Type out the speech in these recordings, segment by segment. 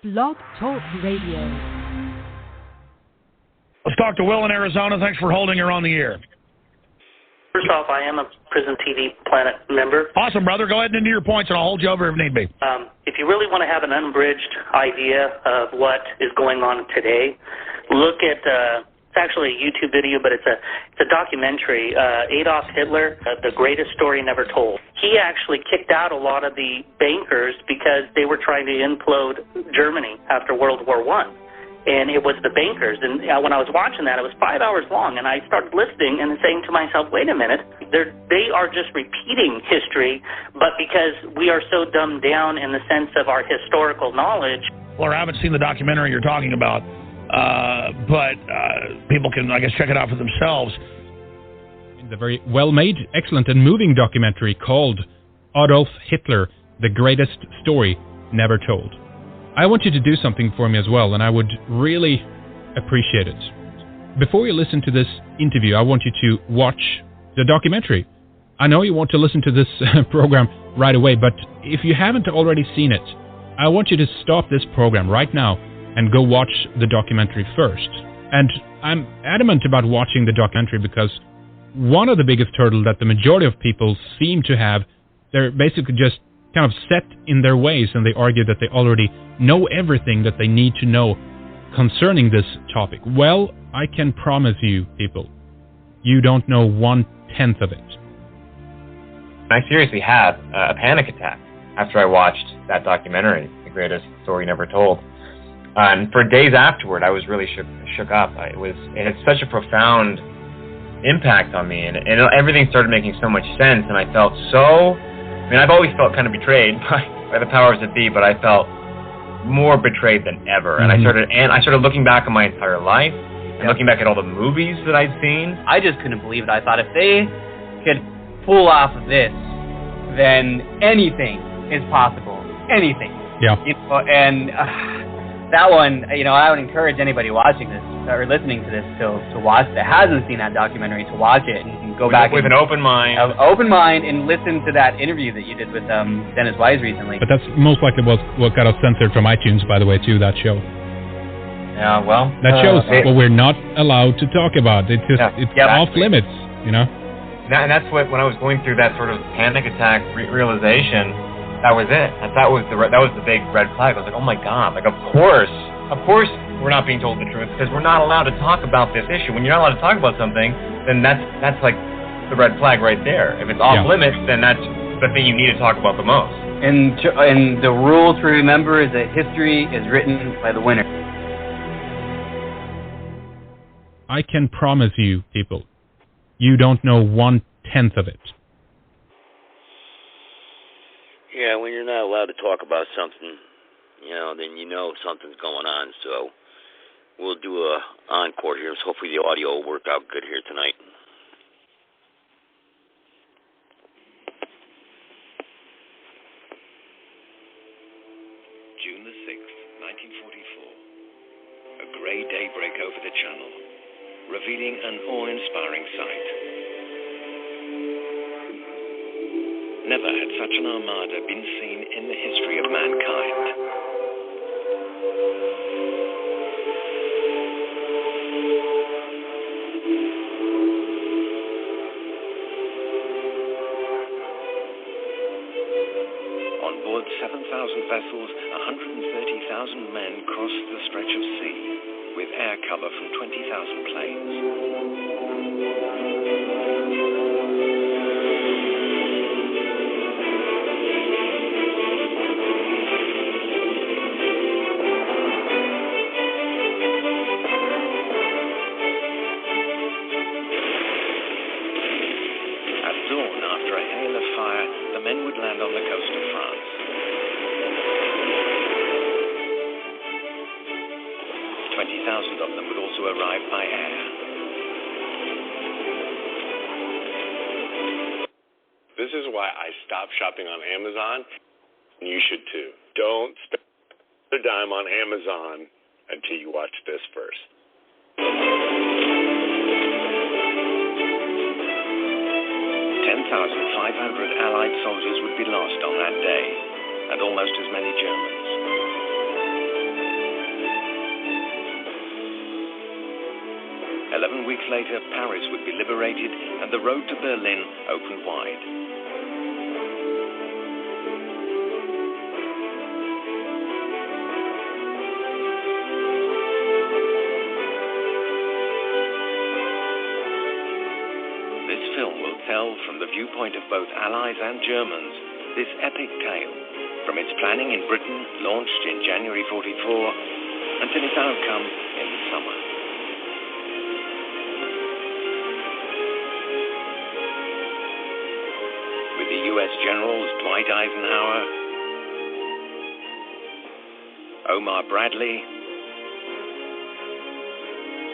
Blog Talk Radio. Let's talk to Will in Arizona. Thanks for holding her on the air. First off, I am a Prison TV Planet member. Awesome, brother. Go ahead and into your points, and I'll hold you over if need be. If you really want to have an unabridged idea of what is going on today, look at it's actually a YouTube video, but it's a documentary. Adolf Hitler, the greatest story never told. He actually kicked out a lot of the bankers because they were trying to implode Germany after World War I. And it was the bankers. And when I was watching that, it was 5 hours long, and I started listening and saying to myself, wait a minute, they are just repeating history, but because we are so dumbed down in the sense of our historical knowledge. Well, I haven't seen the documentary you're talking about, but people can, I guess, check it out for themselves. It's a very well-made, excellent, and moving documentary called Adolf Hitler, the Greatest Story Never Told. I want you to do something for me as well, and I would really appreciate it. Before you listen to this interview, I want you to watch the documentary. I know you want to listen to this program right away, but if you haven't already seen it, I want you to stop this program right now and go watch the documentary first. And I'm adamant about watching the documentary because one of the biggest hurdles that the majority of people seem to have, they're basically just kind of set in their ways, and they argue that they already know everything that they need to know concerning this topic. Well, I can promise you, people, you don't know 1/10 of it. I seriously had a panic attack after I watched that documentary, The Greatest Story Never Told. And for days afterward, I was really shook up. It had such a profound impact on me, and everything started making so much sense, and I felt so... I mean, I've always felt kind of betrayed by the powers that be, but I felt more betrayed than ever. And I started looking back on my entire life and looking back at all the movies that I'd seen. I just couldn't believe it. I thought if they could pull off of this, then anything is possible. Anything. Yeah. You know, and that one, you know, I would encourage anybody watching this or listening to this to watch that hasn't seen that documentary to watch it and go back with an open mind. Open mind, and listen to that interview that you did with Dennis Wise recently. But that's most likely what got us censored from iTunes, by the way, too, that show. Yeah, well... That shows what we're not allowed to talk about. It's just it's off limits, you know? And that's what, when I was going through that sort of panic attack realization, that was it. That was the big red flag. I was like, oh my God, like of course we're not being told the truth because we're not allowed to talk about this issue. When you're not allowed to talk about something, then that's like the red flag right there. If it's off limits, then that's the thing you need to talk about the most. And the rule to remember is that history is written by the winner. I can promise you, people, you don't know 1/10 of it. Yeah, when you're not allowed to talk about something, you know, then you know something's going on. So we'll do a encore here. So hopefully the audio will work out good here tonight. June the 6th, 1944. A grey daybreak over the channel, revealing an awe-inspiring sight. Never had such an armada been seen in the history of mankind. On board 7,000 vessels, 130,000 men crossed the stretch of sea, with air cover from 20,000 planes. Land on the coast of France. 20,000 of them would also arrive by air. This is why I stopped shopping on Amazon. You should too. Don't spend a dime on Amazon until you watch this first. 10,500 Allied soldiers would be lost on that day, and almost as many Germans. 7 weeks later, Paris would be liberated and the road to Berlin opened wide. This film will tell from the viewpoint of both Allies and Germans this epic tale, from its planning in Britain, launched in January 44, until its outcome in the summer. With the U.S. generals Dwight Eisenhower, Omar Bradley,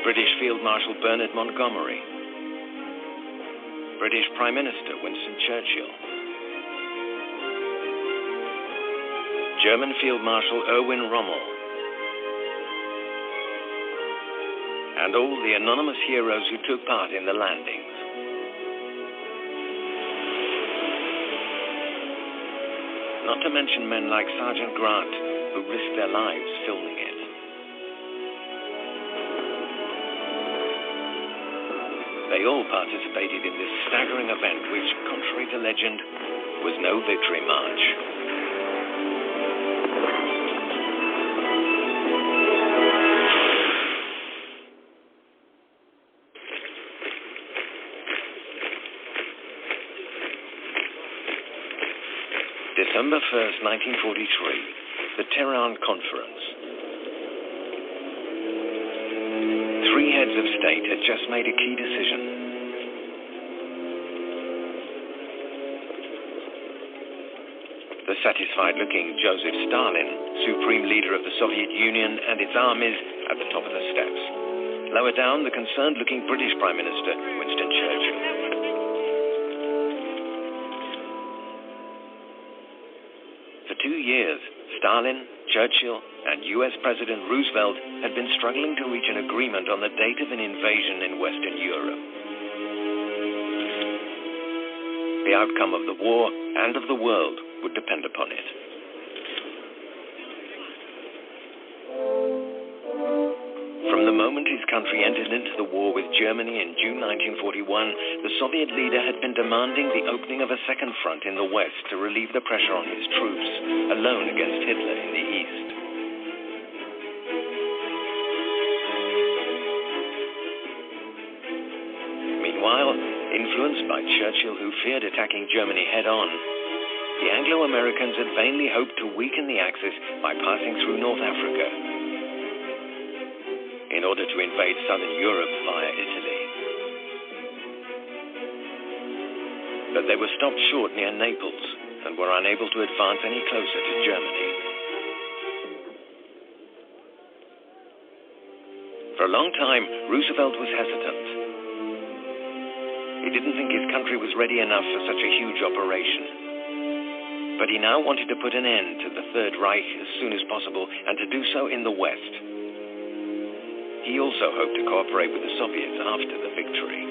British Field Marshal Bernard Montgomery, British Prime Minister Winston Churchill, German Field Marshal Erwin Rommel, and all the anonymous heroes who took part in the landings. Not to mention men like Sergeant Grant, who risked their lives filming it. They all participated in this staggering event which, contrary to legend, was no victory march. December 1st, 1943, the Tehran Conference. 3 heads of state had just made a key decision. The satisfied-looking Joseph Stalin, supreme leader of the Soviet Union and its armies, at the top of the steps. Lower down, the concerned-looking British Prime Minister, Winston Churchill. For 2 years, Stalin, Churchill, and U.S. President Roosevelt had been struggling to reach an agreement on the date of an invasion in Western Europe. The outcome of the war and of the world would depend upon it. From the moment his country entered into the war with Germany in June 1941, the Soviet leader had been demanding the opening of a second front in the West to relieve the pressure on his troops, alone against Hitler in the East. Meanwhile, influenced by Churchill, who feared attacking Germany head-on, the Anglo-Americans had vainly hoped to weaken the Axis by passing through North Africa, in order to invade southern Europe via Italy. But they were stopped short near Naples and were unable to advance any closer to Germany. For a long time, Roosevelt was hesitant. He didn't think his country was ready enough for such a huge operation. But he now wanted to put an end to the Third Reich as soon as possible, and to do so in the West. He also hoped to cooperate with the Soviets after the victory.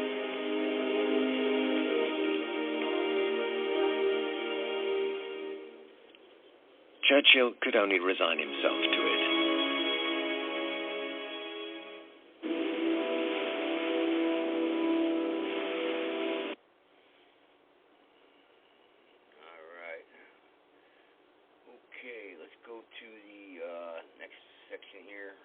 Churchill could only resign himself to it. All right. Okay, let's go to the next section here.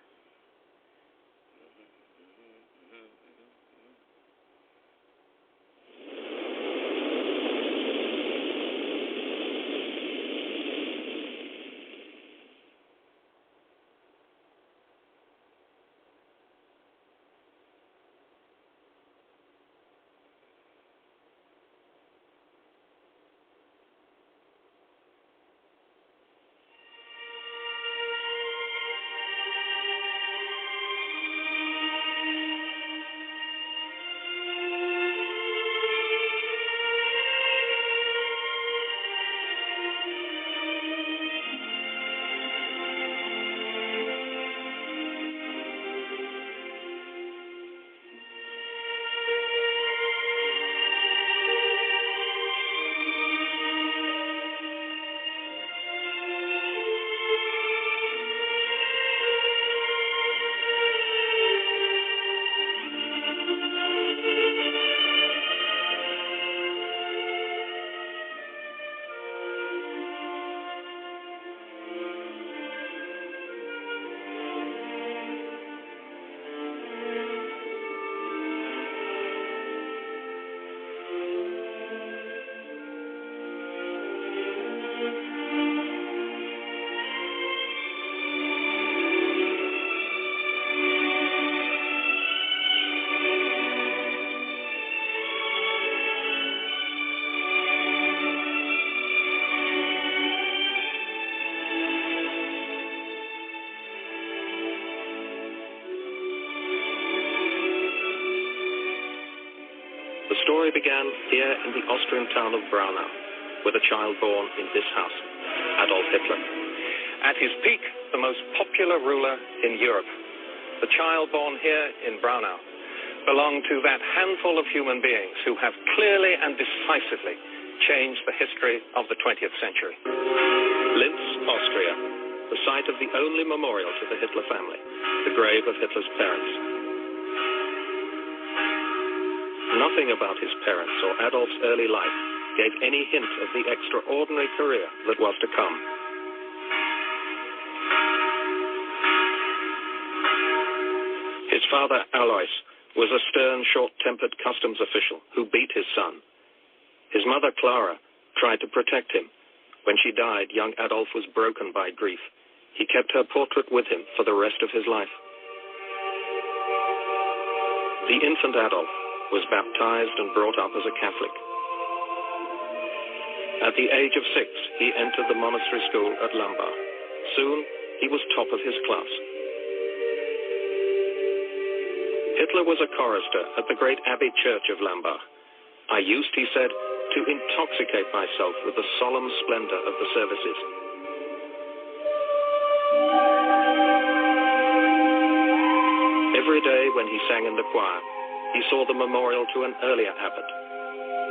story began here in the Austrian town of Braunau, with a child born in this house, Adolf Hitler. At his peak, the most popular ruler in Europe, the child born here in Braunau belonged to that handful of human beings who have clearly and decisively changed the history of the 20th century. Linz, Austria, the site of the only memorial to the Hitler family, the grave of Hitler's parents. Nothing about his parents or Adolf's early life gave any hint of the extraordinary career that was to come. His father, Alois, was a stern, short-tempered customs official who beat his son. His mother, Clara, tried to protect him. When she died, young Adolf was broken by grief. He kept her portrait with him for the rest of his life. The infant Adolf was baptized and brought up as a Catholic. At the age of 6, he entered the monastery school at Lambach. Soon, he was top of his class. Hitler was a chorister at the great abbey church of Lambach. I used, he said, to intoxicate myself with the solemn splendor of the services. Every day when he sang in the choir, he saw the memorial to an earlier abbot.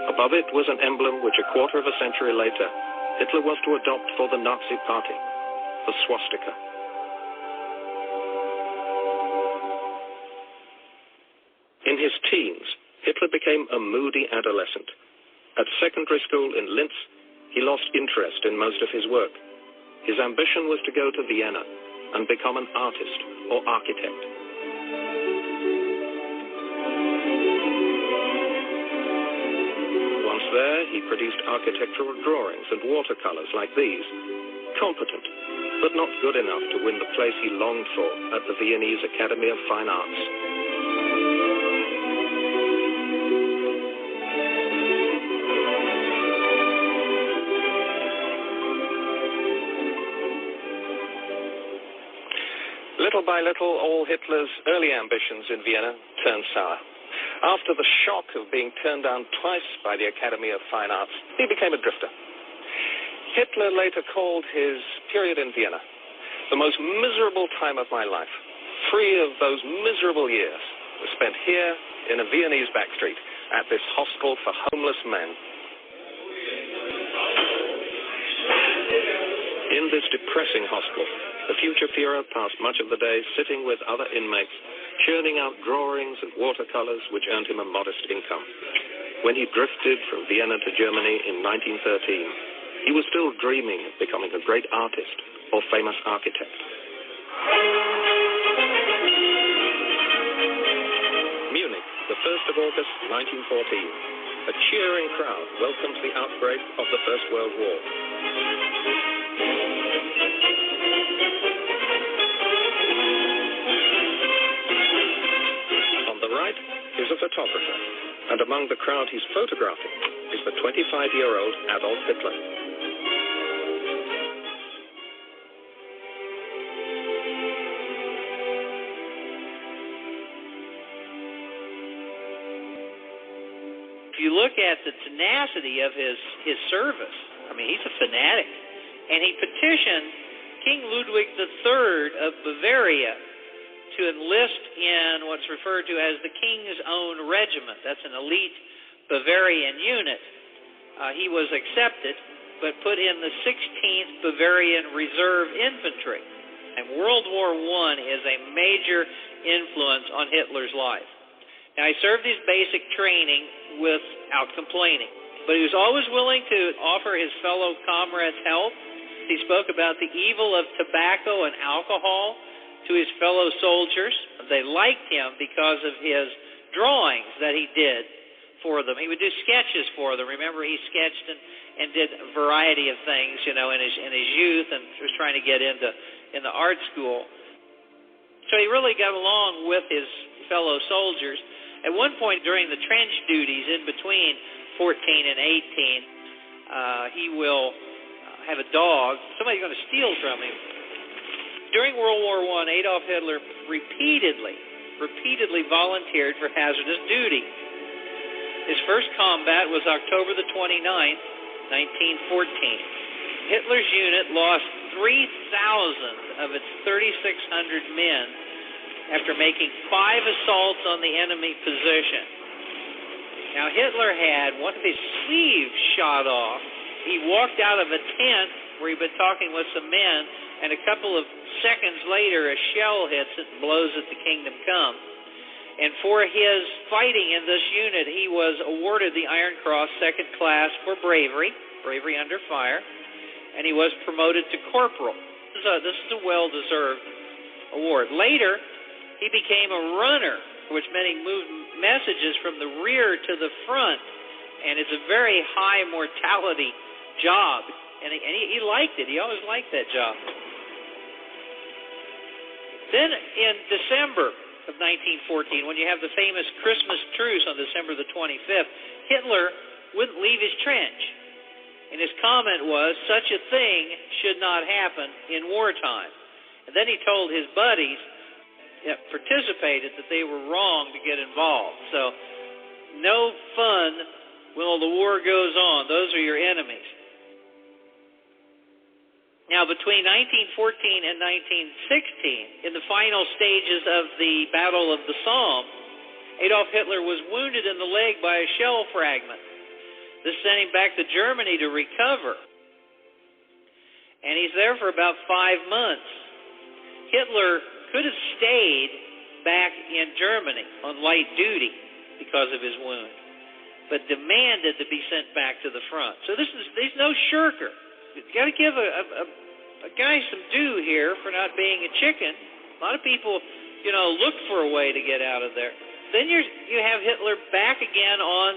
Above it was an emblem which a quarter of a century later, Hitler was to adopt for the Nazi Party, the swastika. In his teens, Hitler became a moody adolescent. At secondary school in Linz, he lost interest in most of his work. His ambition was to go to Vienna and become an artist or architect. Once there, he produced architectural drawings and watercolors like these, competent, but not good enough to win the place he longed for at the Viennese Academy of Fine Arts. Little by little, all Hitler's early ambitions in Vienna turned sour. After the shock of being turned down twice by the Academy of Fine Arts, he became a drifter. Hitler later called his period in Vienna the most miserable time of my life. 3 of those miserable years were spent here in a Viennese backstreet at this hostel for homeless men. In this depressing hostel, the future Führer passed much of the day sitting with other inmates, churning out drawings and watercolors which earned him a modest income. When he drifted from Vienna to Germany in 1913, he was still dreaming of becoming a great artist or famous architect. Munich, the 1st of August, 1914. A cheering crowd welcomes the outbreak of the First World War. Is a photographer, and among the crowd he's photographing is the 25-year-old Adolf Hitler. If you look at the tenacity of his service, I mean, he's a fanatic, and he petitioned King Ludwig III of Bavaria to enlist in what's referred to as the King's Own Regiment. That's an elite Bavarian unit. He was accepted, but put in the 16th Bavarian Reserve Infantry. And World War I is a major influence on Hitler's life. Now, he served his basic training without complaining, but he was always willing to offer his fellow comrades help. He spoke about the evil of tobacco and alcohol to his fellow soldiers. They liked him because of his drawings that he did for them. He would do sketches for them. Remember, he sketched and did a variety of things, in his youth, and was trying to get in the art school. So he really got along with his fellow soldiers. At one point during the trench duties in between 14 and 18, he will have a dog. Somebody's going to steal from him. During World War I, Adolf Hitler repeatedly volunteered for hazardous duty. His first combat was October the 29th, 1914. Hitler's unit lost 3,000 of its 3,600 men after making 5 assaults on the enemy position. Now, Hitler had one of his sleeves shot off. He walked out of a tent where he'd been talking with some men, and a couple of seconds later, a shell hits it and blows at the Kingdom Come. And for his fighting in this unit, he was awarded the Iron Cross Second Class for bravery under fire, and he was promoted to corporal. This is a well-deserved award. Later, he became a runner, which meant he moved messages from the rear to the front, and it's a very high mortality job, and he liked it. He always liked that job. Then in December of 1914, when you have the famous Christmas truce on December the 25th, Hitler wouldn't leave his trench, and his comment was, such a thing should not happen in wartime. And then he told his buddies that participated that they were wrong to get involved. So no fun while the war goes on. Those are your enemies. Now, between 1914 and 1916, in the final stages of the Battle of the Somme, Adolf Hitler was wounded in the leg by a shell fragment. This sent him back to Germany to recover. And he's there for about 5 months. Hitler could have stayed back in Germany on light duty because of his wound, but demanded to be sent back to the front. So he's no shirker. You've got to give a guy some due here for not being a chicken. A lot of people, look for a way to get out of there. Then you have Hitler back again on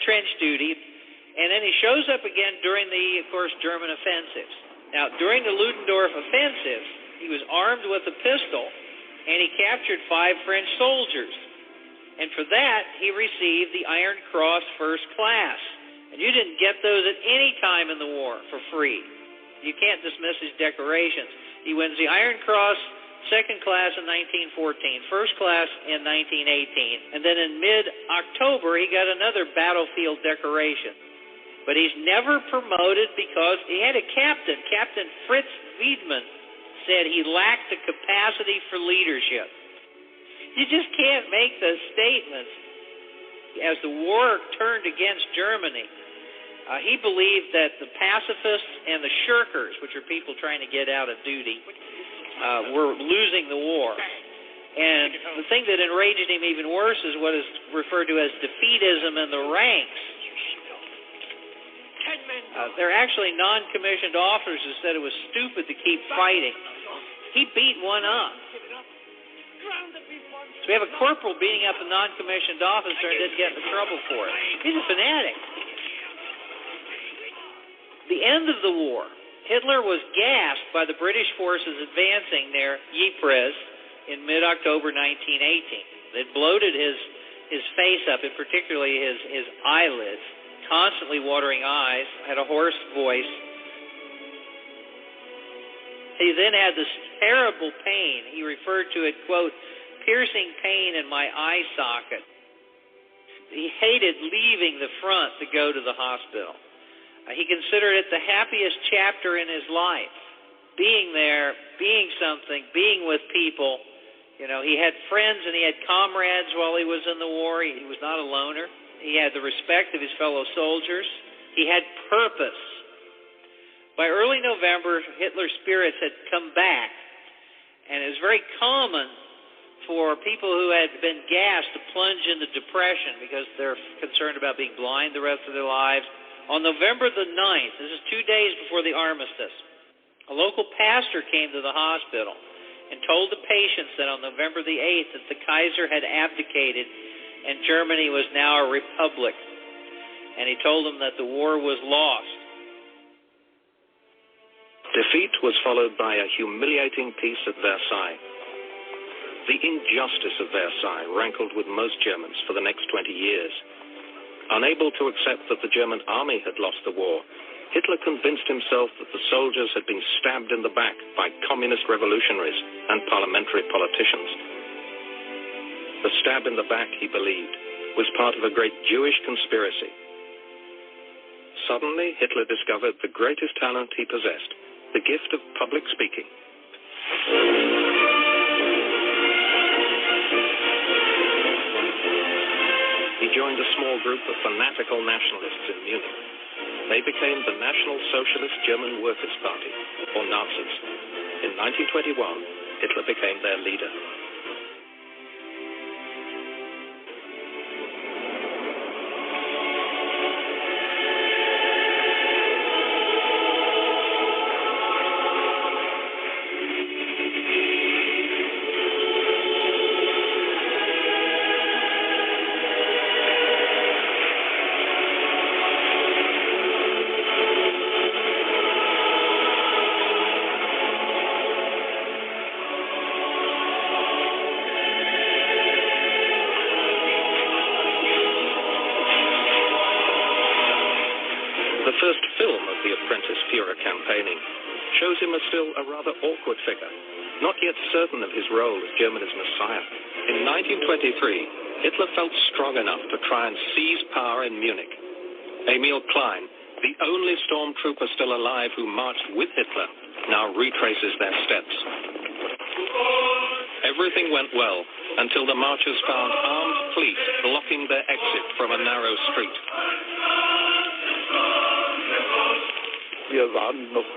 trench duty, and then he shows up again during the, of course, German offensives. Now, during the Ludendorff offensives, he was armed with a pistol, and he captured 5 French soldiers. And for that, he received the Iron Cross First Class. And you didn't get those at any time in the war for free. You can't dismiss his decorations. He wins the Iron Cross Second Class in 1914, First Class in 1918, and then in mid-October, he got another battlefield decoration. But he's never promoted because he had a captain. Captain Fritz Wiedemann said he lacked the capacity for leadership. You just can't make those statements. As the war turned against Germany, he believed that the pacifists and the shirkers, which are people trying to get out of duty, were losing the war. And the thing that enraged him even worse is what is referred to as defeatism in the ranks. There are actually non-commissioned officers who said it was stupid to keep fighting. He beat one up. So we have a corporal beating up a non-commissioned officer and didn't get into trouble for it. He's a fanatic. The end of the war, Hitler was gassed by the British forces advancing near Ypres in mid-October 1918. They'd bloated his face up, and particularly his eyelids, constantly watering eyes, had a hoarse voice. He then had this terrible pain. He referred to it, quote, piercing pain in my eye socket. He hated leaving the front to go to the hospital. He considered it the happiest chapter in his life, being there, being something, being with people. He had friends and he had comrades while he was in the war. He was not a loner. He had the respect of his fellow soldiers. He had purpose. By early November, Hitler's spirits had come back, and it was very common for people who had been gassed to plunge into depression because they're concerned about being blind the rest of their lives. On November the 9th, this is 2 days before the armistice, a local pastor came to the hospital and told the patients that on November the 8th that the Kaiser had abdicated and Germany was now a republic. And he told them that the war was lost. Defeat was followed by a humiliating peace at Versailles. The injustice of Versailles rankled with most Germans for the next 20 years. Unable to accept that the German army had lost the war, Hitler convinced himself that the soldiers had been stabbed in the back by communist revolutionaries and parliamentary politicians. The stab in the back, he believed, was part of a great Jewish conspiracy. Suddenly, Hitler discovered the greatest talent he possessed, the gift of public speaking. He joined a small group of fanatical nationalists in Munich. They became the National Socialist German Workers' Party, or Nazis. In 1921, Hitler became their leader. The first film of the apprentice-Führer campaigning shows him as still a rather awkward figure, not yet certain of his role as Germany's Messiah. In 1923, Hitler felt strong enough to try and seize power in Munich. Emil Klein, the only stormtrooper still alive who marched with Hitler, now retraces their steps. Everything went well until the marchers found armed police blocking their exit from a narrow street. Wir waren noch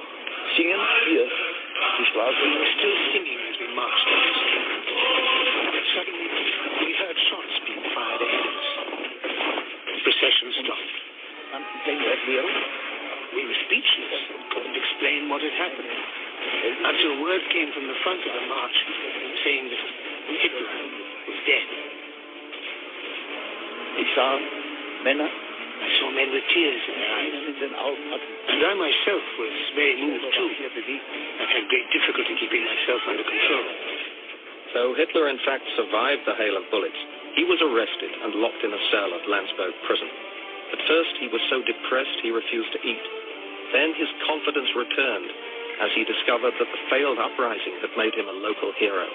singen hier, die Straße. We were still singing as we marched down the street. Suddenly, we heard shots being fired ahead of us. The procession stopped. We were speechless and couldn't explain what had happened until word came from the front of the march saying that Hitler was dead. Ich sah Männer. I saw men with tears in their eyes. And I myself was very moved too. I had great difficulty keeping myself under control. Though Hitler in fact survived the hail of bullets, he was arrested and locked in a cell at Landsberg prison. At first he was so depressed he refused to eat. Then his confidence returned as he discovered that the failed uprising had made him a local hero.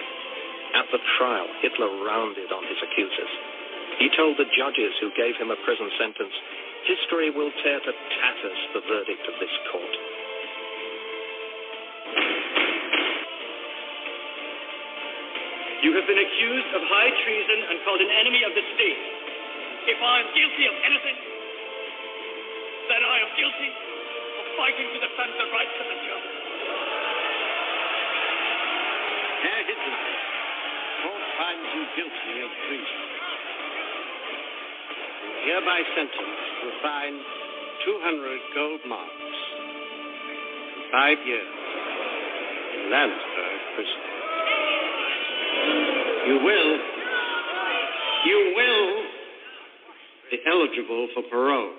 At the trial, Hitler rounded on his accusers. He told the judges who gave him a prison sentence, "History will tear to tatters the verdict of this court." You have been accused of high treason and called an enemy of the state. If I am guilty of anything, then I am guilty of fighting to defend the rights of the Germans. Herr Hitler, court finds you guilty of treason. You are hereby sentenced to a fine 200 gold marks for 5 years in Landsberg prison. You will be eligible for parole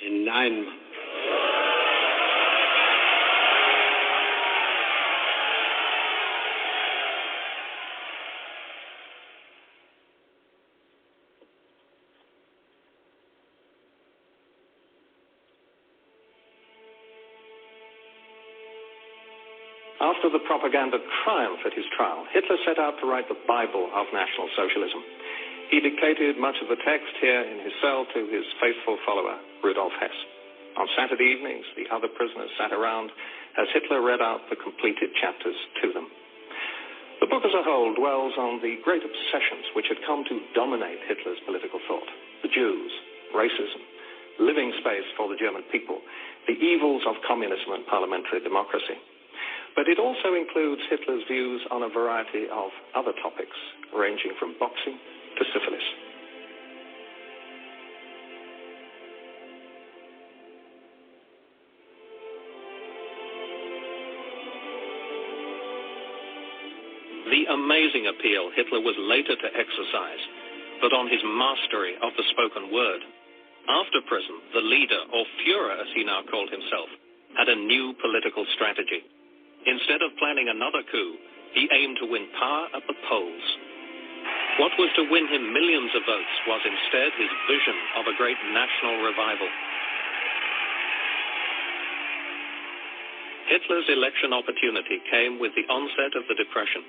in 9 months. After the propaganda triumph at his trial, Hitler set out to write the Bible of National Socialism. He dictated much of the text here in his cell to his faithful follower, Rudolf Hess. On Saturday evenings, the other prisoners sat around as Hitler read out the completed chapters to them. The book as a whole dwells on the great obsessions which had come to dominate Hitler's political thought: the Jews, racism, living space for the German people, the evils of communism and parliamentary democracy. But it also includes Hitler's views on a variety of other topics, ranging from boxing to syphilis. The amazing appeal Hitler was later to exercise, but on his mastery of the spoken word. After prison, the leader, or Führer as he now called himself, had a new political strategy. Instead of planning another coup, he aimed to win power at the polls. What was to win him millions of votes was instead his vision of a great national revival. Hitler's election opportunity came with the onset of the Depression.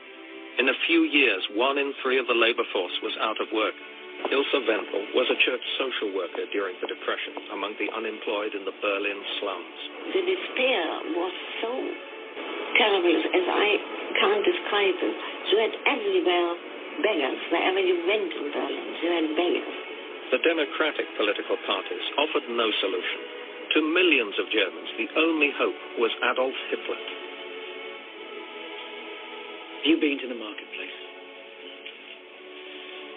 In a few years, 1 in 3 of the labor force was out of work, Ilse Wendel was a church social worker during the Depression among the unemployed in the Berlin slums. The despair was so terrible as I can't describe it. You had everywhere beggars. Wherever you went in Berlin, you had beggars. The democratic political parties offered no solution. To millions of Germans, the only hope was Adolf Hitler. Have you been to the marketplace?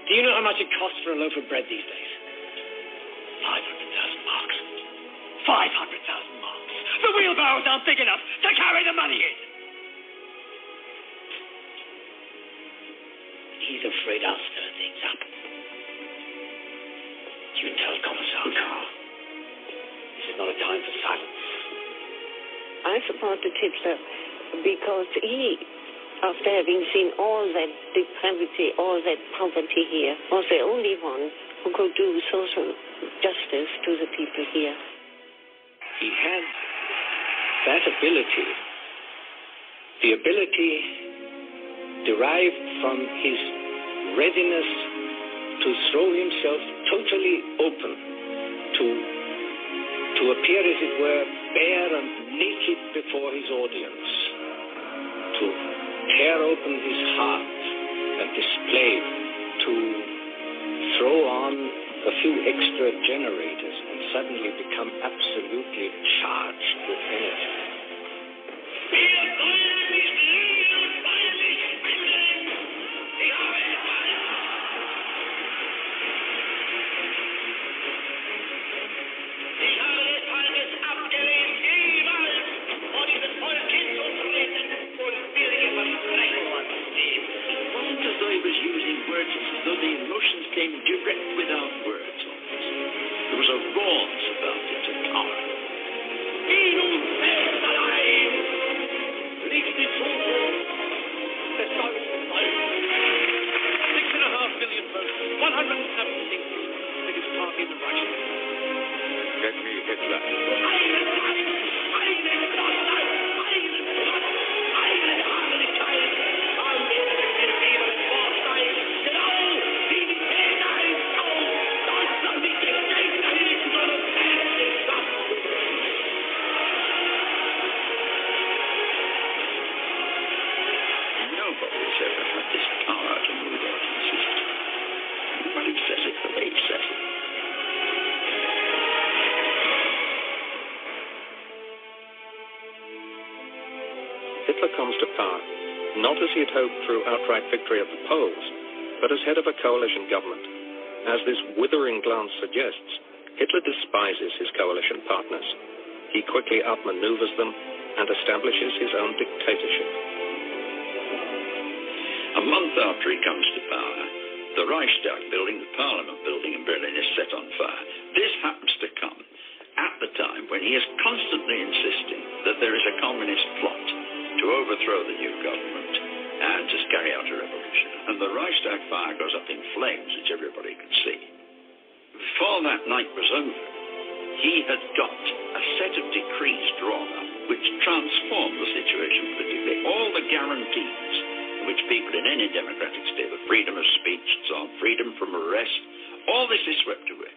Do you know how much it costs for a loaf of bread these days? 500,000 marks. 500,000 marks. The wheelbarrows aren't big enough to carry the money in. He's afraid I'll stir things up. You tell Commissar Carr. This is not a time for silence. I supported Hitler because he, after having seen all that depravity, all that poverty here, was the only one who could do social justice to the people here. He had that ability, the ability derived from his readiness to throw himself totally open, to appear, as it were, bare and naked before his audience, to tear open his heart and display, to throw on a few extra generators and suddenly become absolutely charged with energy. Hitler comes to power, not as he had hoped through outright victory at the polls, but as head of a coalition government. As this withering glance suggests, Hitler despises his coalition partners. He quickly outmaneuvers them and establishes his own dictatorship. A month after he comes to power, the Reichstag building, the Parliament building in Berlin, is set on fire. This happens to come at the time when he is constantly insisting that there is a communist plot to overthrow the new government and to carry out a revolution. And the Reichstag fire goes up in flames, which everybody can see. Before that night was over, he had got a set of decrees drawn up which transformed the situation politically. All the guarantees which people in any democratic state, the freedom of speech and so on, freedom from arrest, all this is swept away.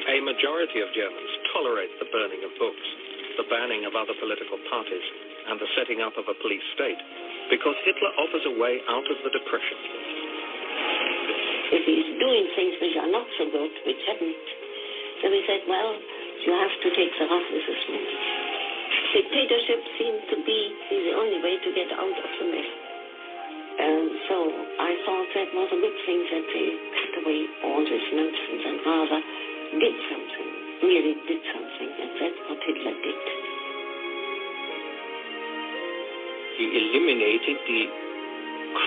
A majority of Germans tolerate the burning of books, the banning of other political parties, and the setting up of a police state, because Hitler offers a way out of the depression. If he's doing things which are not so good, which haven't, then we said, well, you have to take the rough with the smooth. Dictatorship seemed to be the only way to get out of the mess. So I thought that was a good thing that they cut away all this nonsense and rather did something. really did something, and that's what Hitler did. He eliminated the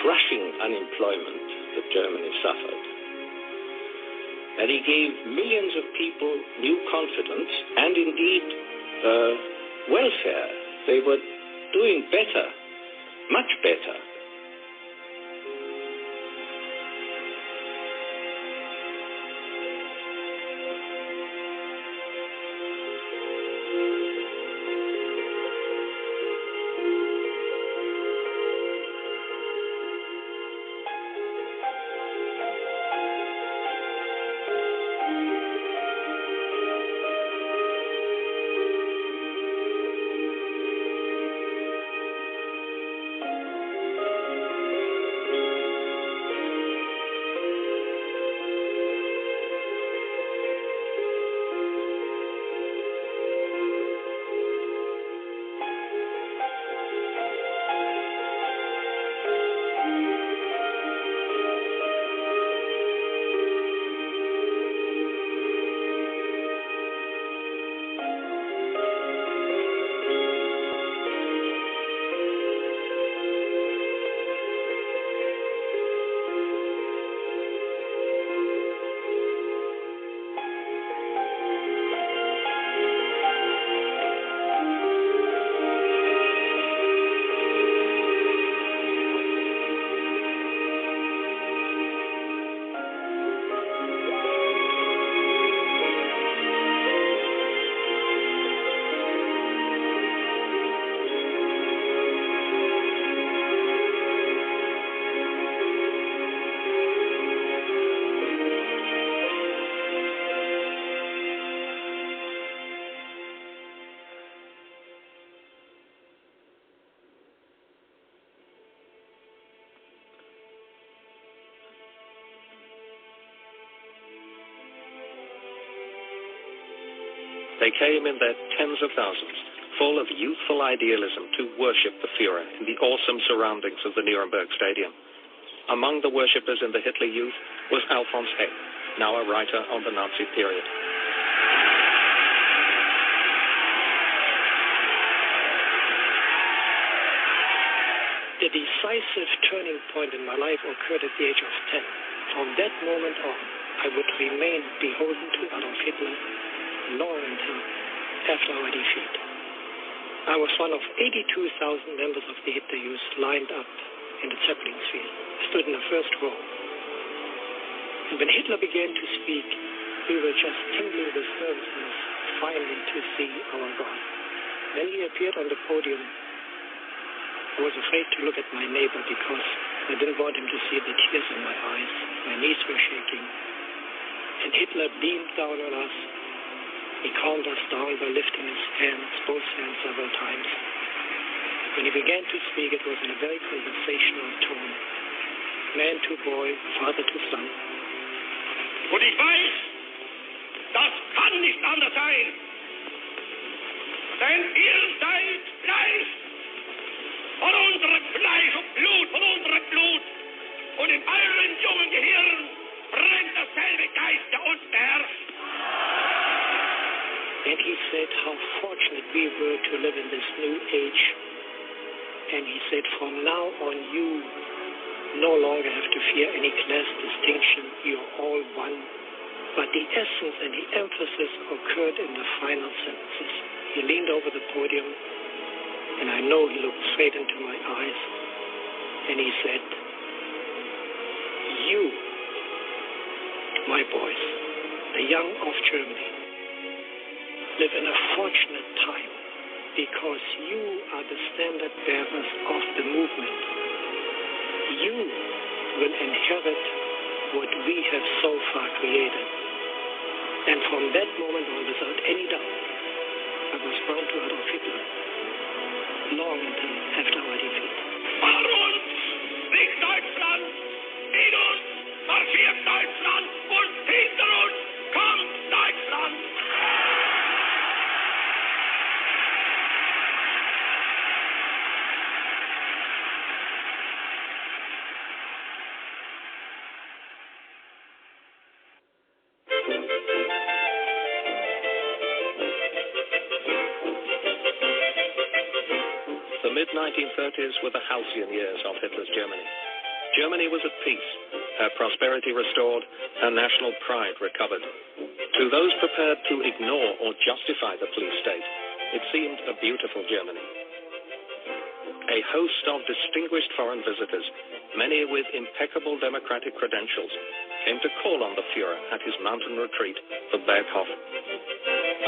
crushing unemployment that Germany suffered. And he gave millions of people new confidence and indeed welfare. They were doing better, much better. They came in their tens of thousands, full of youthful idealism, to worship the Führer in the awesome surroundings of the Nuremberg Stadium. Among the worshippers in the Hitler Youth was Alphonse Hay, now a writer on the Nazi period. The decisive turning point in my life occurred at the age of 10. From that moment on, I would remain beholden to Adolf Hitler long until after our defeat. I was one of 82,000 members of the Hitler Youth lined up in the Zeppelin field. I stood in the first row. And when Hitler began to speak, we were just tingling with nervousness finally to see our God. When he appeared on the podium, I was afraid to look at my neighbor because I didn't want him to see the tears in my eyes. My knees were shaking. And Hitler beamed down on us. He calmed us down by lifting his hands, both hands, several times. When he began to speak, it was in a very conversational tone. Man to boy, father to son. Und ich weiß, das kann nicht anders sein. Denn ihr seid Fleisch. Von unserem Fleisch und Blut, von unserem Blut. Und in euren jungen Gehirn brennt dasselbe Geist, der uns beherrscht. And he said how fortunate we were to live in this new age. And he said, from now on you no longer have to fear any class distinction. You're all one. But the essence and the emphasis occurred in the final sentences. He leaned over the podium, and I know he looked straight into my eyes, and he said, you, my boys, the young of Germany, live in a fortunate time because you are the standard bearers of the movement. You will inherit what we have so far created. And from that moment on, without any doubt, I was bound to Adolf Hitler long until after our defeat. Vor uns liegt Deutschland, in uns marschiert Deutschland und hinter uns kommt Deutschland. mid-1930s were the halcyon years of Hitler's Germany. Germany was at peace, her prosperity restored, her national pride recovered. To those prepared to ignore or justify the police state, it seemed a beautiful Germany. A host of distinguished foreign visitors, many with impeccable democratic credentials, came to call on the Fuhrer at his mountain retreat, the Berghof.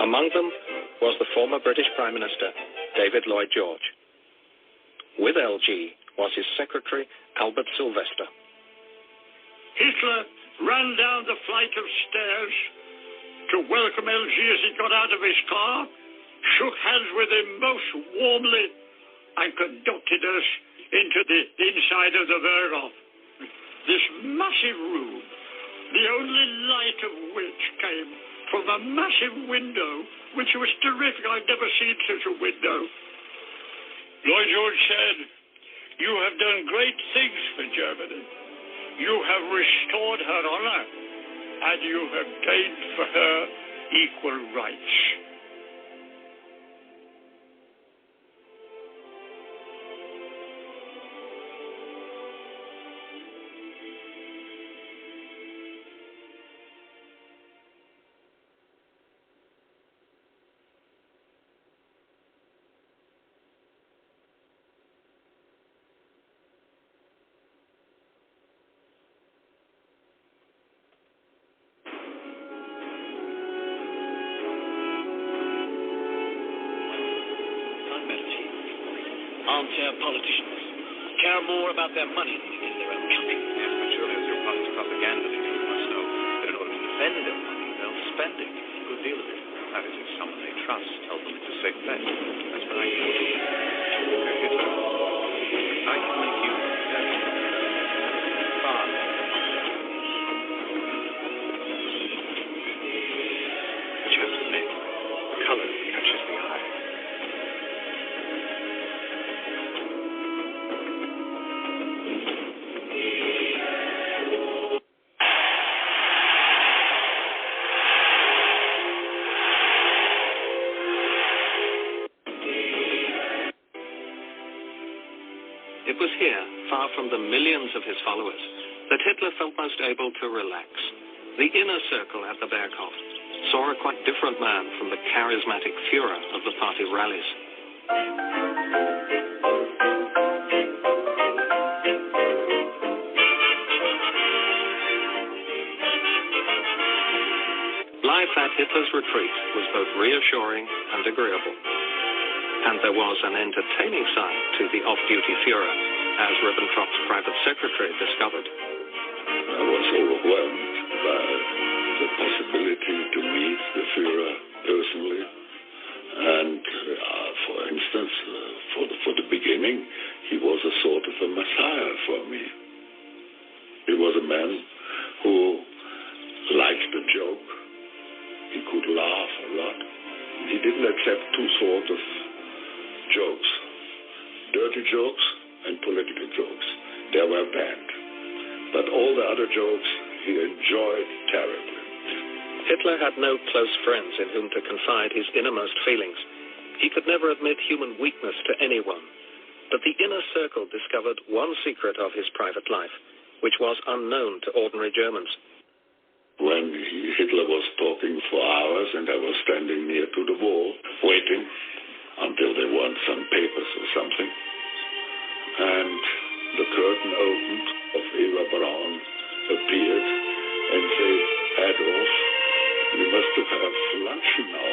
Among them was the former British Prime Minister, David Lloyd George. With LG was his secretary, Albert Sylvester. Hitler ran down the flight of stairs to welcome LG as he got out of his car, shook hands with him most warmly, and conducted us into the inside of the Berghof. This massive room, the only light of which came from a massive window, which was terrific. I've never seen such a window. Lloyd George said, "You have done great things for Germany. You have restored her honor, and you have gained for her equal rights." Armchair politicians care more about their money than they do their own country. Yes, but surely as your party's propaganda leader, you must know that in order to defend their money, they'll spend it, a good deal of it. That is, if someone they trust tells them it's a safe bet. That's what I can do. Hitler, I can make you very far. But you have to admit, color catches the eye. It was here, far from the millions of his followers, that Hitler felt most able to relax. The inner circle at the Berghof saw a quite different man from the charismatic Führer of the party rallies. Life at Hitler's retreat was both reassuring and agreeable. And there was an entertaining side to the off-duty Führer, as Ribbentrop's private secretary discovered. I was overwhelmed by the possibility to meet the Führer personally. And for instance, for the beginning, he was a sort of a messiah for me. He was a man who liked a joke. He could laugh a lot. He didn't accept two sorts of jokes, dirty jokes and political jokes. They were banned. But all the other jokes he enjoyed terribly. Hitler had no close friends in whom to confide his innermost feelings. He could never admit human weakness to anyone. But the inner circle discovered one secret of his private life, which was unknown to ordinary Germans. When Hitler was talking for hours and I was standing near to the wall, waiting until they want some papers or something. And the curtain opened of Eva Braun appeared and said, "Adolf, you must have lunch now."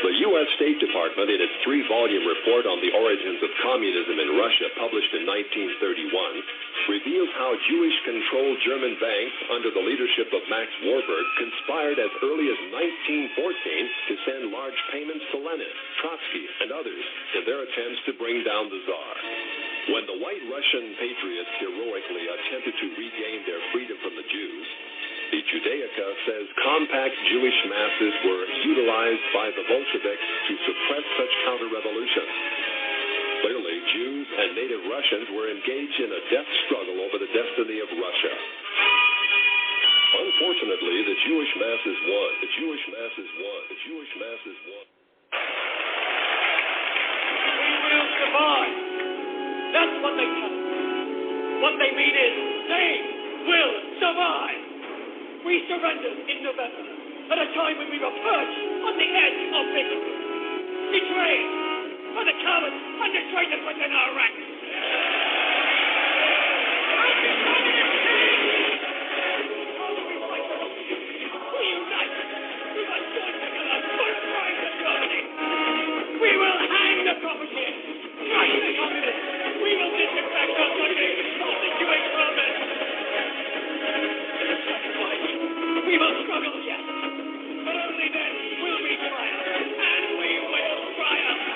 The U.S. State Department, in its 3-volume report on the origins of communism in Russia, published in 1931, reveals how Jewish-controlled German banks, under the leadership of Max Warburg, conspired as early as 1914 to send large payments to Lenin, Trotsky, and others in their attempts to bring down the Tsar. When the White Russian patriots heroically attempted to regain their freedom from the Jews, the Judaica says compact Jewish masses were utilized by the Bolsheviks to suppress such counter-revolutions. Clearly, Jews and native Russians were engaged in a death struggle over the destiny of Russia. Unfortunately, the Jewish masses won. The Jewish masses won. The Jewish masses won. We will survive. That's what they tell us. What they mean is they will survive. We surrendered in November at a time when we were perched on the edge of victory. Betrayed by the cowards and the traitors within our ranks. We unite. We must join together for the rise of Germany. We will hang the profiteers, crush the communists. We will disinfect our country of the Jewish vermin. We will struggle, yes, but only then will we triumph, and we will triumph.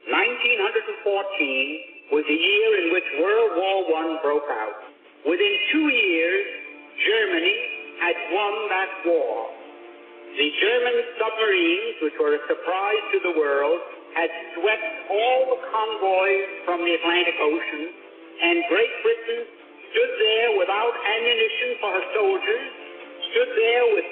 1914 was the year in which World War I broke out. Within 2 years, Germany had won that war. The German submarines, which were a surprise to the world, had swept all the convoys from the Atlantic Ocean, and Great Britain stood there without ammunition for her soldiers, stood there with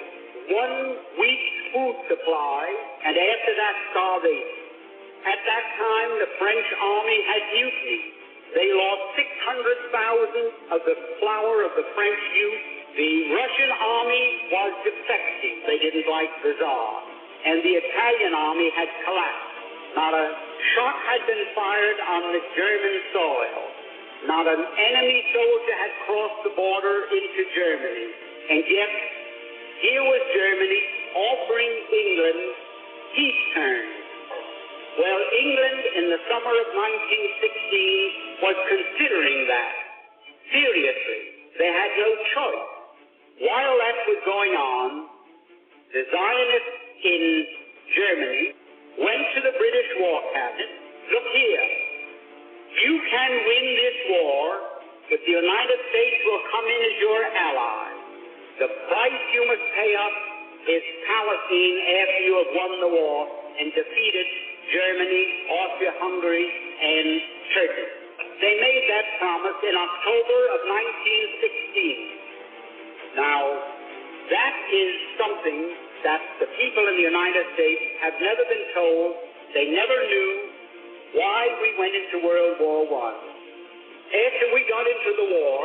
1 week's food supply, and after that, starvation. At that time, the French army had mutiny. They lost 600,000 of the flower of the French youth. The Russian army was defecting. They didn't like the Tsar. And the Italian army had collapsed. Not a shot had been fired on the German soil. Not an enemy soldier had crossed the border into Germany. And yet, here was Germany offering England peace terms. Well, England in the summer of 1916 was considering that. Seriously. They had no choice. While that was going on, the Zionists in Germany went to the British War Cabinet. Look here. You can win this war if the United States will come in as your ally. The price you must pay us is Palestine after you have won the war and defeated Germany, Austria-Hungary, and Turkey. They made that promise in October of 1916. Now, that is something that the people in the United States have never been told. They never knew why we went into World War I. After we got into the war,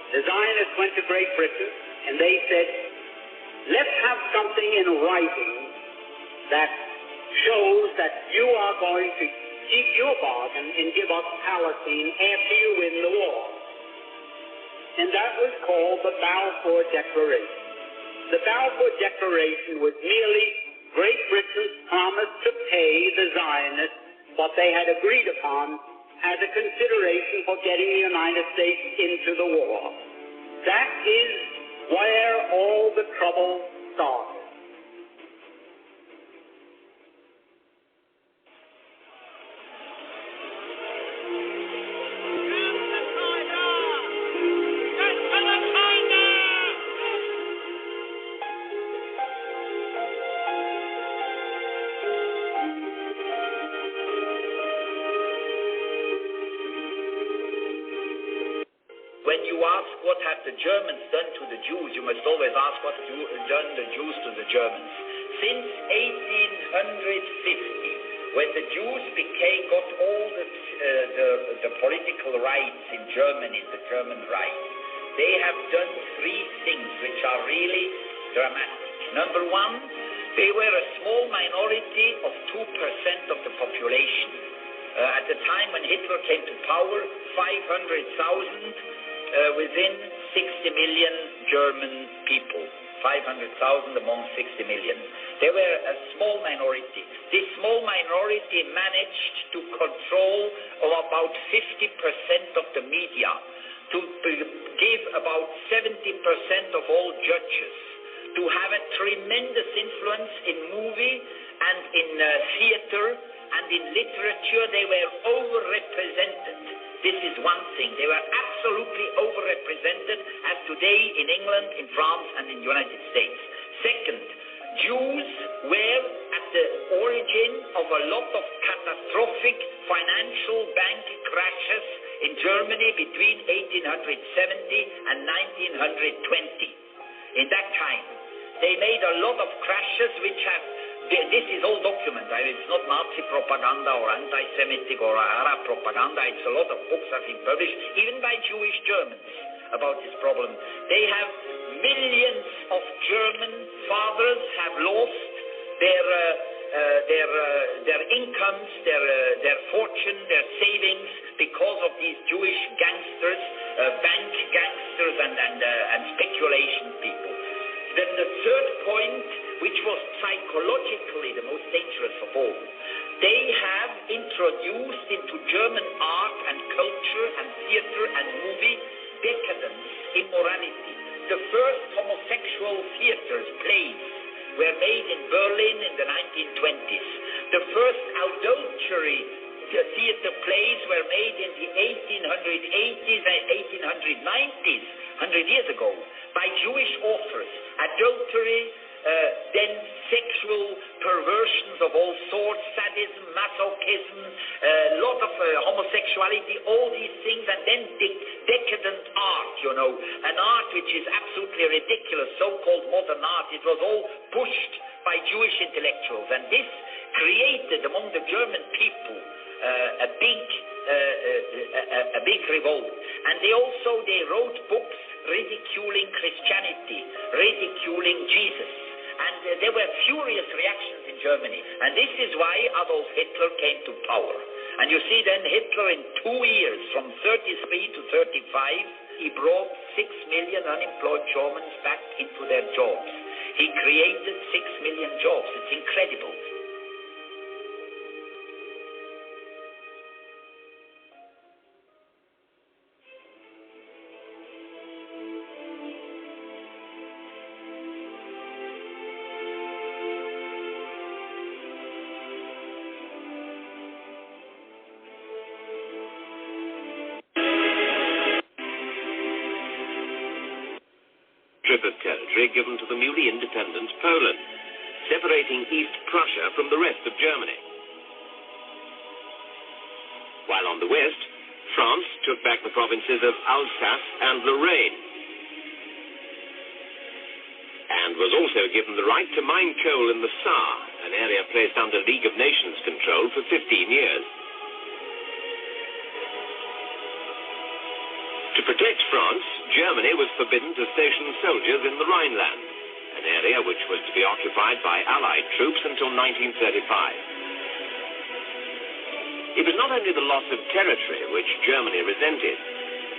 the Zionists went to Great Britain, and they said, let's have something in writing that shows that you are going to keep your bargain and give up Palestine after you win the war. And that was called the Balfour Declaration. The Balfour Declaration was merely Great Britain's promise to pay the Zionists what they had agreed upon as a consideration for getting the United States into the war. That is where all the trouble started. When you ask what have the Germans done to the Jews, you must always ask what done the Jews to the Germans. Since 1850, when the Jews got all the political rights in Germany, the German Reich, they have done three things which are really dramatic. Number one, they were a small minority of 2% of the population. At the time when Hitler came to power, 500,000 within 60 million German people. 500,000 among 60 million. They were a small minority. This small minority managed to control about 50% of the media, to give about 70% of all judges, to have a tremendous influence in movie and in theater and in literature. They were overrepresented. This is one thing. They were absolutely overrepresented as today in England, in France, and in the United States. Second, Jews were at the origin of a lot of catastrophic financial bank crashes in Germany between 1870 and 1920. In that time, they made a lot of crashes which have, this is all documented. It's not Nazi propaganda or anti-Semitic or Arab propaganda. It's a lot of books have been published, even by Jewish Germans, about this problem. They have millions of German fathers have lost their incomes, their fortune, their savings because of these Jewish gangsters, bank gangsters and speculation people. Then the third point, which was psychologically the most dangerous of all, they have introduced into German art and culture and theater and movie decadence, immorality. The first homosexual theaters, plays, were made in Berlin in the 1920s. The first adultery theater plays were made in the 1880s and 1890s, 100 years ago, by Jewish authors. Adultery, then sexual perversions of all sorts, sadism, masochism, a lot of homosexuality, all these things, and then decadent art, an art which is absolutely ridiculous, so-called modern art. It was all pushed by Jewish intellectuals, and this created among the German people a big revolt. And they wrote books ridiculing Christianity, ridiculing Jesus. And there were furious reactions in Germany. And this is why Adolf Hitler came to power. And you see then Hitler in 2 years, from 33 to 35, he brought 6 million unemployed Germans back into their jobs. He created 6 million jobs. It's incredible. Of territory given to the newly independent Poland, separating East Prussia from the rest of Germany. While on the west, France took back the provinces of Alsace and Lorraine, and was also given the right to mine coal in the Saar, an area placed under League of Nations control for 15 years. To protect France, Germany was forbidden to station soldiers in the Rhineland, an area which was to be occupied by Allied troops until 1935. It was not only the loss of territory which Germany resented,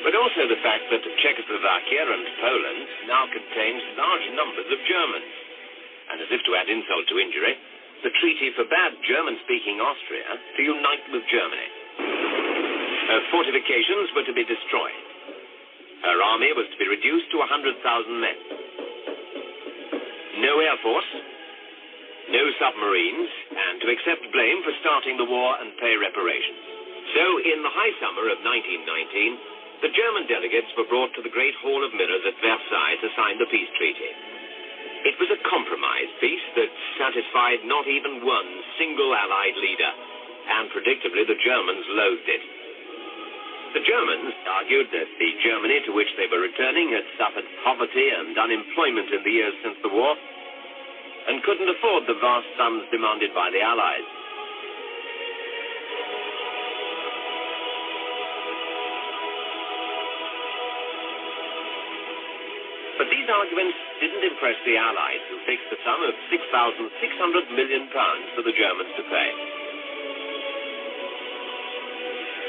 but also the fact that Czechoslovakia and Poland now contained large numbers of Germans. And as if to add insult to injury, the treaty forbade German-speaking Austria to unite with Germany. Her fortifications were to be destroyed. Her army was to be reduced to 100,000 men. No air force, no submarines, and to accept blame for starting the war and pay reparations. So, in the high summer of 1919, the German delegates were brought to the Great Hall of Mirrors at Versailles to sign the peace treaty. It was a compromise peace that satisfied not even one single Allied leader, and predictably the Germans loathed it. The Germans argued that the Germany to which they were returning had suffered poverty and unemployment in the years since the war and couldn't afford the vast sums demanded by the Allies. But these arguments didn't impress the Allies, who fixed a sum of £6,600 million for the Germans to pay.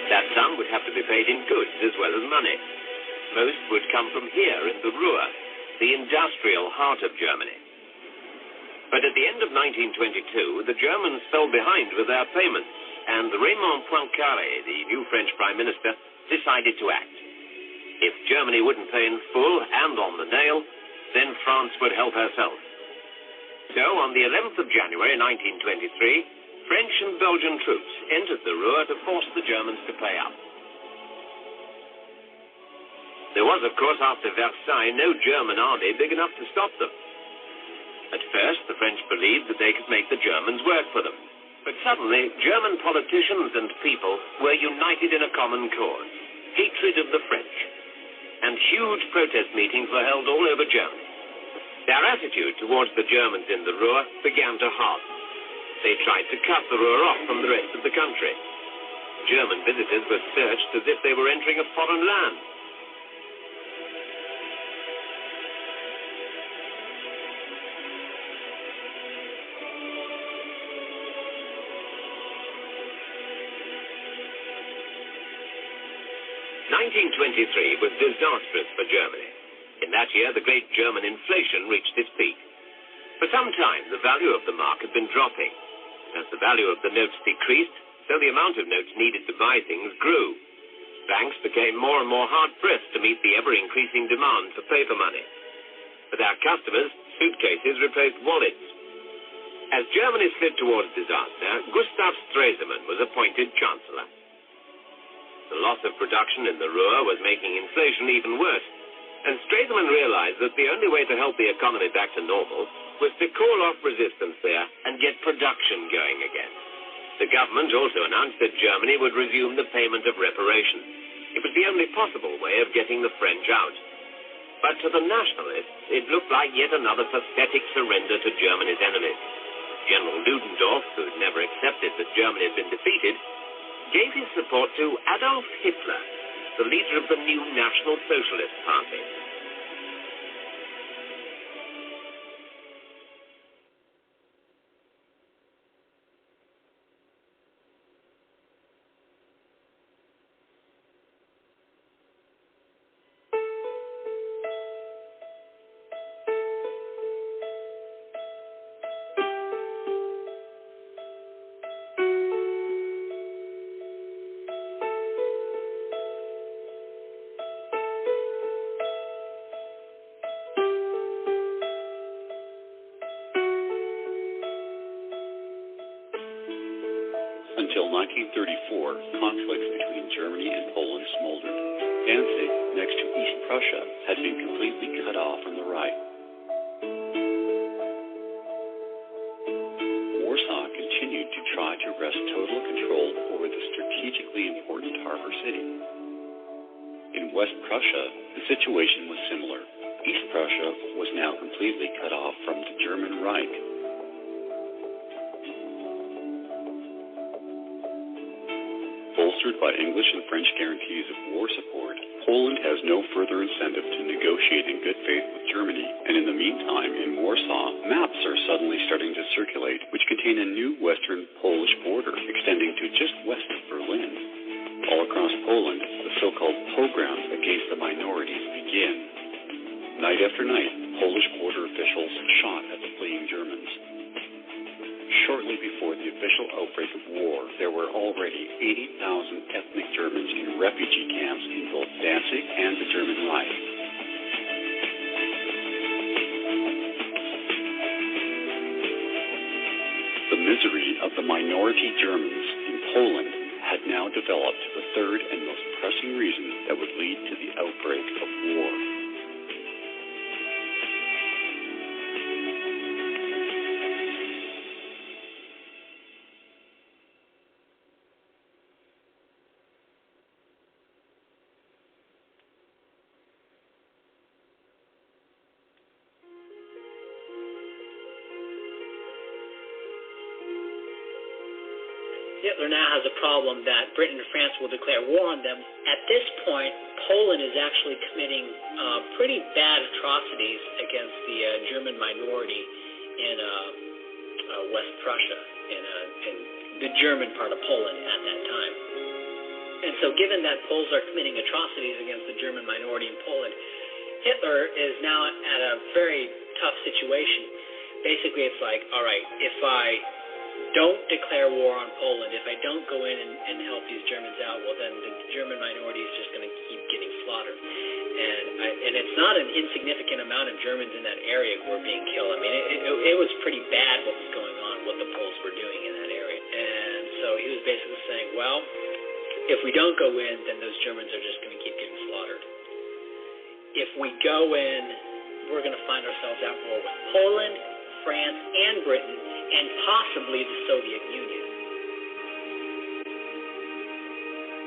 That sum would have to be paid in goods as well as money. Most would come from here in the Ruhr, the industrial heart of Germany. But at the end of 1922, the Germans fell behind with their payments, and Raymond Poincaré, the new French Prime Minister, decided to act. If Germany wouldn't pay in full and on the nail, then France would help herself. So, on the 11th of January 1923, French and Belgian troops entered the Ruhr to force the Germans to pay up. There was, of course, after Versailles, no German army big enough to stop them. At first, the French believed that they could make the Germans work for them. But suddenly, German politicians and people were united in a common cause: hatred of the French. And huge protest meetings were held all over Germany. Their attitude towards the Germans in the Ruhr began to harden. They tried to cut the Ruhr off from the rest of the country. German visitors were searched as if they were entering a foreign land. In 1923 was disastrous for Germany. In that year, the great German inflation reached its peak. For some time, the value of the mark had been dropping. As the value of the notes decreased, so the amount of notes needed to buy things grew. Banks became more and more hard-pressed to meet the ever-increasing demand for paper money. For their customers, suitcases replaced wallets. As Germany slid towards disaster, Gustav Stresemann was appointed Chancellor. The loss of production in the Ruhr was making inflation even worse, and Stresemann realized that the only way to help the economy back to normal was to call off resistance there and get production going again. The government also announced that Germany would resume the payment of reparations. It was the only possible way of getting the French out. But to the nationalists, it looked like yet another pathetic surrender to Germany's enemies. General Ludendorff, who had never accepted that Germany had been defeated, gave his support to Adolf Hitler, the leader of the new National Socialist Party. Until 1934, conflicts between Germany and Poland smoldered. Danzig, next to East Prussia, had been completely cut off from the Reich. Warsaw continued to try to wrest total control over the strategically important harbor city. In West Prussia, the situation was similar. East Prussia was now completely cut off from the German Reich. Bolstered by English and French guarantees of war support, Poland has no further incentive to negotiate in good faith with Germany, and in the meantime, in Warsaw, maps are suddenly starting to circulate which contain a new western Polish border extending to just west of Berlin. All across Poland, the so-called pogroms against the minorities begin. Night after night, Polish border officials shot at the fleeing Germans. Shortly before the official outbreak of war, there were already 80,000 ethnic Germans in refugee camps in both Danzig and the German Reich. The misery of the minority Germans in Poland had now developed the third and most pressing reason that would lead to the outbreak of war. Hitler now has a problem that Britain and France will declare war on them. At this point, Poland is actually committing pretty bad atrocities against the German minority in West Prussia, in the German part of Poland at that time. And so given that Poles are committing atrocities against the German minority in Poland, Hitler is now at a very tough situation. Basically, it's like, all right, if I don't declare war on Poland, if I don't go in and help these Germans out, well, then the German minority is just going to keep getting slaughtered. And it's not an insignificant amount of Germans in that area who are being killed. I mean, it was pretty bad what was going on, what the Poles were doing in that area. And so he was basically saying, well, if we don't go in, then those Germans are just going to keep getting slaughtered. If we go in, we're going to find ourselves at war with Poland, France, and Britain, and possibly the Soviet Union.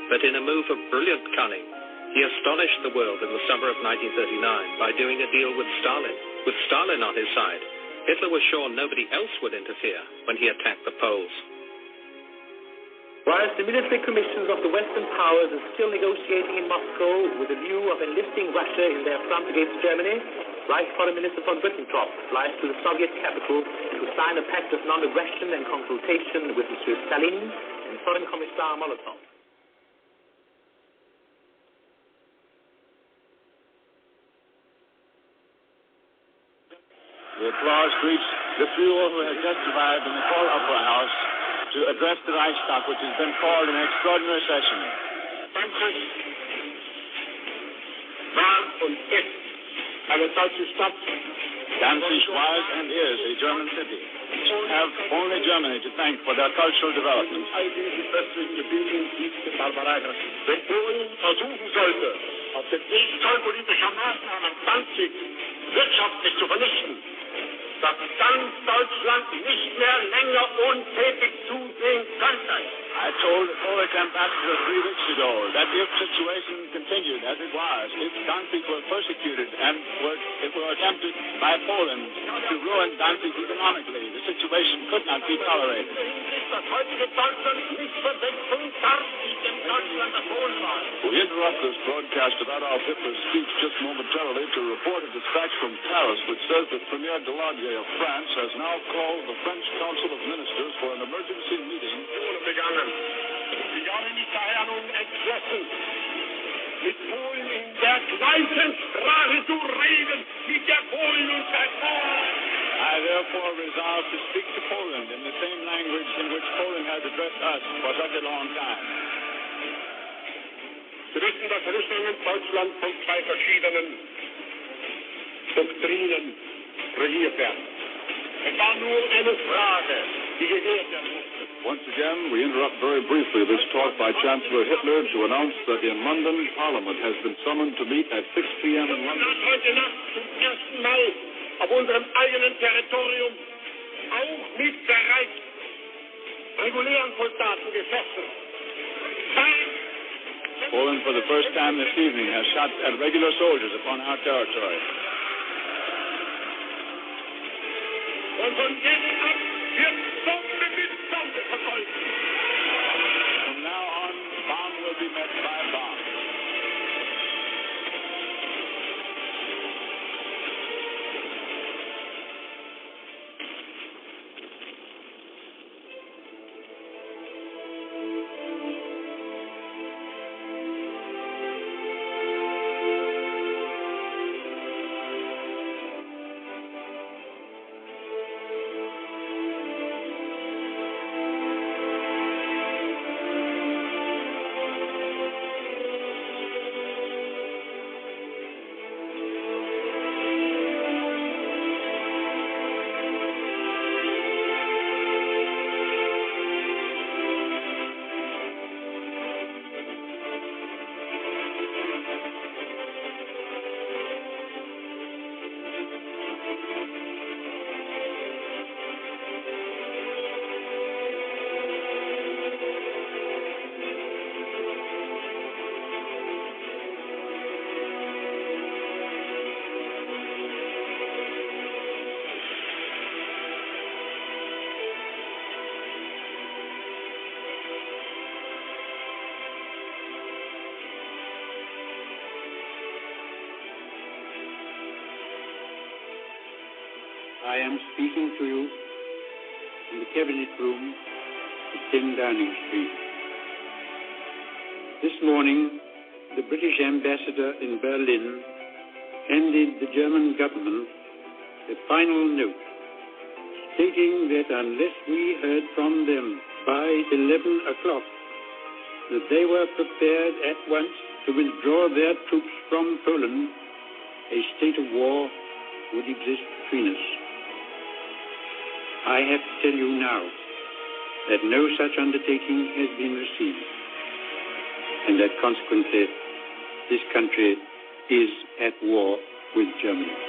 But in a move of brilliant cunning, he astonished the world in the summer of 1939 by doing a deal with Stalin. With Stalin on his side, Hitler was sure nobody else would interfere when he attacked the Poles. Whilst the military commissions of the Western powers are still negotiating in Moscow with a view of enlisting Russia in their front against Germany, Reich Foreign Minister von Ribbentrop flies to the Soviet capital to sign a pact of non-aggression and consultation with Monsieur Stalin and Foreign Commissar Molotov. The applause greets the Führer who has just arrived in the Hall Opera House to address the Reichstag, which has been called an extraordinary session. Frankreich war und ist eine deutsche Stadt. Danzig was and is a German city. We have only Germany to thank for their cultural development. Wenn Polen versuchen sollte, auf dem Weg zollpolitischer Maßnahmen Danzig wirtschaftlich zu vernichten, dass ganz Deutschland nicht mehr länger untätig zusehen könnte. I told the Polish ambassador 3 weeks ago that if the situation continued as it was, if Danzig were persecuted and it were attempted by Poland to ruin Danzig economically, the situation could not be tolerated. We interrupt this broadcast of Adolf Hitler's speech just momentarily to report a dispatch from Paris which says that Premier Daladier of France has now called the French Council of Ministers for an emergency meeting. Sie haben mich daher nun entschlossen, mit Polen in der gleichen Sprache zu reden, mit der Polen und I therefore resolve to speak to Poland in the same language in which Poland has addressed us for such a long time. Sie wissen, dass Russland und Deutschland von 2 verschiedenen Doktrinen regiert werden. Es war nur eine Frage, die geklärt werden musste. Once again, we interrupt very briefly this talk by Chancellor Hitler to announce that in London, Parliament has been summoned to meet at 6 p.m. in London. Heute Nacht zum ersten Mal auf unserem eigenen Territorium auch mit bereits regulären Soldaten geschossen. Poland, for the first time this evening, has shot at regular soldiers upon our territory. Und von jetzt ab wird Bombe mit Bombe verfolgt. From now on, bomb will be met by bomb. I am speaking to you in the cabinet room at 10 Downing Street. This morning, the British ambassador in Berlin handed the German government a final note stating that unless we heard from them by 11 o'clock, that they were prepared at once to withdraw their troops from Poland, a state of war would exist between us. I have to tell you now that no such undertaking has been received, and that consequently this country is at war with Germany.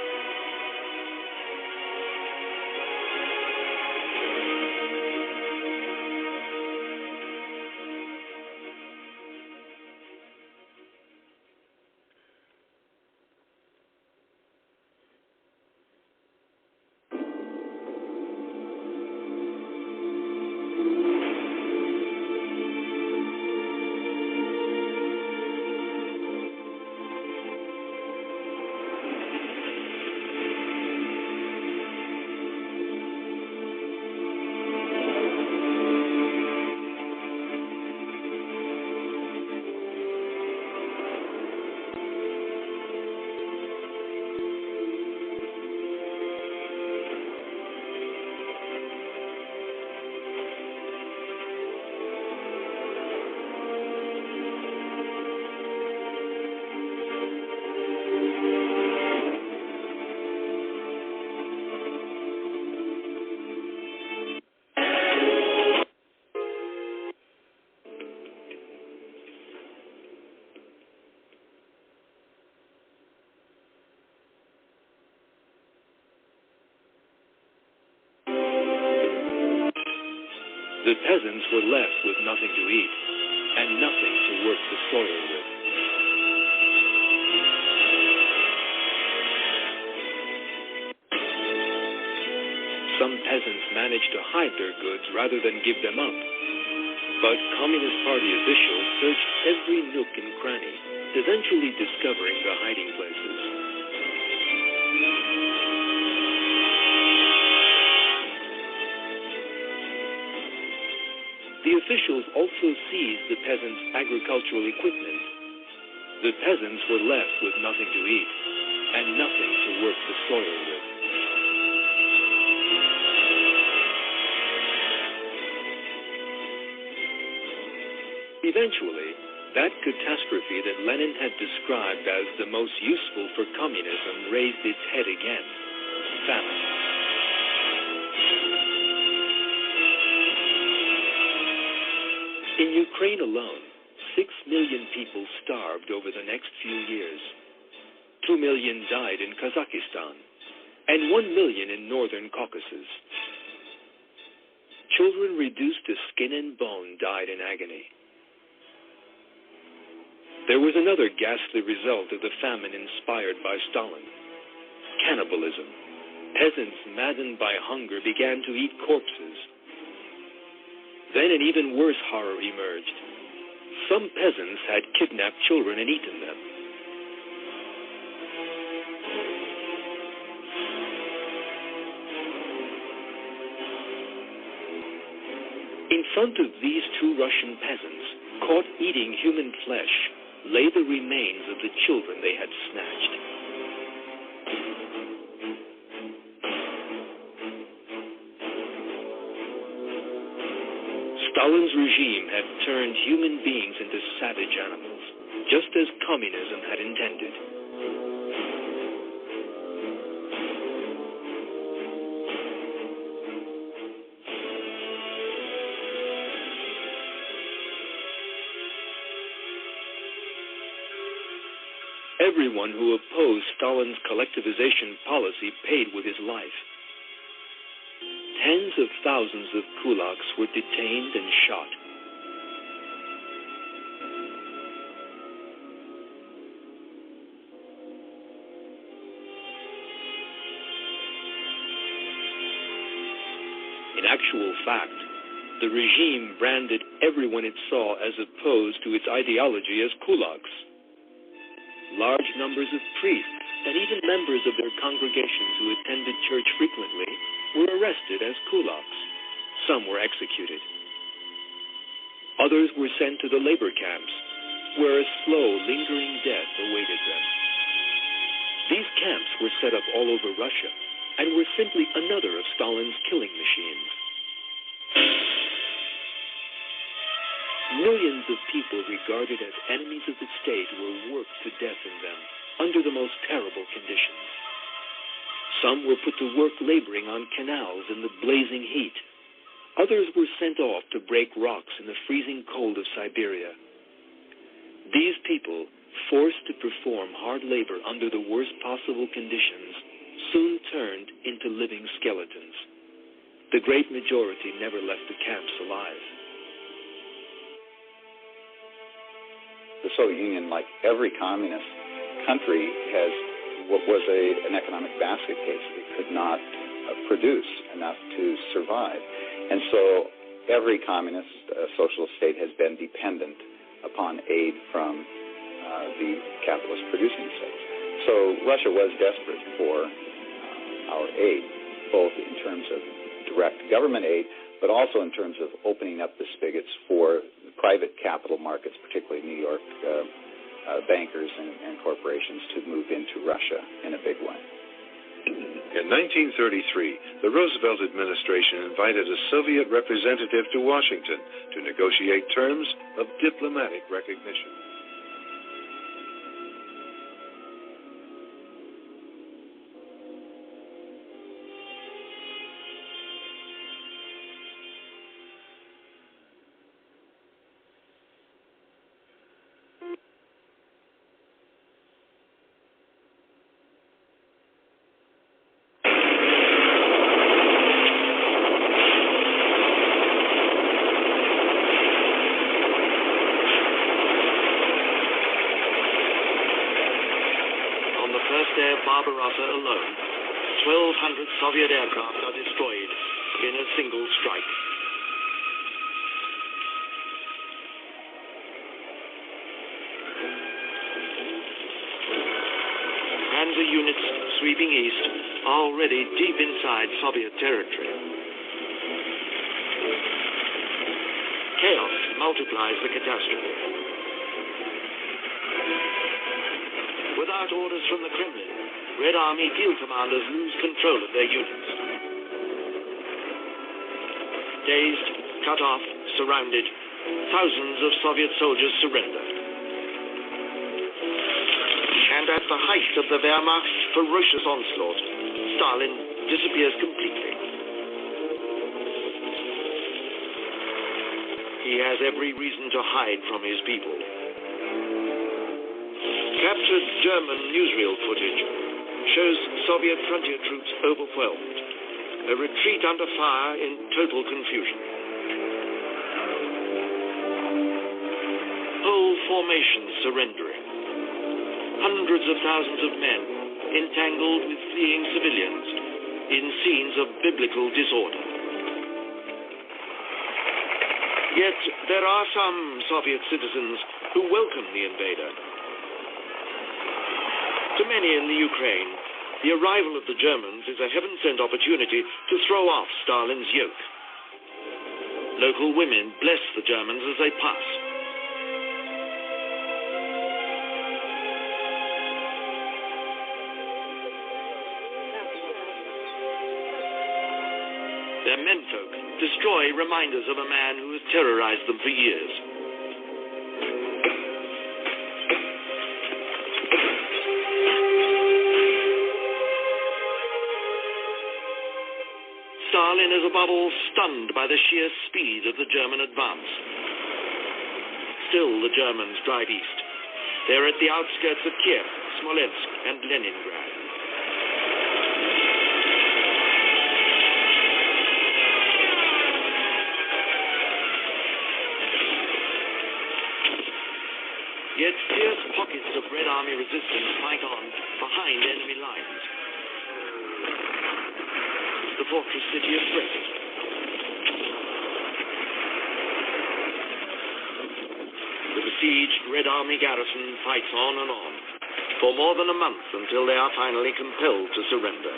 The peasants were left with nothing to eat and nothing to work the soil with. Some peasants managed to hide their goods rather than give them up. But Communist Party officials searched every nook and cranny, eventually discovering the hiding places. The officials also seized the peasants' agricultural equipment. The peasants were left with nothing to eat and nothing to work the soil with. Eventually, that catastrophe that Lenin had described as the most useful for communism raised its head again: famine. In Ukraine alone, 6 million people starved over the next few years. 2 million died in Kazakhstan, and 1 million in northern Caucasus. Children reduced to skin and bone died in agony. There was another ghastly result of the famine inspired by Stalin: cannibalism. Peasants maddened by hunger began to eat corpses. Then an even worse horror emerged. Some peasants had kidnapped children and eaten them. In front of these 2 Russian peasants, caught eating human flesh, lay the remains of the children they had snatched. Stalin's regime had turned human beings into savage animals, just as communism had intended. Everyone who opposed Stalin's collectivization policy paid with his life. Tens of thousands of kulaks were detained and shot. In actual fact, the regime branded everyone it saw as opposed to its ideology as kulaks. Large numbers of priests and even members of their congregations who attended church frequently were arrested as kulaks. Some were executed. Others were sent to the labor camps, where a slow, lingering death awaited them. These camps were set up all over Russia and were simply another of Stalin's killing machines. Millions of people regarded as enemies of the state were worked to death in them under the most terrible conditions. Some were put to work laboring on canals in the blazing heat. Others were sent off to break rocks in the freezing cold of Siberia. These people, forced to perform hard labor under the worst possible conditions, soon turned into living skeletons. The great majority never left the camps alive. The Soviet Union, like every communist country, has what was an economic basket case. It could not produce enough to survive. And so every communist socialist state has been dependent upon aid from the capitalist producing states. So Russia was desperate for our aid, both in terms of direct government aid, but also in terms of opening up the spigots for private capital markets, particularly New York bankers and corporations, to move into Russia in a big way. In 1933, the Roosevelt administration invited a Soviet representative to Washington to negotiate terms of diplomatic recognition. Barbarossa alone, 1,200 Soviet aircraft are destroyed in a single strike. Panzer units sweeping east are already deep inside Soviet territory. Chaos multiplies the catastrophe. Without orders from the Kremlin, Red Army field commanders lose control of their units. Dazed, cut off, surrounded, thousands of Soviet soldiers surrender. And at the height of the Wehrmacht's ferocious onslaught, Stalin disappears completely. He has every reason to hide from his people. Captured German newsreel footage shows Soviet frontier troops overwhelmed, a retreat under fire in total confusion. Whole formations surrendering. Hundreds of thousands of men entangled with fleeing civilians in scenes of biblical disorder. Yet there are some Soviet citizens who welcome the invader. To many in the Ukraine, the arrival of the Germans is a heaven-sent opportunity to throw off Stalin's yoke. Local women bless the Germans as they pass. Their menfolk destroy reminders of a man who has terrorized them for years. Stalin is above all stunned by the sheer speed of the German advance. Still the Germans drive east. They're at the outskirts of Kiev, Smolensk, and Leningrad. Yet fierce pockets of Red Army resistance fight on behind enemy lines. The fortress city of Brest. The besieged Red Army garrison fights on and on. for more than a month until they are finally compelled to surrender.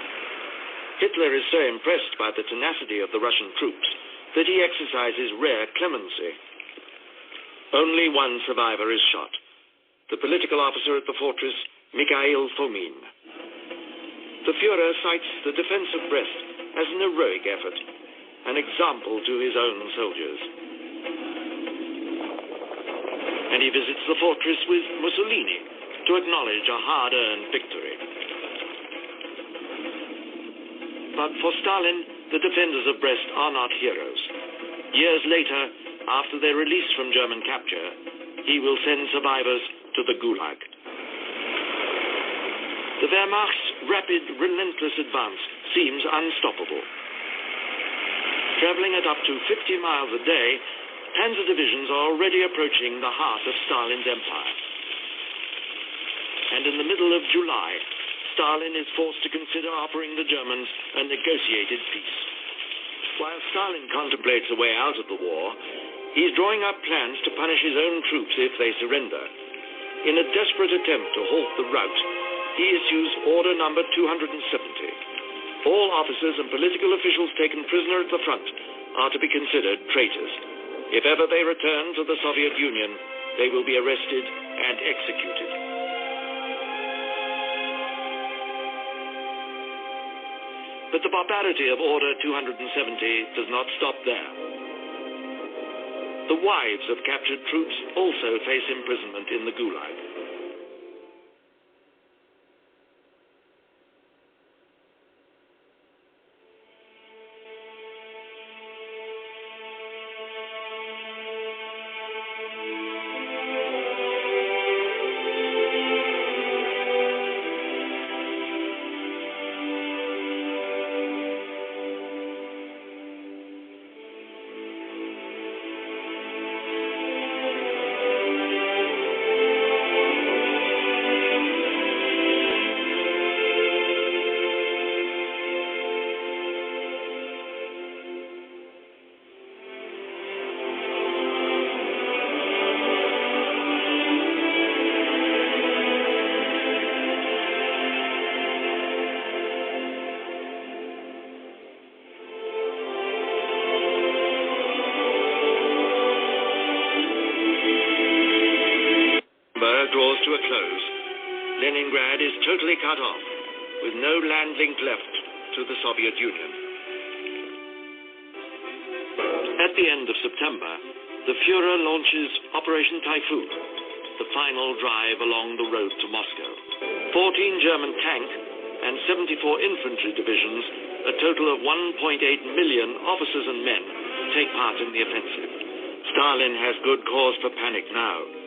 Hitler is so impressed by the tenacity of the Russian troops that he exercises rare clemency. Only one survivor is shot, the political officer at the fortress, Mikhail Fomin. The Führer cites the defense of Brest as an heroic effort, an example to his own soldiers. And he visits the fortress with Mussolini to acknowledge a hard-earned victory. But for Stalin, the defenders of Brest are not heroes. Years later, after their release from German capture, he will send survivors to the Gulag. The Wehrmacht's rapid, relentless advance seems unstoppable. Traveling at up to 50 miles a day, panzer divisions are already approaching the heart of Stalin's empire. And in the middle of July, Stalin is forced to consider offering the Germans a negotiated peace. While Stalin contemplates a way out of the war, he's drawing up plans to punish his own troops if they surrender. In a desperate attempt to halt the rout, he issues Order Number 270. All officers and political officials taken prisoner at the front are to be considered traitors. If ever they return to the Soviet Union, they will be arrested and executed. But the barbarity of Order 270 does not stop there. The wives of captured troops also face imprisonment in the Gulag. Draws to a close. Leningrad is totally cut off, with no land link left to the Soviet Union. At the end of September, the Führer launches Operation Typhoon, the final drive along the road to Moscow. 14 German tank and 74 infantry divisions, a total of 1.8 million officers and men, take part in the offensive. Stalin has good cause for panic now.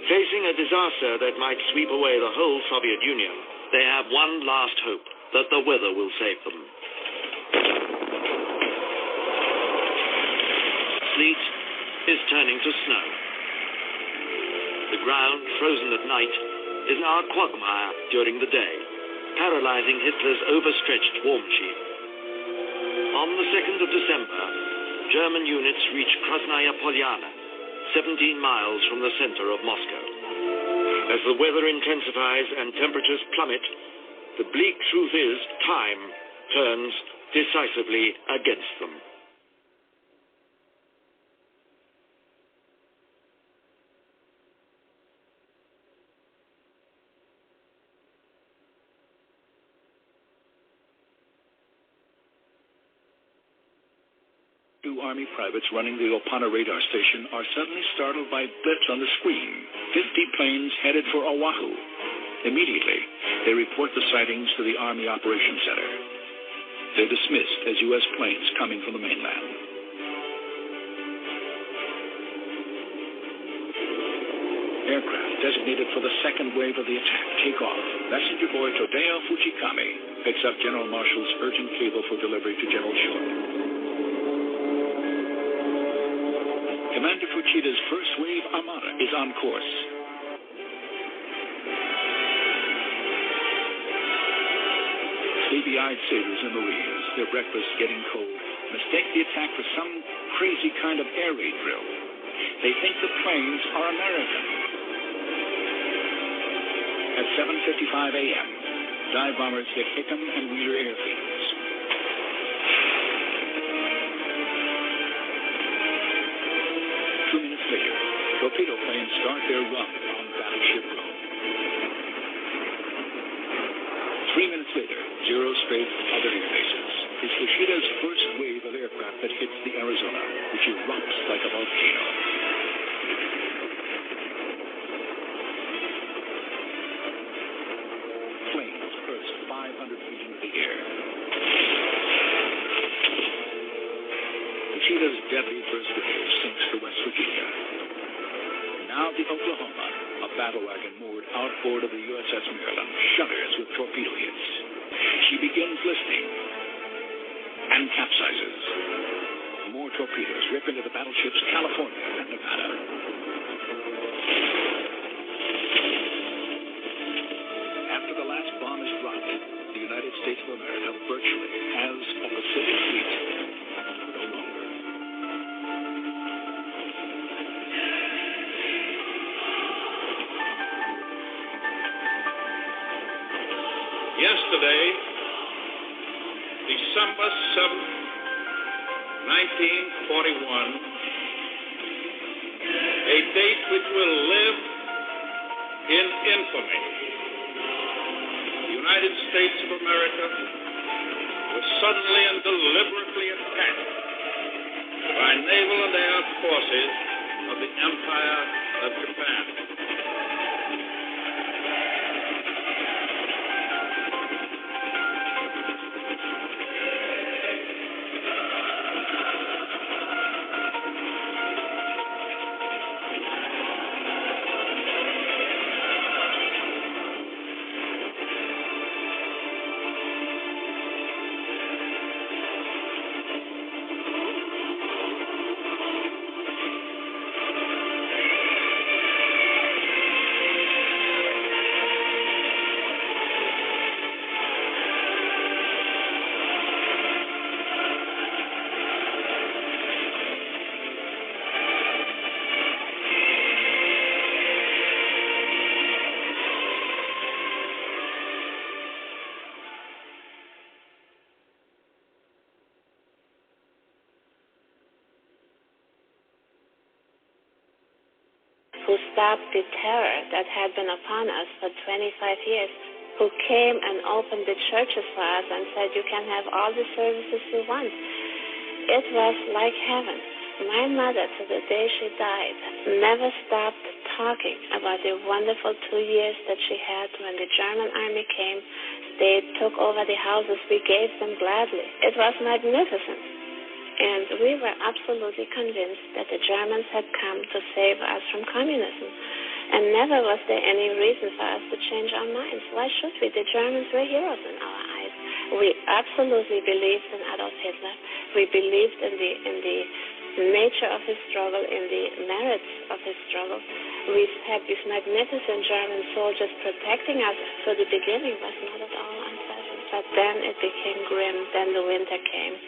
Facing a disaster that might sweep away the whole Soviet Union, they have one last hope, that the weather will save them. Sleet is turning to snow. The ground, frozen at night, is now a quagmire during the day, paralyzing Hitler's overstretched war machine. On the 2nd of December, German units reach Krasnaya Polyana, 17 miles from the center of Moscow. As the weather intensifies and temperatures plummet, the bleak truth is time turns decisively against them. Two Army privates running the Opana radar station are suddenly startled by blips on the screen. 50 planes headed for Oahu. Immediately, they report the sightings to the Army Operations Center. They're dismissed as U.S. planes coming from the mainland. Aircraft designated for the second wave of the attack take off. Messenger boy Tadeo Fujikami picks up General Marshall's urgent cable for delivery to General Short. Commander Fuchida's first wave armada is on course. Sleepy-eyed sailors and Marines, their breakfast getting cold, mistake the attack for some crazy kind of air raid drill. They think the planes are American. As At 7:55 a.m., dive bombers hit Hickam and Wheeler airfields. Later, torpedo planes start their run on Battleship Row. 3 minutes later, Zero Space and other air bases is Yoshida's first wave of aircraft that hits the Arizona, which erupts like a volcano. Flames burst 500 feet into the air. Yoshida's deadly first wave sinks the West Virginia. Now the Oklahoma, a battle wagon moored outboard of the USS Maryland, shudders with torpedo hits. She begins listening and capsizes. More torpedoes rip into the battleships California and Nevada. After the last bomb is dropped, the United States of America virtually has a Pacific fleet. No longer. Yesterday, December 7th, 1941, a date which will live in infamy. The United States of America was suddenly and deliberately attacked by naval and air forces of the Empire of Japan. Who stopped the terror that had been upon us for 25 years, who came and opened the churches for us and said, you can have all the services you want. It was like heaven. My mother, to the day she died, never stopped talking about the wonderful 2 years that she had when the German army came. They took over the houses. We gave them gladly. It was magnificent. And we were absolutely convinced that the Germans had come to save us from communism. And never was there any reason for us to change our minds. Why should we? The Germans were heroes in our eyes. We absolutely believed in Adolf Hitler. We believed in the nature of his struggle, in the merits of his struggle. We had these magnificent German soldiers protecting us. So the beginning was not at all unpleasant. But then it became grim. Then the winter came.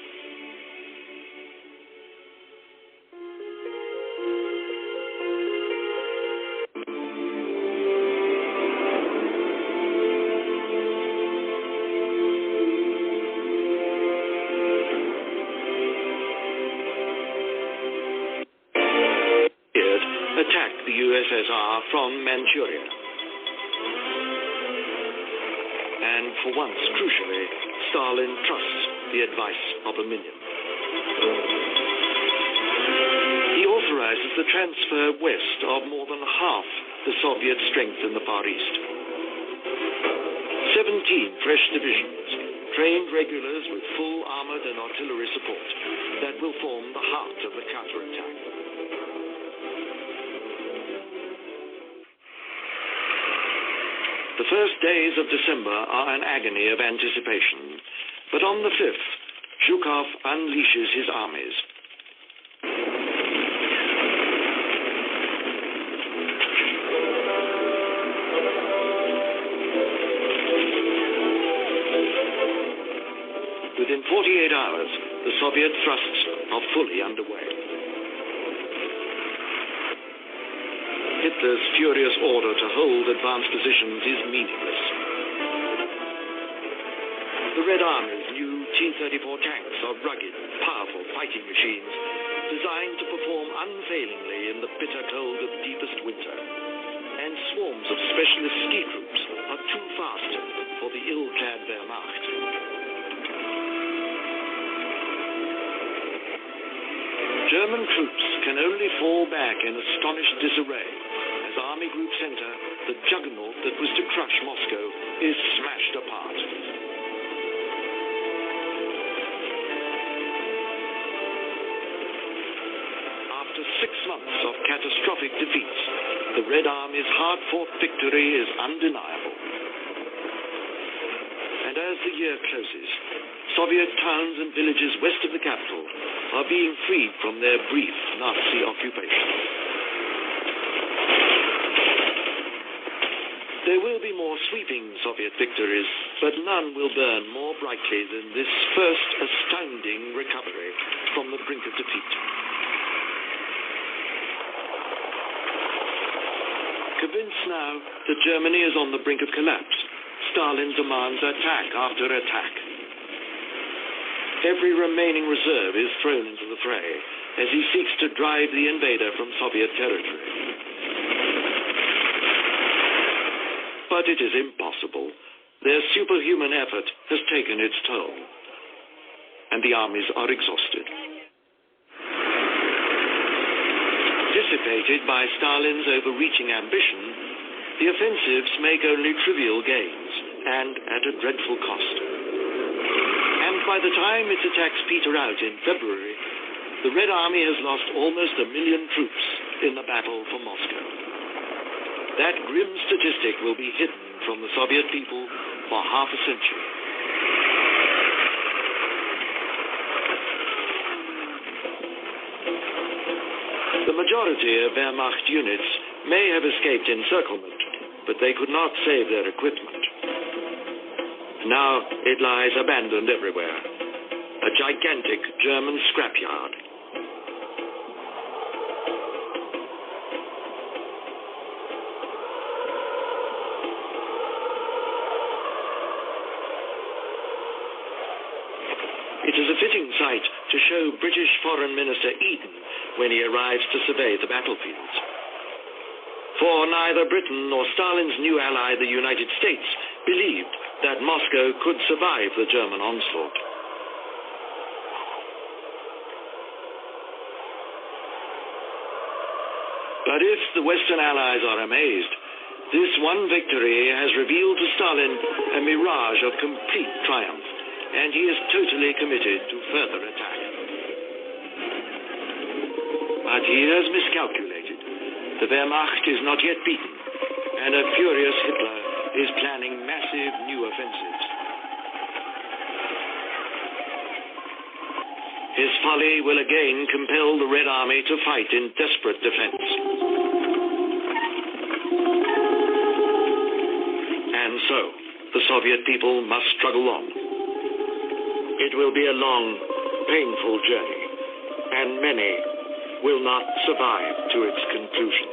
Attacked the USSR from Manchuria. And for once, crucially, Stalin trusts the advice of a minion. He authorizes the transfer west of more than half the Soviet strength in the Far East. 17 fresh divisions, trained regulars with full armored and artillery support that will form the heart of the counterattack. The first days of December are an agony of anticipation, but on the 5th, Zhukov unleashes his armies. Within 48 hours, the Soviet thrusts are fully underway. It Hitler's furious order to hold advanced positions is meaningless. The Red Army's new T-34 tanks are rugged, powerful fighting machines designed to perform unfailingly in the bitter cold of deepest winter. And swarms of specialist ski troops are too fast for the ill-clad Wehrmacht. German troops can only fall back in astonished disarray as Army Group Center, the juggernaut that was to crush Moscow, is smashed apart. After 6 months of catastrophic defeats, the Red Army's hard-fought victory is undeniable. And as the year closes, Soviet towns and villages west of the capital are being freed from their brief Nazi occupation. There will be more sweeping Soviet victories, but none will burn more brightly than this first astounding recovery from the brink of defeat. Convinced now that Germany is on the brink of collapse, Stalin demands attack after attack. Every remaining reserve is thrown into the fray as he seeks to drive the invader from Soviet territory. But it is impossible. Their superhuman effort has taken its toll, and the armies are exhausted. Dissipated by Stalin's overreaching ambition, the offensives make only trivial gains, and at a dreadful cost. And by the time its attacks peter out in February, the Red Army has lost almost 1 million troops in the battle for Moscow. That grim statistic will be hidden from the Soviet people for half a century. The majority of Wehrmacht units may have escaped encirclement, but they could not save their equipment. Now it lies abandoned everywhere, a gigantic German scrapyard. It is a fitting sight to show British Foreign Minister Eden when he arrives to survey the battlefields. For neither Britain nor Stalin's new ally, the United States, believed that Moscow could survive the German onslaught. But if the Western Allies are amazed, this one victory has revealed to Stalin a mirage of complete triumph, and he is totally committed to further attack. But he has miscalculated. The Wehrmacht is not yet beaten, and a furious Hitler is planning massive new offensives. His folly will again compel the Red Army to fight in desperate defense. And so, the Soviet people must struggle on. It will be a long, painful journey, and many will not survive to its conclusion.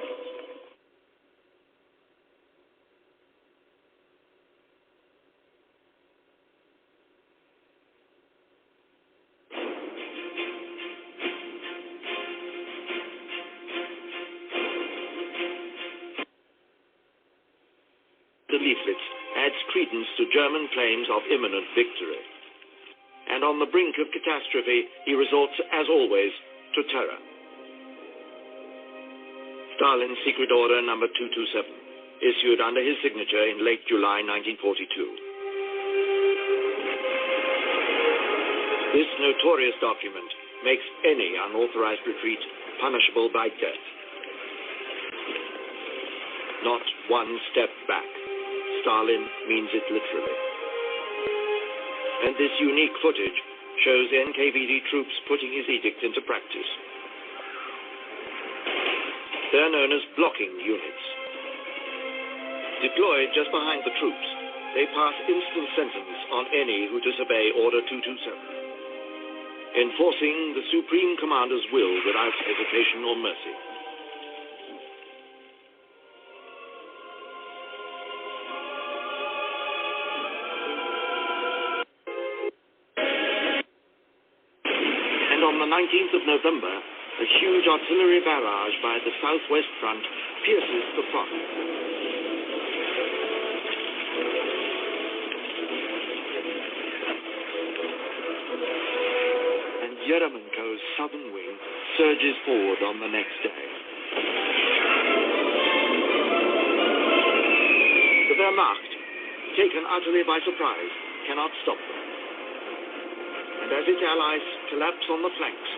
The leaflets adds credence to German claims of imminent victory. And on the brink of catastrophe, he resorts, as always, to terror. Stalin's Secret Order number 227, issued under his signature in late July 1942. This notorious document makes any unauthorized retreat punishable by death. Not one step back. Stalin means it literally. And this unique footage shows NKVD troops putting his edict into practice. They're known as blocking units. Deployed just behind the troops, they pass instant sentence on any who disobey Order 227, enforcing the Supreme Commander's will without hesitation or mercy. on the 19th of November, a huge artillery barrage by the southwest front pierces the front. And Yeremenko's southern wing surges forward on the next day. The Wehrmacht, taken utterly by surprise, cannot stop them. And as its allies collapse on the flanks,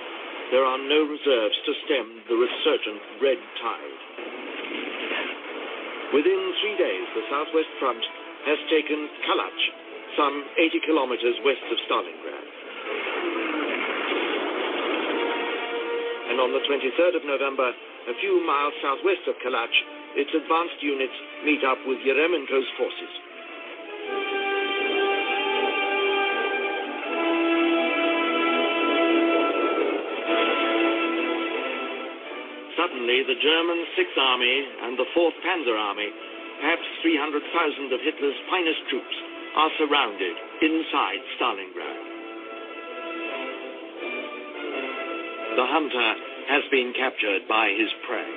there are no reserves to stem the resurgent red tide. Within 3 days, the southwest front has taken Kalach, some 80 kilometers west of Stalingrad. And on the 23rd of November, a few miles southwest of Kalach, its advanced units meet up with Yeremenko's forces. Suddenly, the German Sixth Army and the Fourth Panzer Army, perhaps 300,000 of Hitler's finest troops, are surrounded inside Stalingrad. The hunter has been captured by his prey.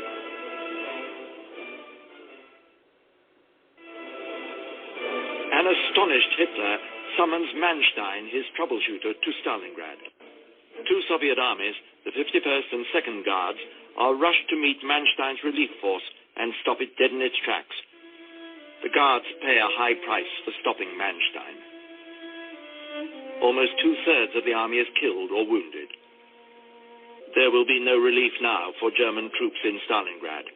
An astonished Hitler summons Manstein, his troubleshooter, to Stalingrad. Two Soviet armies, the 51st and 2nd Guards, are rushed to meet Manstein's relief force and stop it dead in its tracks. The Guards pay a high price for stopping Manstein. Almost 2/3 of the army is killed or wounded. There will be no relief now for German troops in Stalingrad.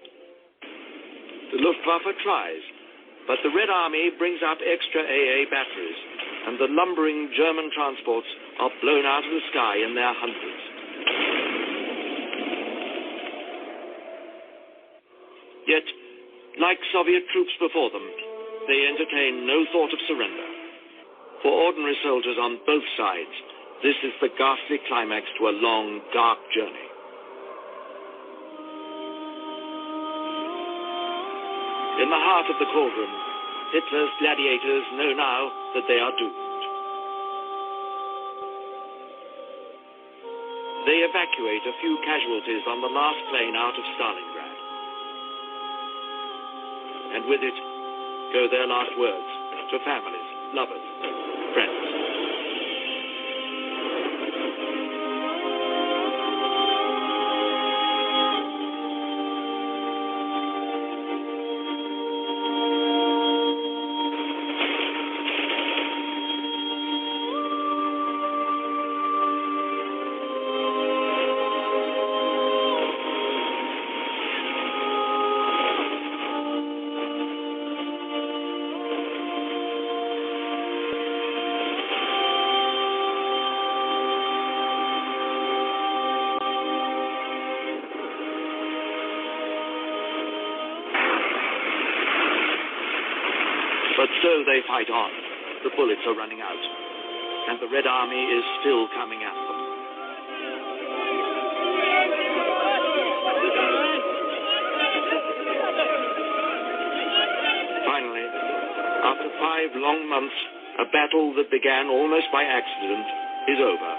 The Luftwaffe tries, but the Red Army brings up extra AA batteries, and the lumbering German transports are blown out of the sky in their hundreds. Yet, like Soviet troops before them, they entertain no thought of surrender. For ordinary soldiers on both sides, this is the ghastly climax to a long, dark journey. In the heart of the cauldron, Hitler's gladiators know now that they are doomed. They evacuate a few casualties on the last plane out of Stalingrad. And with it go their last words to families, lovers, friends. But so they fight on. The bullets are running out, and the Red Army is still coming at them. Finally, after 5 long months, a battle that began almost by accident is over.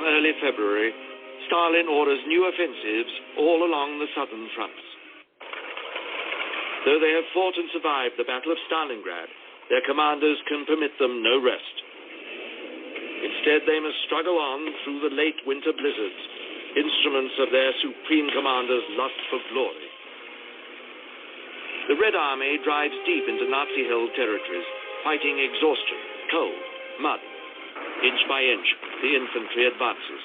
from early February, Stalin orders new offensives all along the southern fronts. Though they have fought and survived the Battle of Stalingrad, their commanders can permit them no rest. Instead, they must struggle on through the late winter blizzards, instruments of their supreme commander's lust for glory. The Red Army drives deep into Nazi-held territories, fighting exhaustion, cold, mud. Inch by inch, the infantry advances.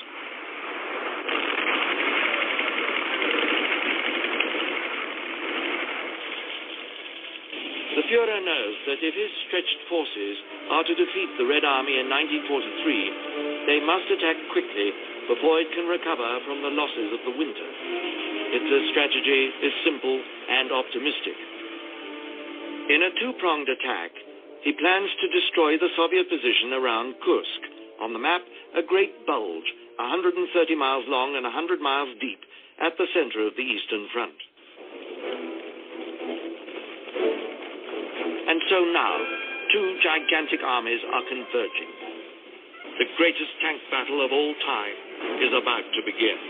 The Führer knows that if his stretched forces are to defeat the Red Army in 1943, they must attack quickly before it can recover from the losses of the winter. Hitler's strategy is simple and optimistic. In a two-pronged attack, he plans to destroy the Soviet position around Kursk. On the map, a great bulge, 130 miles long and 100 miles deep, at the center of the Eastern Front. And so now, two gigantic armies are converging. The greatest tank battle of all time is about to begin.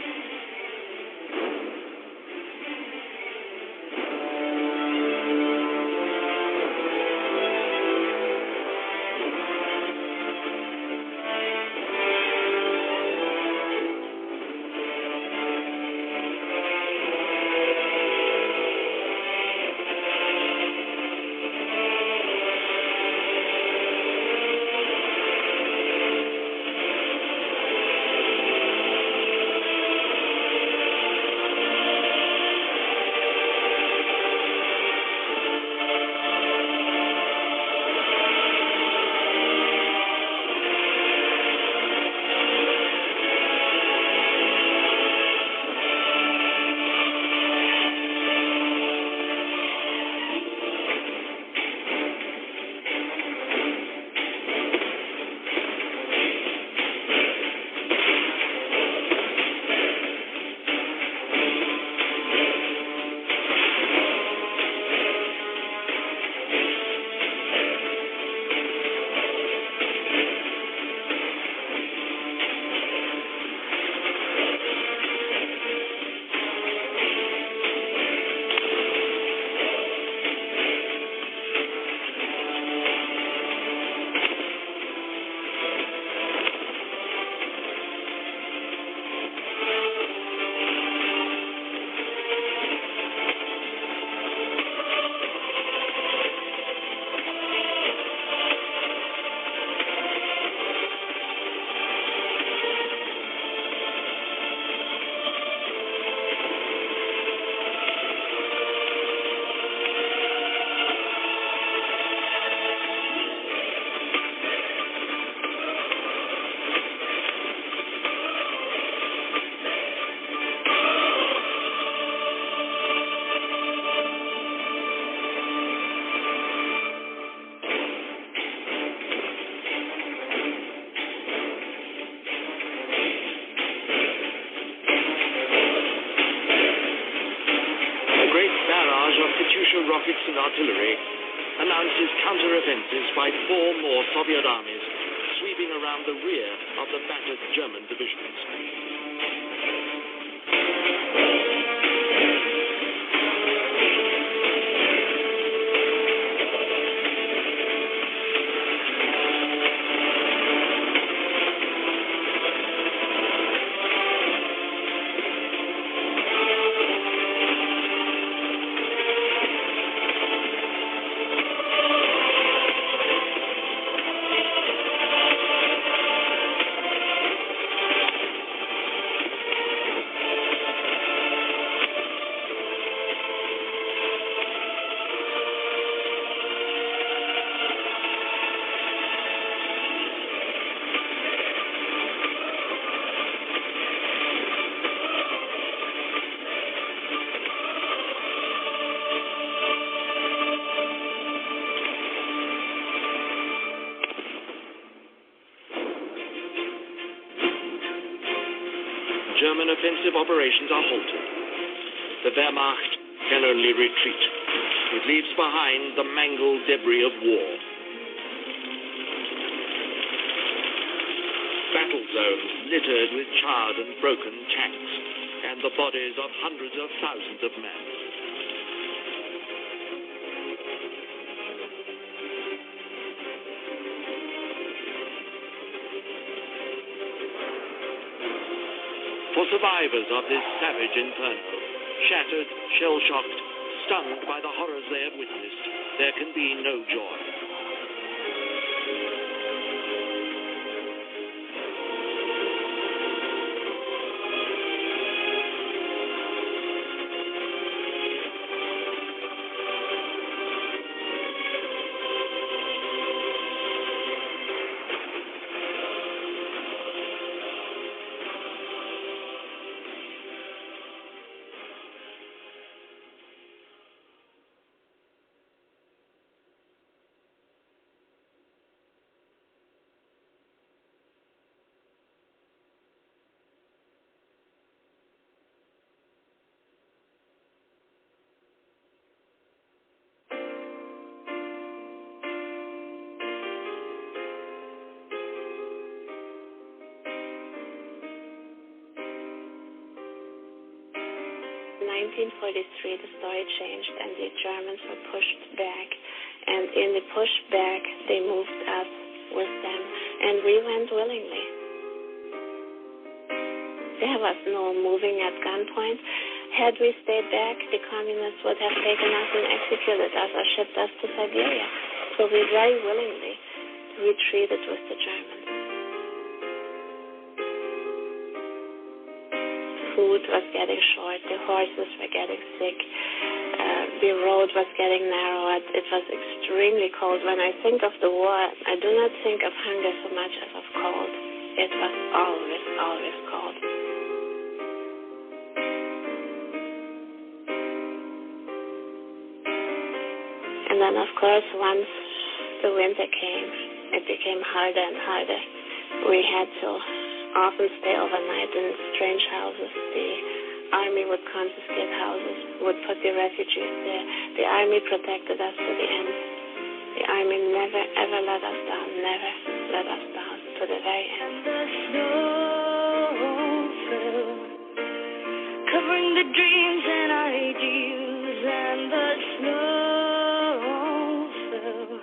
Rockets and artillery announces counter-offensives by 4 more Soviet armies sweeping around the rear of the battered German divisions. German offensive operations are halted. The Wehrmacht can only retreat. It leaves behind the mangled debris of war. Battle zones littered with charred and broken tanks and the bodies of hundreds of thousands of men. For survivors of this savage inferno, shattered, shell-shocked, stunned by the horrors they have witnessed, there can be no joy. In 1943, the story changed and the Germans were pushed back. And in the pushback, they moved us with them, and we went willingly. There was no moving at gunpoint. Had we stayed back, the communists would have taken us and executed us or shipped us to Siberia. So we very willingly retreated with the Germans. Food was getting short, the horses were getting sick, the road was getting narrow, it was extremely cold. When I think of the war, I do not think of hunger so much as of cold. It was always, always cold. And then, of course, once the winter came, it became harder and harder. We had to often stay overnight in strange houses. The army would confiscate houses, would put the refugees there. The army protected us to the end. The army never, ever let us down, never let us down to the very end. The snow fell, covering the dreams and ideals, and the snow fell,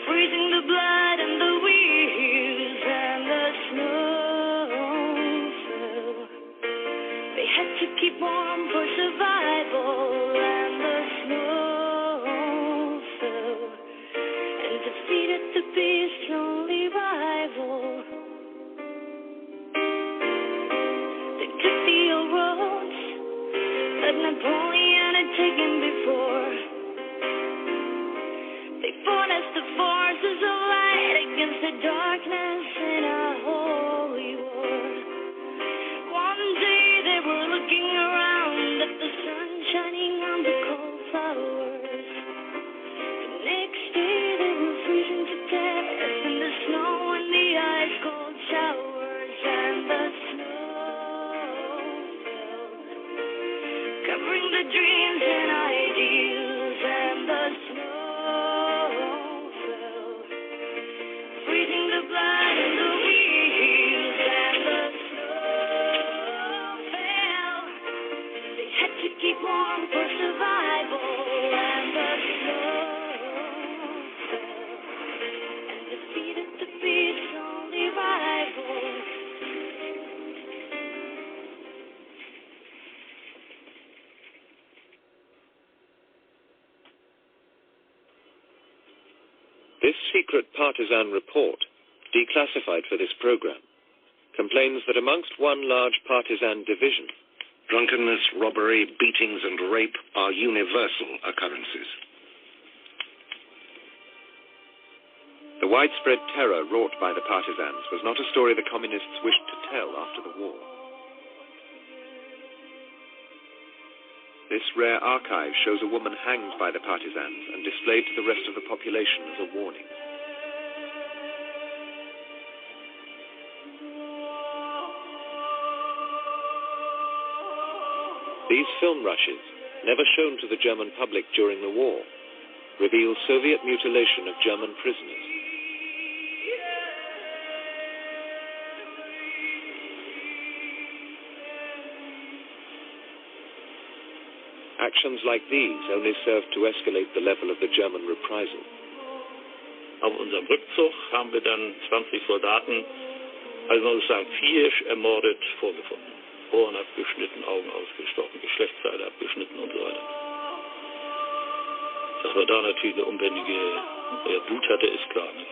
freezing the blood and the wheels, and the snow had to keep warm for survival, and the snow fell and defeated the beast's lonely rival. They took the old roads that Napoleon had taken before. They fought as the forces of light against the darkness in a holy war. One day they were looking around at the sun shining on the cold flowers. The next day they were freezing to death in the snow and the ice cold showers, and the snow fell, covering the dreams and ideals, and the snow fell, freezing the blood and the wheels, and the keep warm for survival, and the snow fell and defeated the beast's only rival. This secret partisan report, declassified for this program, complains that amongst one large partisan division, drunkenness, robbery, beatings, and rape are universal occurrences. The widespread terror wrought by the partisans was not a story the communists wished to tell after the war. This rare archive shows a woman hanged by the partisans and displayed to the rest of the population as a warning. These film rushes, never shown to the German public during the war, reveal Soviet mutilation of German prisoners. Actions like these only served to escalate the level of the German reprisal. Auf unserem Rückzug haben wir dann 20 Soldaten, also man muss sagen 4 ermordet vorgefunden. Ohren abgeschnitten, Augen ausgestochen, Geschlechtsteile abgeschnitten und so weiter. Dass man da natürlich eine unbändige Wut hatte, ist klar. Ne?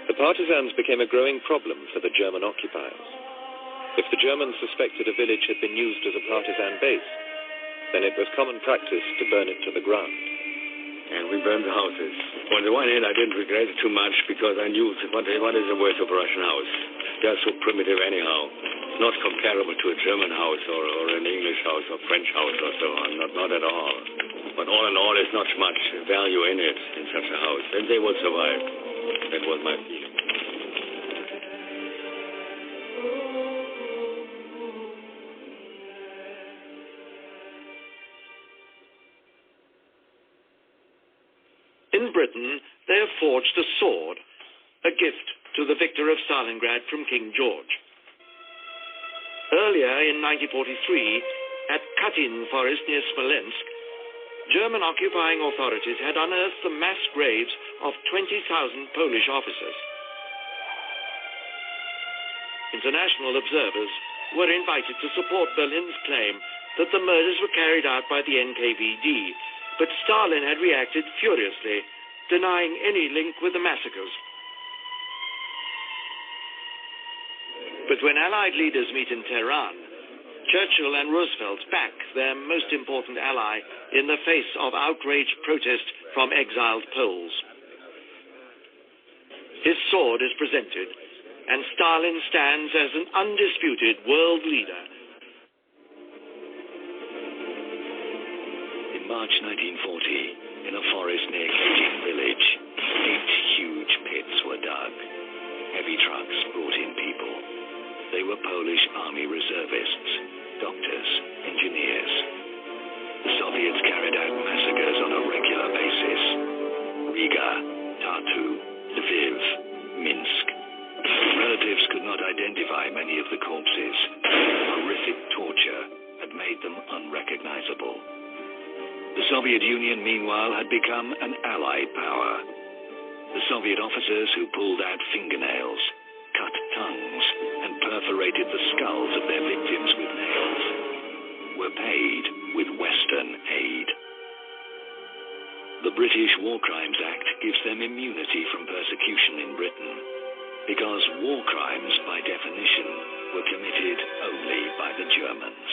The partisans became a growing problem for the German occupiers. If the Germans suspected a village had been used as a partisan base, then it was common practice to burn it to the ground. And we burned the houses. On the one hand, I didn't regret it too much because I knew what is the worth of a Russian house. They are so primitive anyhow. Not comparable to a German house or an English house or French house or so on. Not at all. But all in all, there's not much value in it, in such a house. And they will survive. That was my feeling. In Britain, they have forged a sword, a gift to the victor of Stalingrad from King George. Earlier in 1943, at Katyn Forest near Smolensk, German occupying authorities had unearthed the mass graves of 20,000 Polish officers. International observers were invited to support Berlin's claim that the murders were carried out by the NKVD, but Stalin had reacted furiously, denying any link with the massacres. But when Allied leaders meet in Tehran, Churchill and Roosevelt back their most important ally in the face of outraged protest from exiled Poles. His sword is presented, and Stalin stands as an undisputed world leader. In March 1940, in a forest near Katyn village, 8 huge pits were dug. Heavy trucks brought in people. They were Polish army reservists, doctors, engineers. The Soviets carried out massacres on a regular basis. Riga, Tartu, Lviv, Minsk. Relatives could not identify many of the corpses. Horrific torture had made them unrecognizable. The Soviet Union, meanwhile, had become an Allied power. The Soviet officers who pulled out fingernails, cut tongues, and perforated the skulls of their victims with nails were paid with Western aid. The British War Crimes Act gives them immunity from persecution in Britain, because war crimes, by definition, were committed only by the Germans.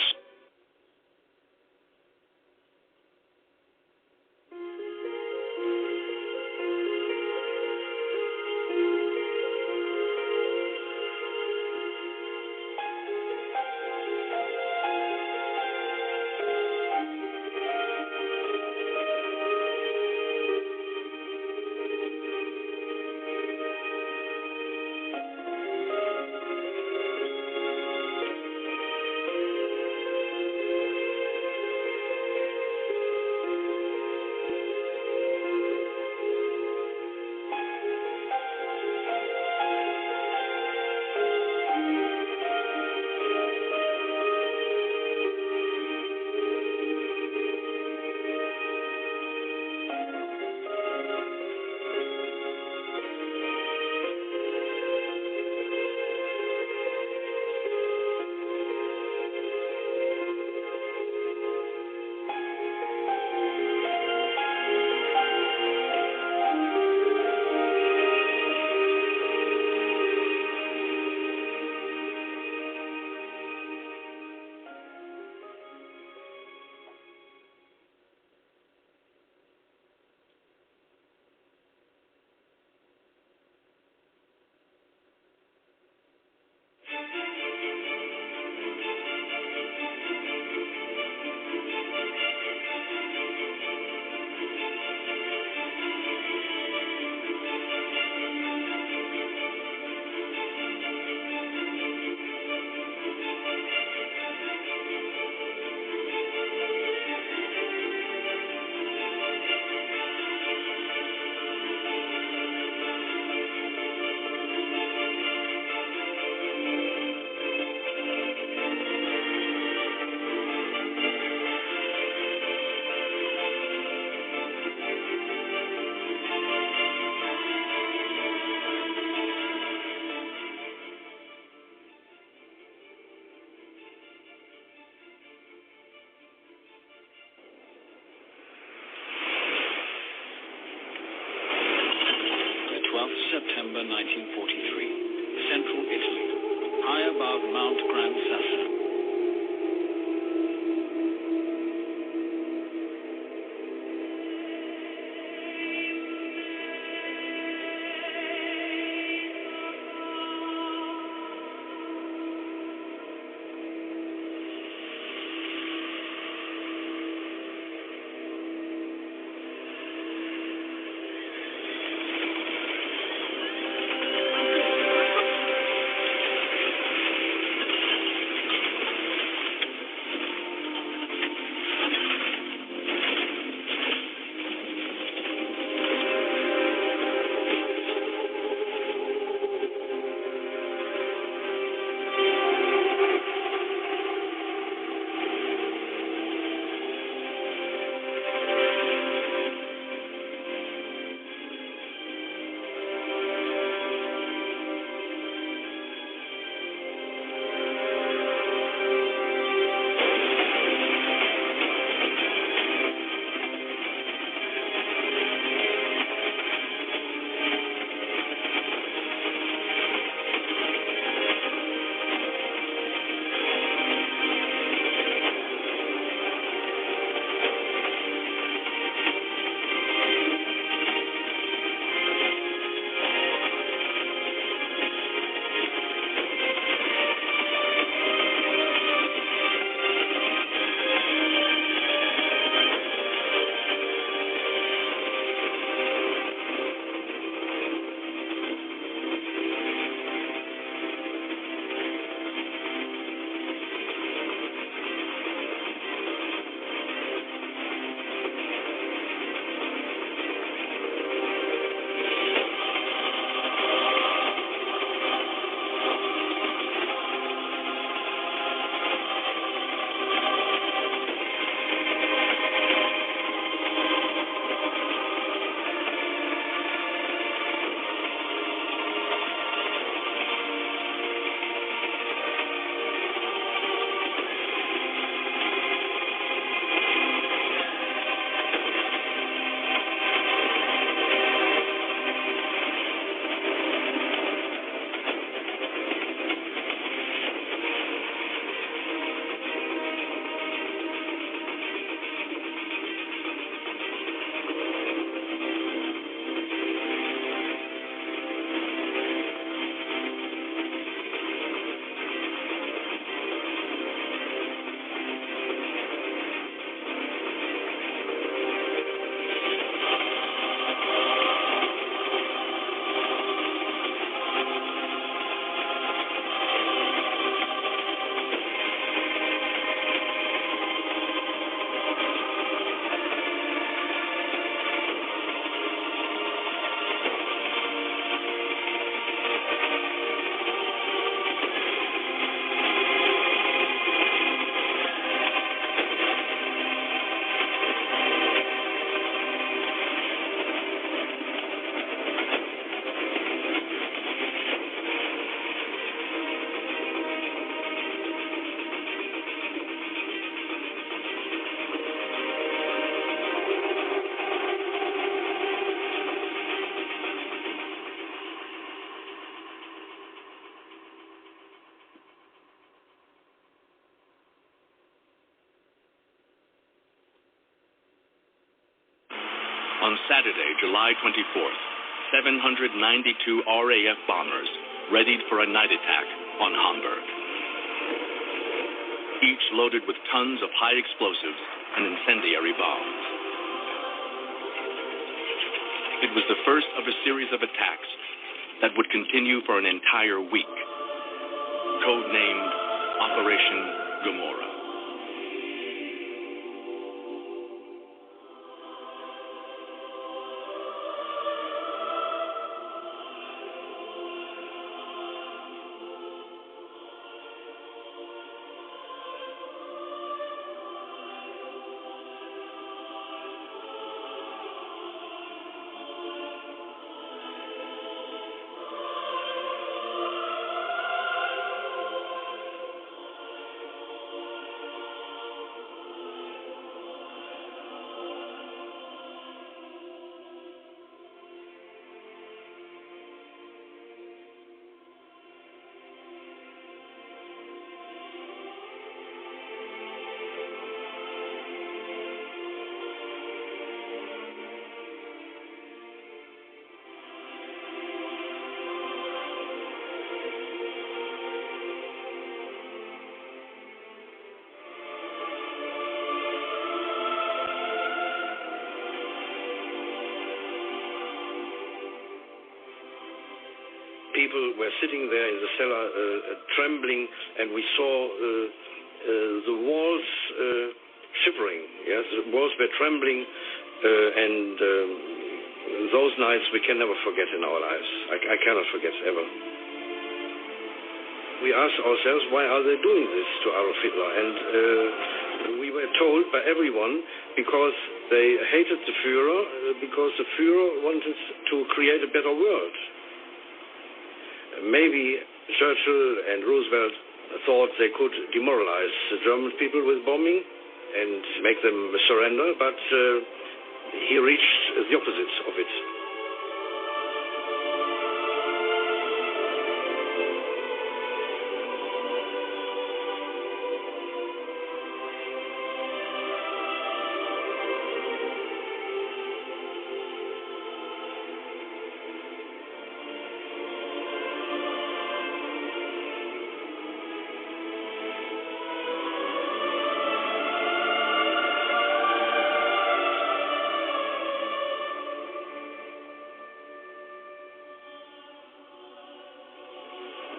1943, central Italy, high above Mount Gran Sasso. On Saturday, July 24th, 792 RAF bombers readied for a night attack on Hamburg. Each loaded with tons of high explosives and incendiary bombs. It was the first of a series of attacks that would continue for an entire week, codenamed Operation Gomorrah. people were sitting there in the cellar trembling, and we saw the walls shivering. Yes, the walls were trembling, and those nights we can never forget in our lives. I cannot forget ever. We asked ourselves, why are they doing this to Adolf Hitler? And we were told by everyone because they hated the Führer, because the Führer wanted to create a better world. Maybe Churchill and Roosevelt thought they could demoralize the German people with bombing and make them surrender, but he reached the opposite of it.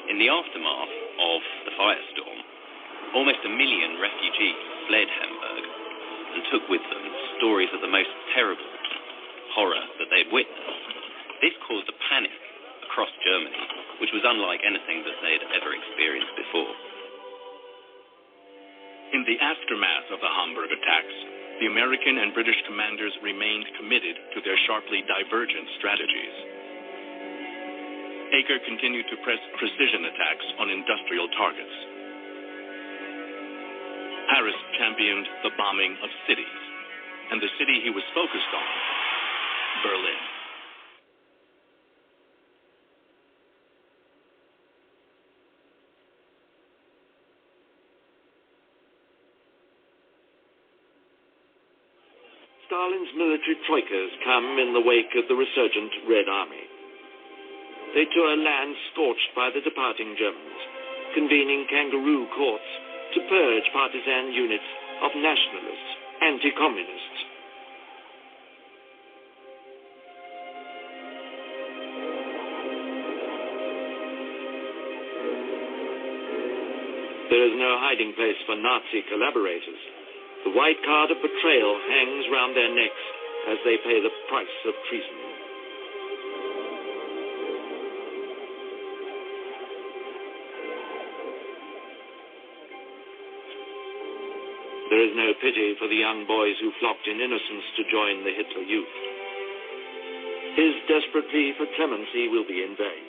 In the aftermath of the firestorm, almost 1 million refugees fled Hamburg and took with them stories of the most terrible horror that they had witnessed. This caused a panic across Germany, which was unlike anything that they had ever experienced before. In the aftermath of the Hamburg attacks, the American and British commanders remained committed to their sharply divergent strategies. Aker continued to press precision attacks on industrial targets. Harris championed the bombing of cities, and the city he was focused on, Berlin. Stalin's military troikas come in the wake of the resurgent Red Army. They tour lands scorched by the departing Germans, convening kangaroo courts to purge partisan units of nationalists, anti-communists. There is no hiding place for Nazi collaborators. The white card of betrayal hangs round their necks as they pay the price of treason. There is no pity for the young boys who flocked in innocence to join the Hitler Youth. His desperate plea for clemency will be in vain.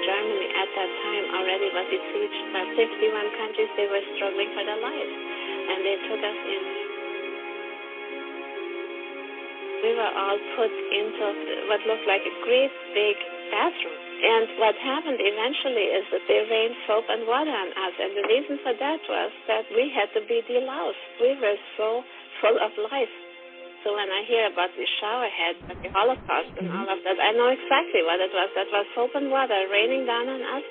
Germany at that time already was besieged by 51 countries. They were struggling for their lives, and they took us in. We were all put into what looked like a great big bathroom. And what happened eventually is that they rained soap and water on us, and the reason for that was that we had to be deloused. We were so full of life. So when I hear about the showerhead, the Holocaust and all of that, I know exactly what it was. That was soap and water raining down on us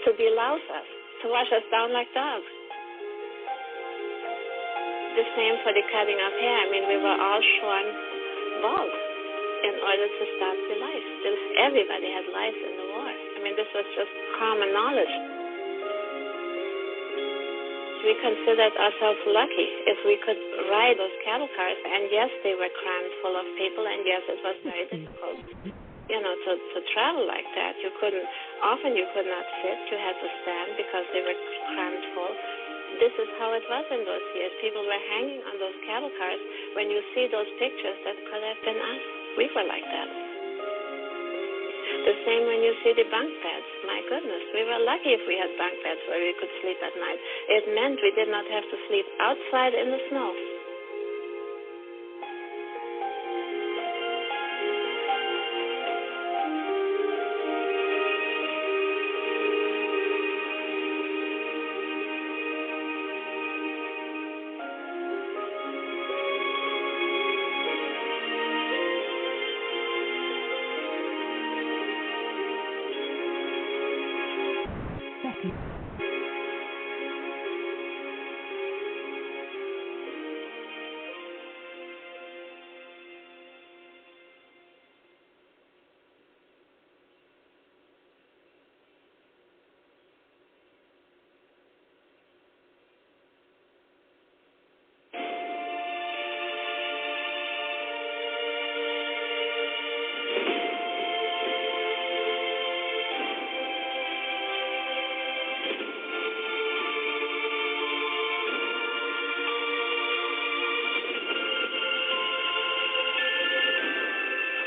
to delouse us, to wash us down like dogs. The same for the cutting of hair. I mean, we were all shorn bald in order to stop the lice. Everybody had lice in the war. I mean, this was just common knowledge. We considered ourselves lucky if we could ride those cattle cars, and yes, they were crammed full of people, and yes, it was very difficult, to travel like that. Often you could not sit, you had to stand because they were crammed full. This is how it was in those years. People were hanging on those cattle cars. When you see those pictures, that could have been us. We were like that. The same when you see the bunk beds. My goodness, we were lucky if we had bunk beds where we could sleep at night. It meant we did not have to sleep outside in the snow.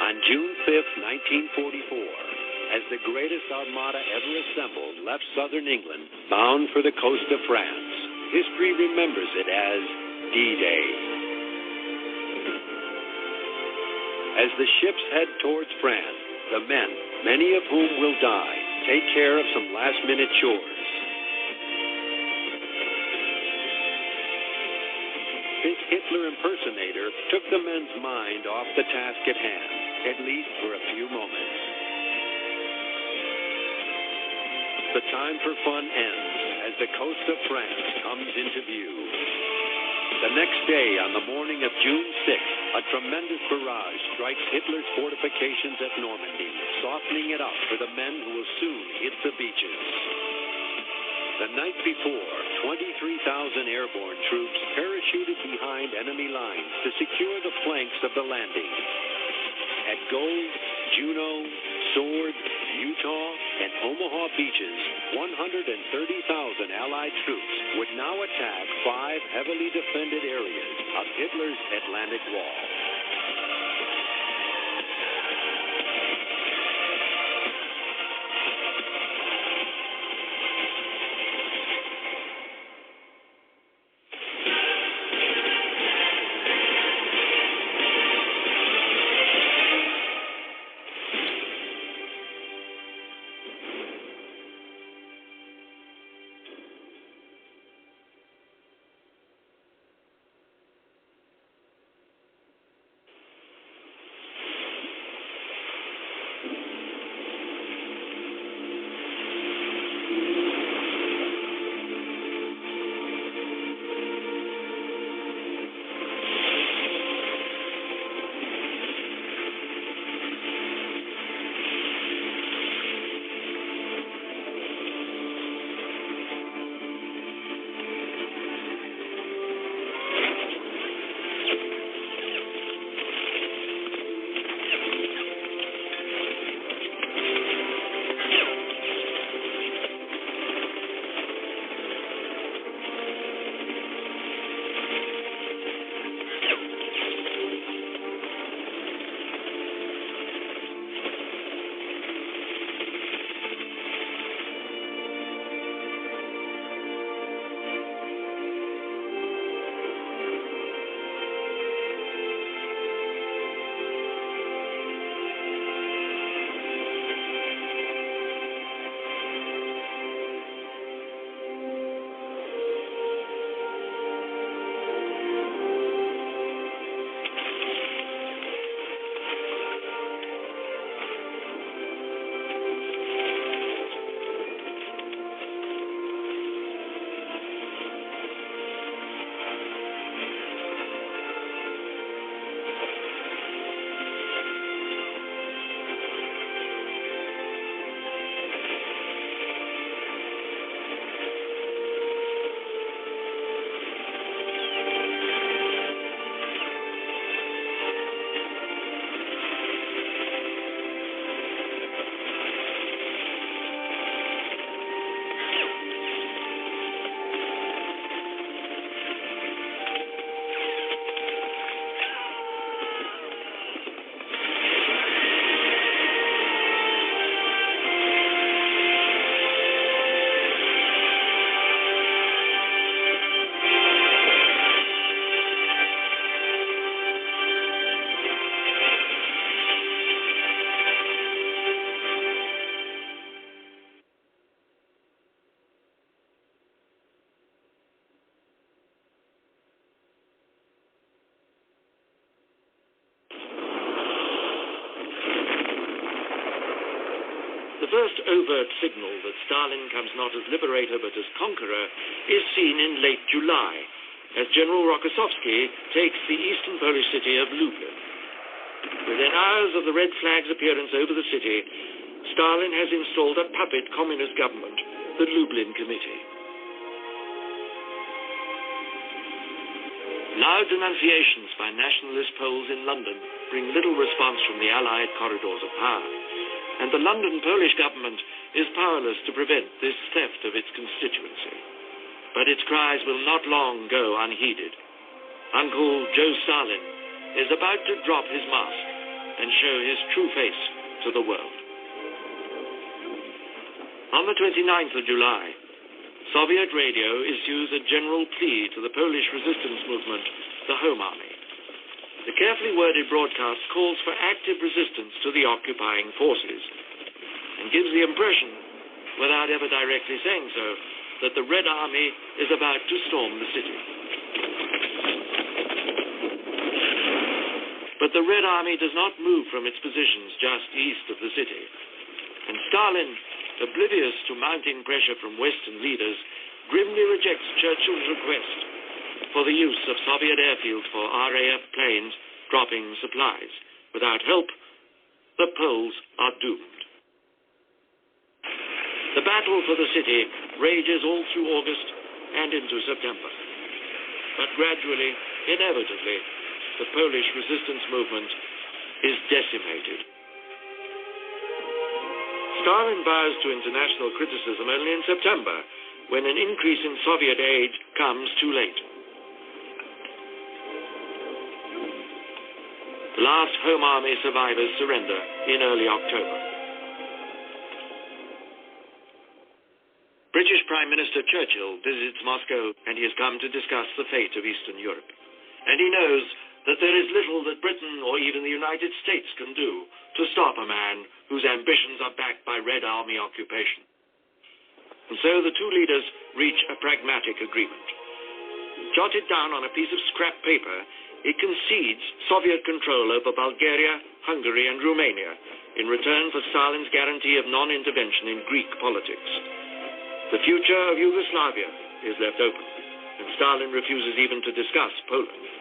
On June 5th, 1944, as the greatest armada ever assembled left southern England, bound for the coast of France, history remembers it as D-Day. As the ships head towards France, the men, many of whom will die, take care of some last-minute chores. This Hitler impersonator took the men's mind off the task at hand, at least for a few moments. The time for fun ends as the coast of France comes into view. The next day, on the morning of June 6th, a tremendous barrage strikes Hitler's fortifications at Normandy, softening it up for the men who will soon hit the beaches. The night before, 23,000 airborne troops parachuted behind enemy lines to secure the flanks of the landing. At Gold, Juno, Sword, Utah, and Omaha beaches, 130,000 Allied troops would now attack 5 heavily defended areas of Hitler's Atlantic Wall. first overt signal that Stalin comes not as liberator but as conqueror is seen in late July, as General Rokossovsky takes the eastern Polish city of Lublin. Within hours of the red flag's appearance over the city, Stalin has installed a puppet communist government, the Lublin Committee. Loud denunciations by nationalist Poles in London bring little response from the Allied corridors of power, and the London Polish government is powerless to prevent this theft of its constituency. But its cries will not long go unheeded. Uncle Joe Stalin is about to drop his mask and show his true face to the world. On the 29th of July, Soviet radio issues a general plea to the Polish resistance movement, the Home Army. The carefully worded broadcast calls for active resistance to the occupying forces and gives the impression, without ever directly saying so, that the Red Army is about to storm the city. But the Red Army does not move from its positions just east of the city, and Stalin, oblivious to mounting pressure from Western leaders, grimly rejects Churchill's request for the use of Soviet airfields for RAF planes dropping supplies. Without help, the Poles are doomed. The battle for the city rages all through August and into September. But gradually, inevitably, the Polish resistance movement is decimated. Stalin bows to international criticism only in September, when an increase in Soviet aid comes too late. The last Home Army survivors surrender in early October. British Prime Minister Churchill visits Moscow, and he has come to discuss the fate of Eastern Europe. And he knows that there is little that Britain or even the United States can do to stop a man whose ambitions are backed by Red Army occupation. And so the two leaders reach a pragmatic agreement. Jotted down on a piece of scrap paper, it concedes Soviet control over Bulgaria, Hungary, and Romania in return for Stalin's guarantee of non-intervention in Greek politics. The future of Yugoslavia is left open, and Stalin refuses even to discuss Poland.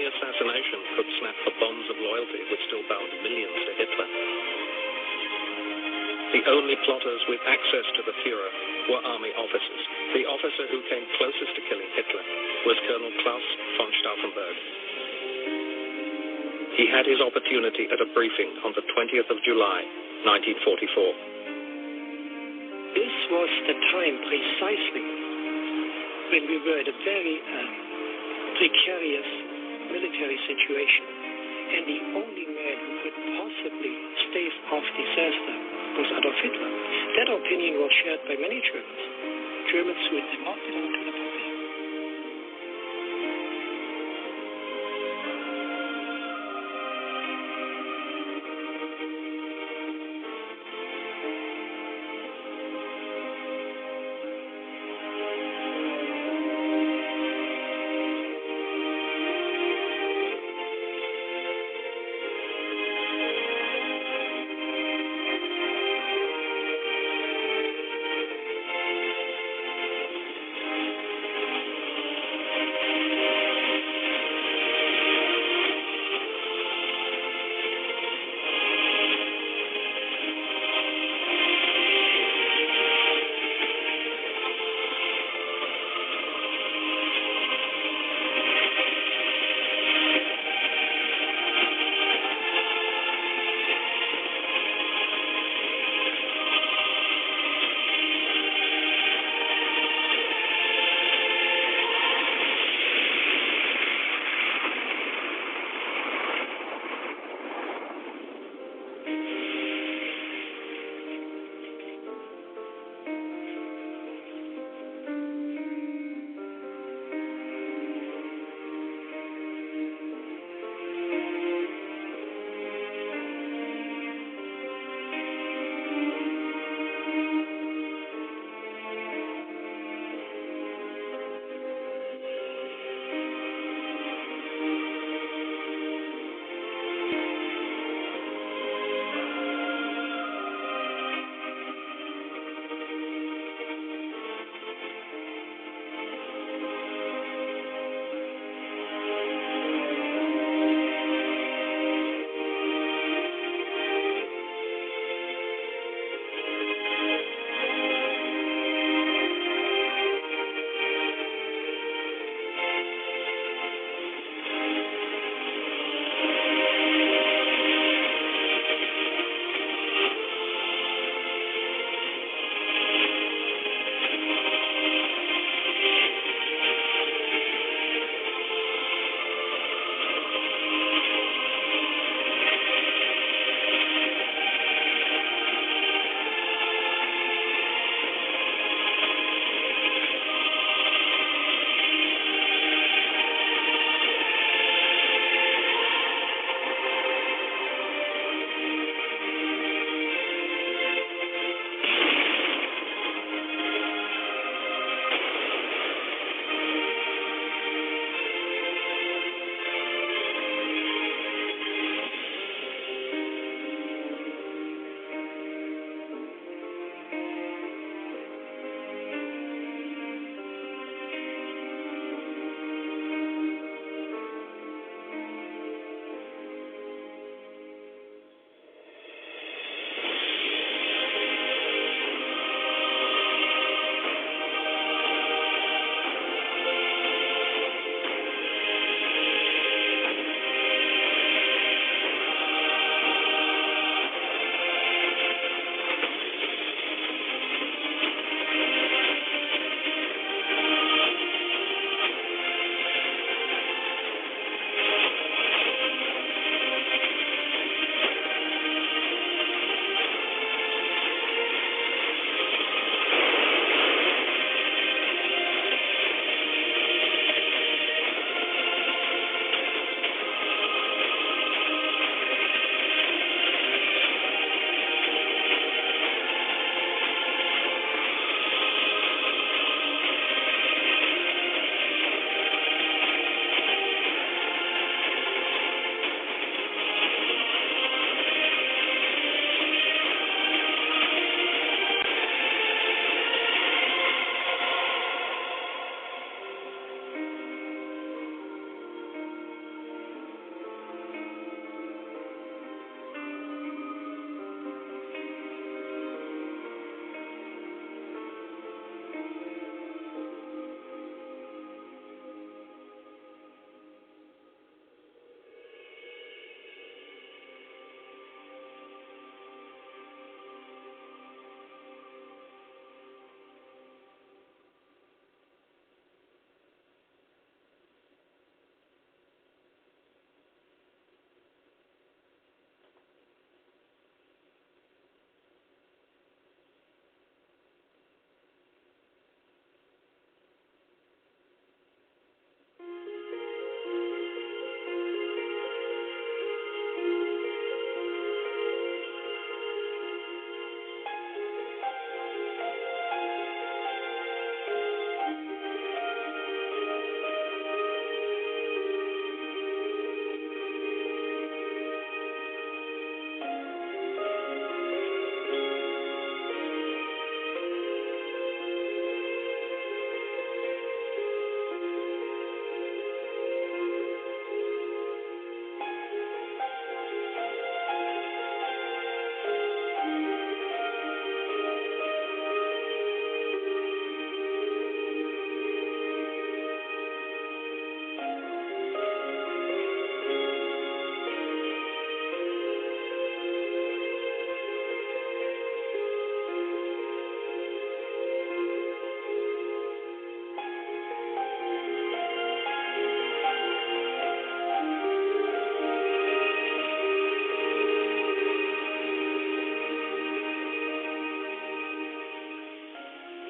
Assassination could snap the bonds of loyalty which still bound millions to Hitler. The only plotters with access to the Führer were army officers. The officer who came closest to killing Hitler was Colonel Klaus von Stauffenberg. He had his opportunity at a briefing on the 20th of July, 1944. This was the time precisely when we were in a very precarious military situation, and the only man who could possibly stave off disaster was Adolf Hitler. That opinion was shared by many Germans. Germans who had demanded onto the public.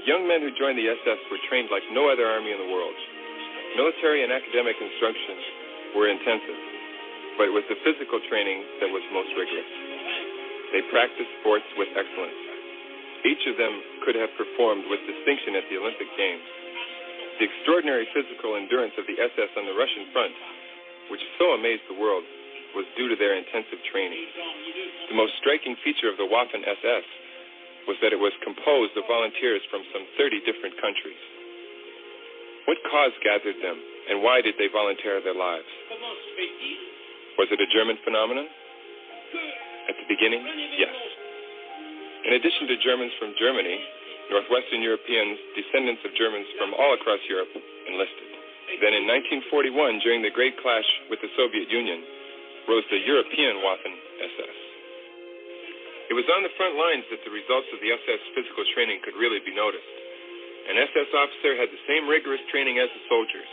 Young men who joined the SS were trained like no other army in the world. Military and academic instruction were intensive, but it was the physical training that was most rigorous. They practiced sports with excellence. Each of them could have performed with distinction at the Olympic Games. The extraordinary physical endurance of the SS on the Russian front, which so amazed the world, was due to their intensive training. The most striking feature of the Waffen-SS was that it was composed of volunteers from some 30 different countries. What cause gathered them, and why did they volunteer their lives? Was it a German phenomenon? At the beginning, yes. In addition to Germans from Germany, Northwestern Europeans, descendants of Germans from all across Europe, enlisted. Then in 1941, during the Great Clash with the Soviet Union, rose the European Waffen-SS. It was on the front lines that the results of the SS physical training could really be noticed. An SS officer had the same rigorous training as the soldiers.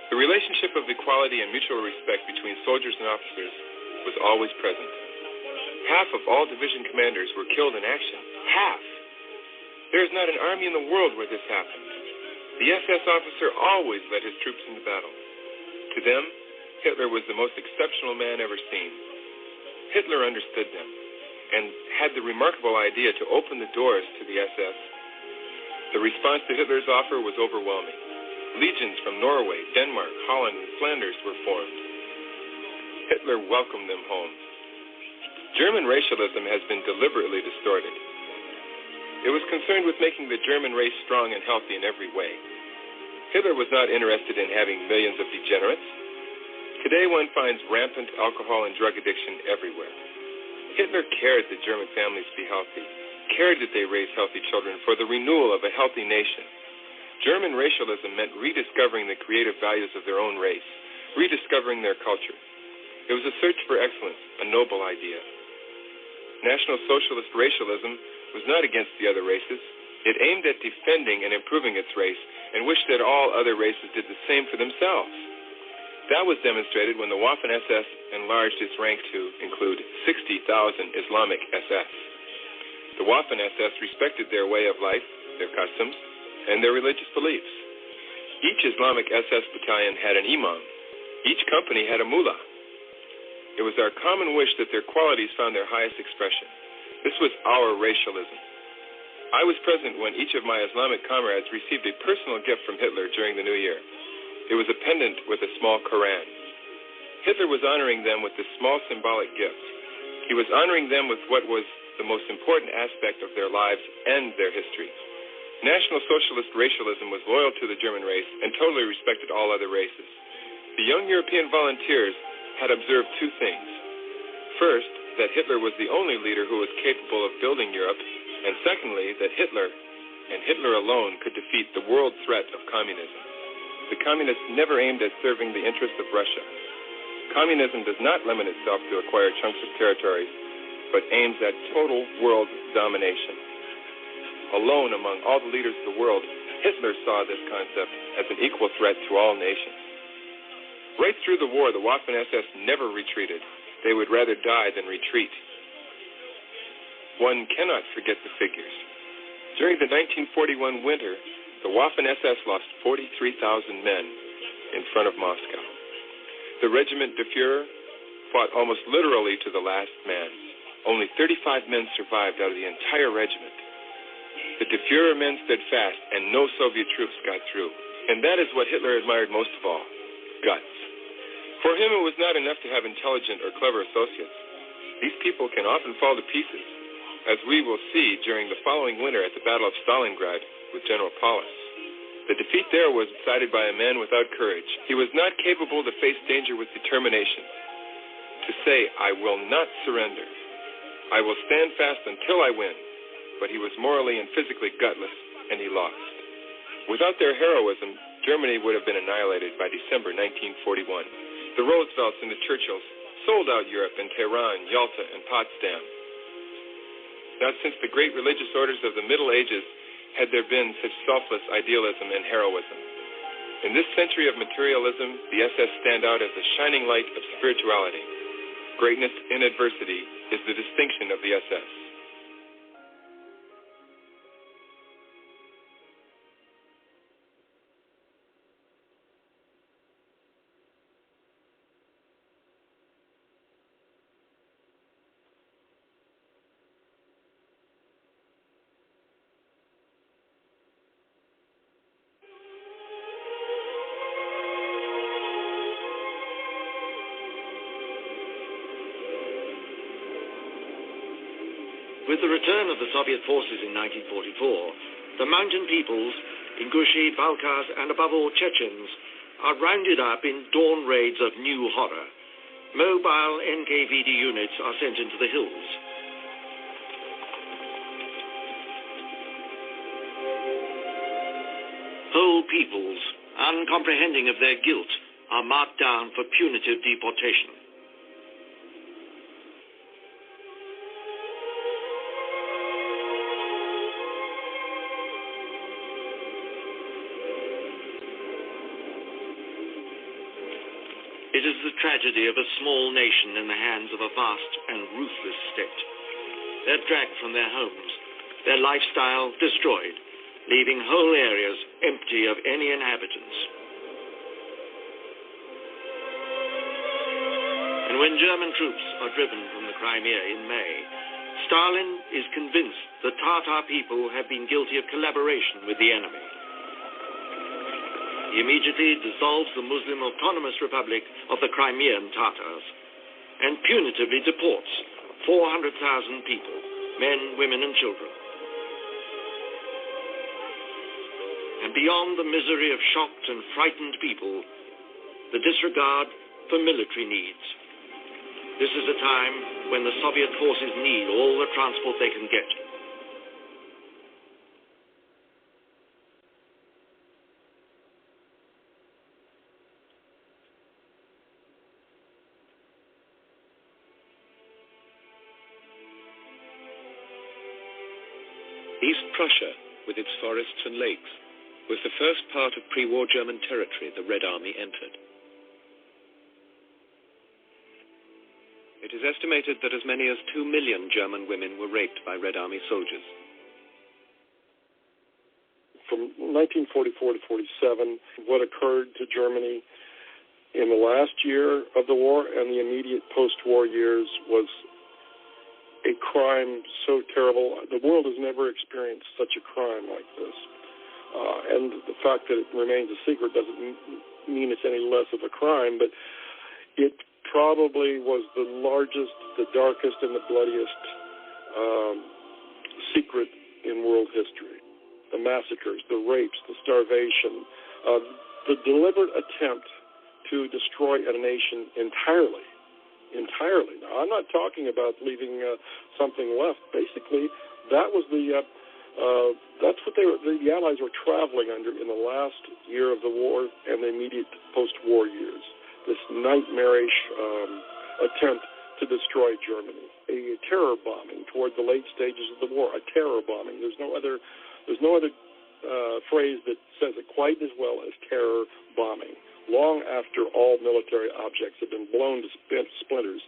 The relationship of equality and mutual respect between soldiers and officers was always present. Half of all division commanders were killed in action. Half! There is not an army in the world where this happened. The SS officer always led his troops into battle. To them, Hitler was the most exceptional man ever seen. Hitler understood them and had the remarkable idea to open the doors to the SS. The response to Hitler's offer was overwhelming. Legions from Norway, Denmark, Holland, and Flanders were formed. Hitler welcomed them home. German racialism has been deliberately distorted. It was concerned with making the German race strong and healthy in every way. Hitler was not interested in having millions of degenerates. Today one finds rampant alcohol and drug addiction everywhere. Hitler cared that German families be healthy, cared that they raise healthy children for the renewal of a healthy nation. German racialism meant rediscovering the creative values of their own race, rediscovering their culture. It was a search for excellence, a noble idea. National Socialist racialism was not against the other races. It aimed at defending and improving its race and wished that all other races did the same for themselves. That was demonstrated when the Waffen-SS enlarged its rank to include 60,000 Islamic SS. The Waffen-SS respected their way of life, their customs, and their religious beliefs. Each Islamic SS battalion had an imam. Each company had a mullah. It was our common wish that their qualities found their highest expression. This was our racialism. I was present when each of my Islamic comrades received a personal gift from Hitler during the New Year. It was a pendant with a small Koran. Hitler was honoring them with this small symbolic gift. He was honoring them with what was the most important aspect of their lives and their history. National Socialist racialism was loyal to the German race and totally respected all other races. The young European volunteers had observed two things. First, that Hitler was the only leader who was capable of building Europe, and secondly, that Hitler, and Hitler alone, could defeat the world threat of communism. The communists never aimed at serving the interests of Russia. Communism does not limit itself to acquire chunks of territories, but aims at total world domination. Alone among all the leaders of the world, Hitler saw this concept as an equal threat to all nations. Right through the war, the Waffen-SS never retreated. They would rather die than retreat. One cannot forget the figures. During the 1941 winter, the Waffen-SS lost 43,000 men in front of Moscow. The Regiment de Führer fought almost literally to the last man. Only 35 men survived out of the entire regiment. The de Führer men stood fast, and no Soviet troops got through. And that is what Hitler admired most of all, guts. For him, it was not enough to have intelligent or clever associates. These people can often fall to pieces, as we will see during the following winter at the Battle of Stalingrad with General Paulus. The defeat there was decided by a man without courage. He was not capable to face danger with determination. To say, I will not surrender. I will stand fast until I win. But he was morally and physically gutless, and he lost. Without their heroism, Germany would have been annihilated by December 1941. The Roosevelts and the Churchills sold out Europe in Tehran, Yalta, and Potsdam. Not since the great religious orders of the Middle Ages had there been such selfless idealism and heroism. In this century of materialism, the SS stand out as a shining light of spirituality. Greatness in adversity is the distinction of the SS. With the return of the Soviet forces in 1944, the mountain peoples, Ingushi, Balkars, and above all Chechens, are rounded up in dawn raids of new horror. Mobile NKVD units are sent into the hills. Whole peoples, uncomprehending of their guilt, are marked down for punitive deportation. It is the tragedy of a small nation in the hands of a vast and ruthless state. They're dragged from their homes, their lifestyle destroyed, leaving whole areas empty of any inhabitants. And when German troops are driven from the Crimea in May, Stalin is convinced the Tatar people have been guilty of collaboration with the enemy. He immediately dissolves the Muslim Autonomous Republic of the Crimean Tatars and punitively deports 400,000 people, men, women, and children. And beyond the misery of shocked and frightened people, the disregard for military needs. This is a time when the Soviet forces need all the transport they can get. East Prussia, with its forests and lakes, was the first part of pre-war German territory the Red Army entered. It is estimated that as many as 2 million German women were raped by Red Army soldiers. From 1944 to 47, what occurred to Germany in the last year of the war and the immediate post-war years was a crime so terrible. The world has never experienced such a crime like this. And the fact that it remains a secret doesn't mean it's any less of a crime, but it probably was the largest, the darkest, and the bloodiest secret in world history. The massacres, the rapes, the starvation, the deliberate attempt to destroy a nation entirely. Now, I'm not talking about leaving something left. Basically, that was that's what the Allies were traveling under in the last year of the war and the immediate post-war years. This nightmarish attempt to destroy Germany, a terror bombing toward the late stages of the war, a terror bombing. There's no other phrase that says it quite as well as terror bombing. Long after all military objects had been blown to splinters,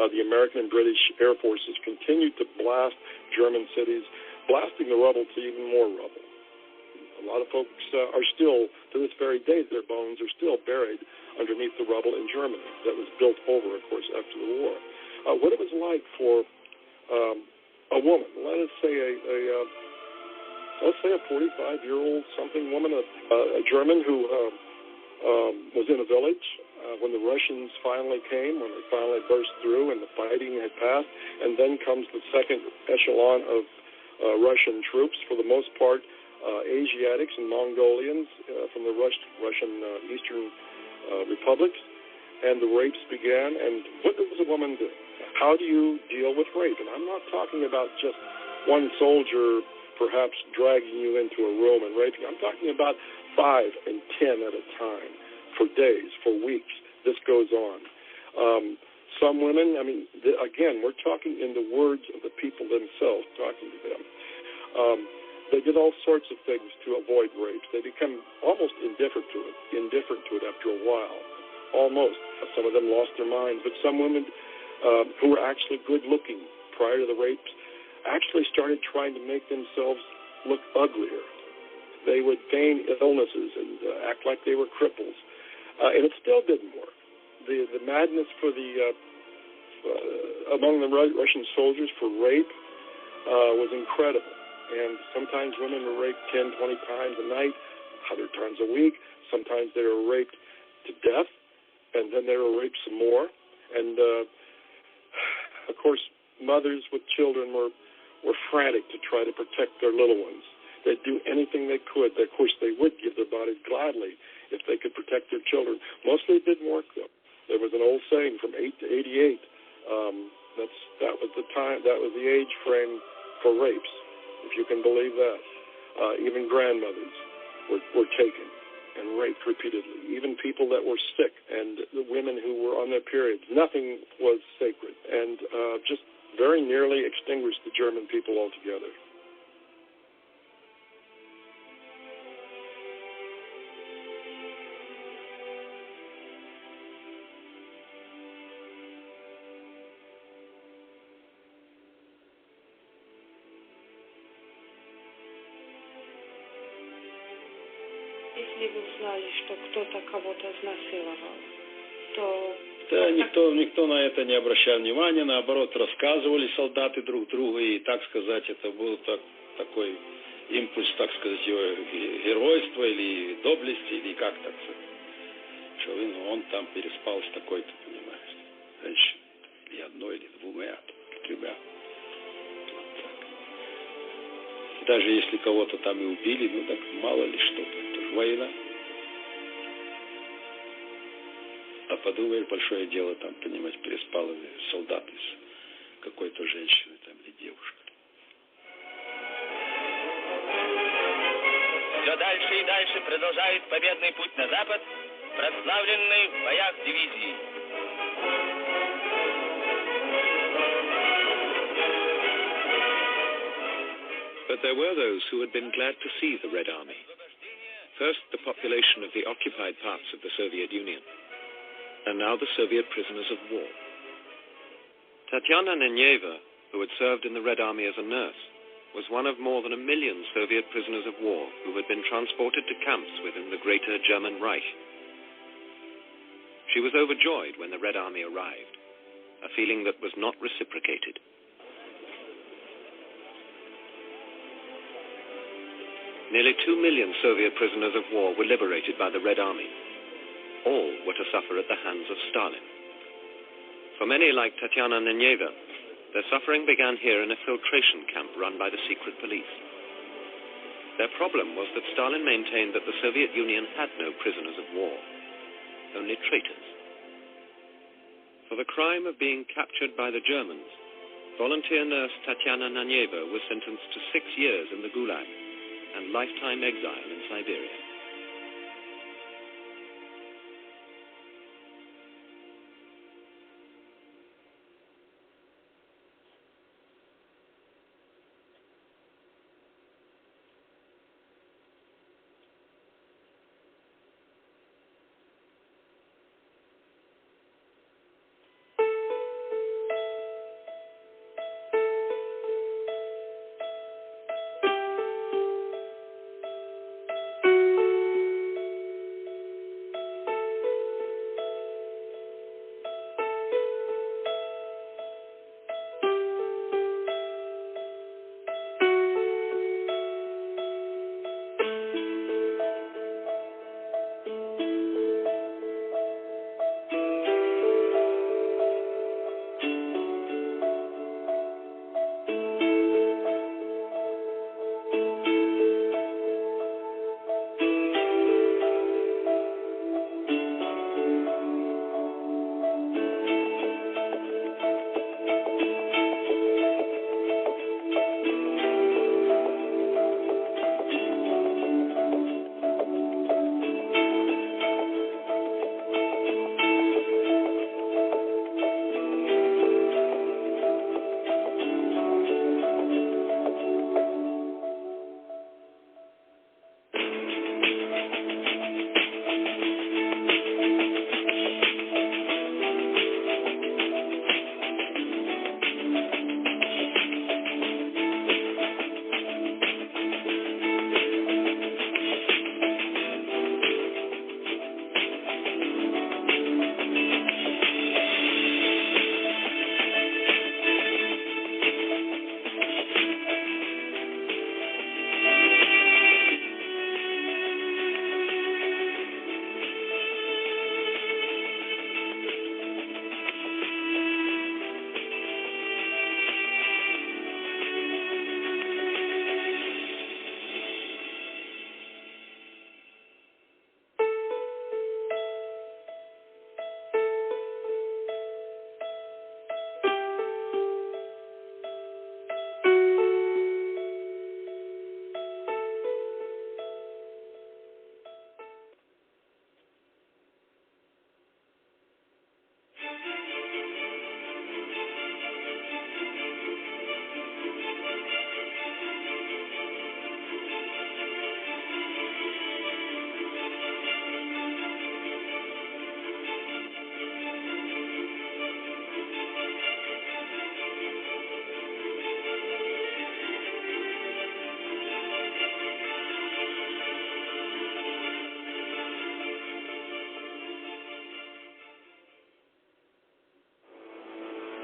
the American and British Air Forces continued to blast German cities, blasting the rubble to even more rubble. A lot of folks are still, to this very day, their bones are still buried underneath the rubble in Germany that was built over, of course, after the war. What it was like for a woman, let's say a 45-year-old something woman, a German who was in a village when the Russians finally came, when they finally burst through and the fighting had passed, and then comes the second echelon of Russian troops, for the most part Asiatics and Mongolians from the Russian Eastern republics, and the rapes began. And what does a woman do? How do you deal with rape? And I'm not talking about just one soldier perhaps dragging you into a room and raping you. I'm talking about 5 and 10 at a time, for days, for weeks. This goes on. Some women, again, we're talking in the words of the people themselves, talking to them. They did all sorts of things to avoid rapes. They become almost indifferent to it after a while. Almost. Some of them lost their minds. But some women who were actually good-looking prior to the rapes actually started trying to make themselves look uglier. They would feign illnesses and act like they were cripples. And it still didn't work. The madness for among the Russian soldiers for rape was incredible. And sometimes women were raped 10, 20 times a night, 100 times a week. Sometimes they were raped to death, and then they were raped some more. And, of course, mothers with children were frantic to try to protect their little ones. They'd do anything they could. Of course, they would give their bodies gladly if they could protect their children. Mostly it didn't work, though. There was an old saying from 8 to 88. That was the time. That was the age frame for rapes, if you can believe that. Even grandmothers were taken and raped repeatedly. Even people that were sick and the women who were on their periods. Nothing was sacred, and just very nearly extinguished the German people altogether. Если вы знали, что кто-то кого-то изнасиловал, то... Да, никто на это не обращал внимания, наоборот, рассказывали солдаты друг другу, и, так сказать, это был такой импульс, так сказать, его геройства или доблести, или как так сказать, что он там переспал с такой-то, понимаешь, женщиной, или одной, или двумя, тремя. Даже если кого-то там и убили, ну так мало ли что-то, это же война. А подумаешь, большое дело там, понимаете, переспал солдат с какой-то женщиной там или девушкой. Все дальше и дальше продолжает победный путь на запад, прославленный в боях дивизии. But there were those who had been glad to see the Red Army. First, the population of the occupied parts of the Soviet Union, and now the Soviet prisoners of war. Tatyana Neneva, who had served in the Red Army as a nurse, was one of more than 1 million Soviet prisoners of war who had been transported to camps within the Greater German Reich. She was overjoyed when the Red Army arrived, a feeling that was not reciprocated. Nearly 2 million Soviet prisoners of war were liberated by the Red Army. All were to suffer at the hands of Stalin. For many like Tatyana Neneva, their suffering began here in a filtration camp run by the secret police. Their problem was that Stalin maintained that the Soviet Union had no prisoners of war, only traitors. For the crime of being captured by the Germans, volunteer nurse Tatyana Neneva was sentenced to 6 years in the Gulag and lifetime exile in Siberia.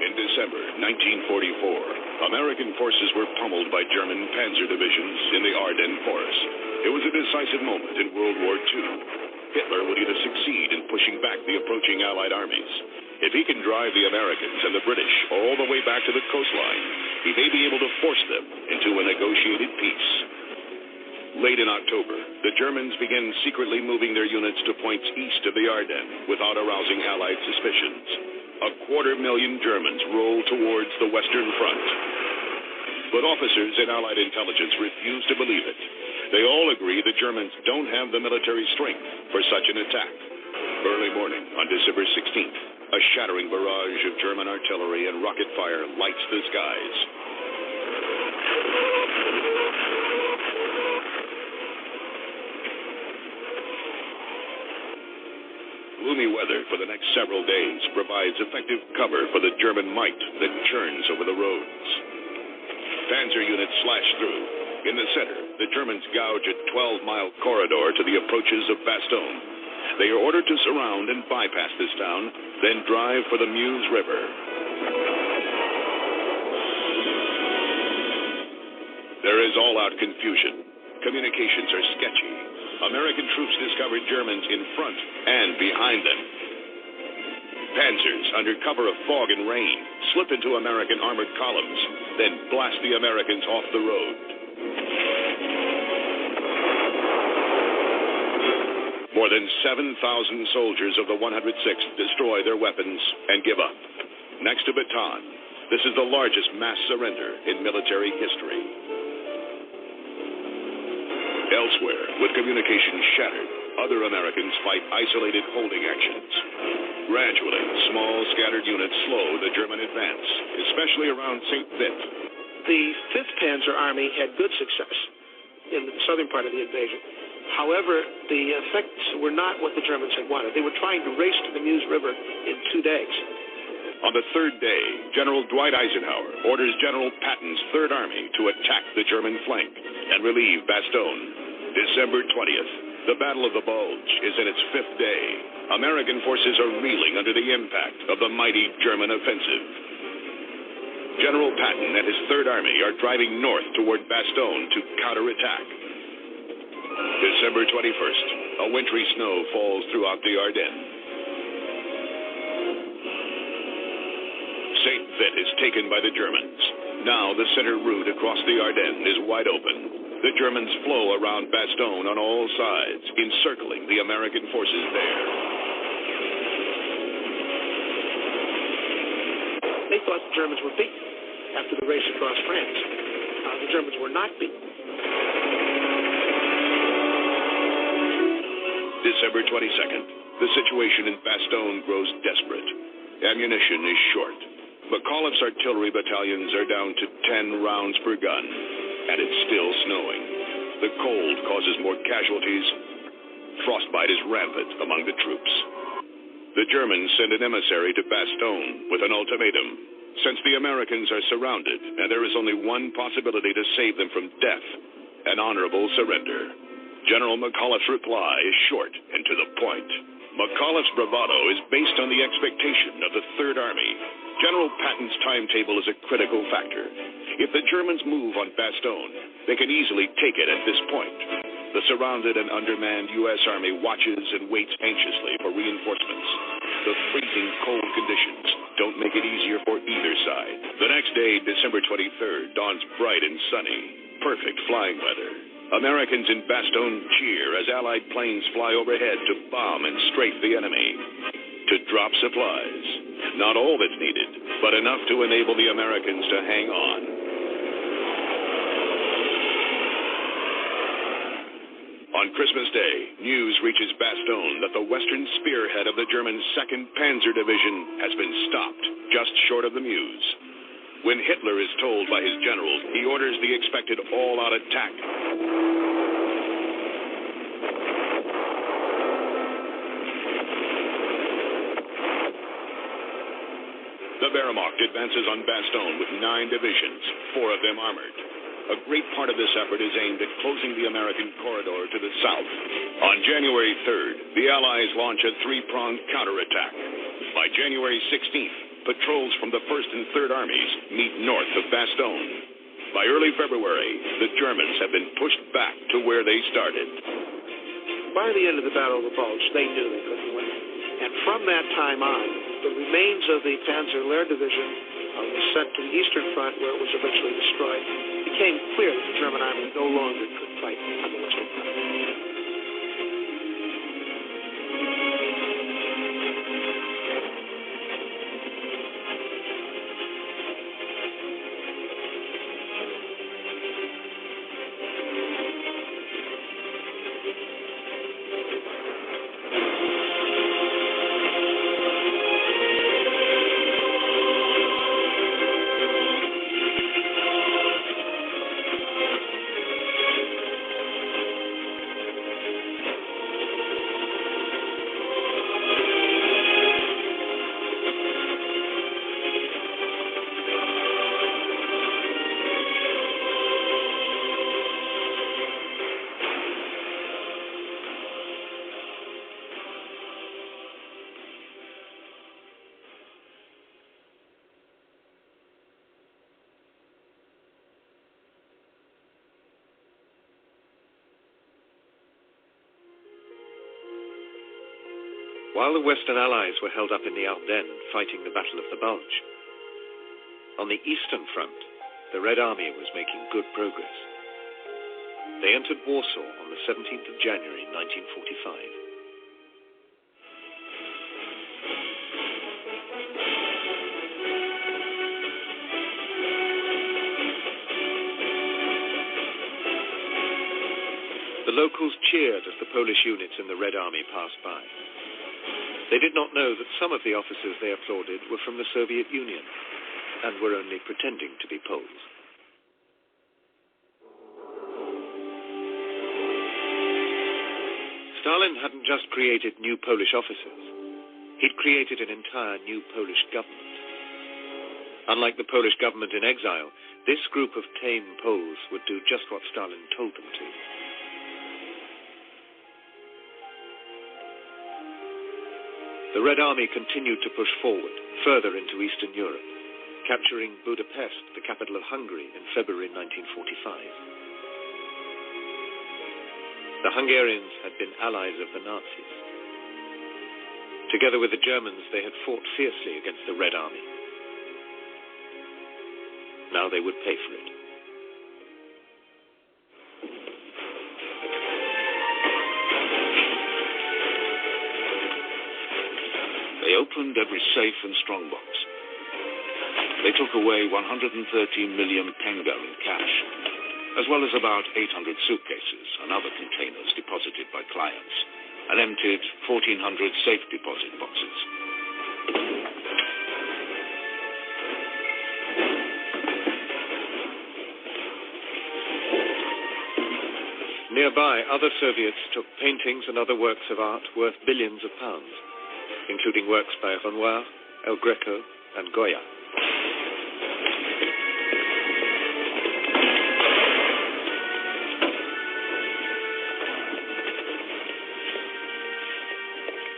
In December 1944, American forces were pummeled by German panzer divisions in the Ardennes Forest. It was a decisive moment in World War II. Hitler would either succeed in pushing back the approaching Allied armies. If he can drive the Americans and the British all the way back to the coastline, he may be able to force them into a negotiated peace. Late in October, the Germans began secretly moving their units to points east of the Ardennes without arousing Allied suspicions. 250,000 Germans rolled towards the Western Front. But officers in Allied intelligence refused to believe it. They all agree the Germans don't have the military strength for such an attack. Early morning on December 16th, a shattering barrage of German artillery and rocket fire lights the skies. Gloomy weather for the next several days provides effective cover for the German might that churns over the roads. Panzer units slash through. In the center, the Germans gouge a 12-mile corridor to the approaches of Bastogne. They are ordered to surround and bypass this town, then drive for the Meuse River. There is all-out confusion. Communications are sketchy. American troops discovered Germans in front and behind them. Panzers, under cover of fog and rain, slip into American armored columns, then blast the Americans off the road. More than 7,000 soldiers of the 106th destroy their weapons and give up. Next to Bataan, this is the largest mass surrender in military history. Elsewhere, with communications shattered, other Americans fight isolated holding actions. Gradually, small scattered units slow the German advance, especially around St. Vith. The 5th Panzer Army had good success in the southern part of the invasion. However, the effects were not what the Germans had wanted. They were trying to race to the Meuse River in 2 days. On the third day, General Dwight Eisenhower orders General Patton's Third Army to attack the German flank and relieve Bastogne. December 20th, the Battle of the Bulge is in its 5th day. American forces are reeling under the impact of the mighty German offensive. General Patton and his Third Army are driving north toward Bastogne to counterattack. December 21st, a wintry snow falls throughout the Ardennes. St. Vith is taken by the Germans. Now the center route across the Ardennes is wide open. The Germans flow around Bastogne on all sides, encircling the American forces there. They thought the Germans were beaten after the race across France. The Germans were not beaten. December 22nd, the situation in Bastogne grows desperate. Ammunition is short. McAuliffe's artillery battalions are down to 10 rounds per gun, and it's still snowing. The cold causes more casualties. Frostbite is rampant among the troops. The Germans send an emissary to Bastogne with an ultimatum. Since the Americans are surrounded and there is only one possibility to save them from death, an honorable surrender. General McAuliffe's reply is short and to the point. McAuliffe's bravado is based on the expectation of the Third Army. General Patton's timetable is a critical factor. If the Germans move on Bastogne, they can easily take it at this point. The surrounded and undermanned U.S. Army watches and waits anxiously for reinforcements. The freezing cold conditions don't make it easier for either side. The next day, December 23rd, dawns bright and sunny. Perfect flying weather. Americans in Bastogne cheer as Allied planes fly overhead to bomb and strafe the enemy. To drop supplies. Not all that's needed, but enough to enable the Americans to hang on. On Christmas Day, news reaches Bastogne that the western spearhead of the German 2nd Panzer Division has been stopped just short of the Meuse. When Hitler is told by his generals, he orders the expected all-out attack. The Wehrmacht advances on Bastogne with 9 divisions, 4 of them armored. A great part of this effort is aimed at closing the American corridor to the south. On January 3rd, the Allies launch a 3-pronged counterattack. By January 16th, patrols from the 1st and 3rd Armies meet north of Bastogne. By early February, the Germans have been pushed back to where they started. By the end of the Battle of the Bulge, they knew they couldn't win. And from that time on, the remains of the Panzer Lehr Division was sent to the Eastern Front, where it was eventually destroyed. It became clear that the German army no longer could fight on the Western Front. While the Western Allies were held up in the Ardennes fighting the Battle of the Bulge, on the Eastern Front, the Red Army was making good progress. They entered Warsaw on the 17th of January, 1945. The locals cheered as the Polish units in the Red Army passed by. They did not know that some of the officers they applauded were from the Soviet Union and were only pretending to be Poles. Stalin hadn't just created new Polish officers. He'd created an entire new Polish government. Unlike the Polish government in exile, this group of tame Poles would do just what Stalin told them to. The Red Army continued to push forward, further into Eastern Europe, capturing Budapest, the capital of Hungary, in February 1945. The Hungarians had been allies of the Nazis. Together with the Germans, they had fought fiercely against the Red Army. Now they would pay for it. They opened every safe and strongbox. They took away 113 million tenge in cash, as well as about 800 suitcases and other containers deposited by clients, and emptied 1,400 safe deposit boxes. Nearby, other Soviets took paintings and other works of art worth billions of pounds, including works by Renoir, El Greco, and Goya.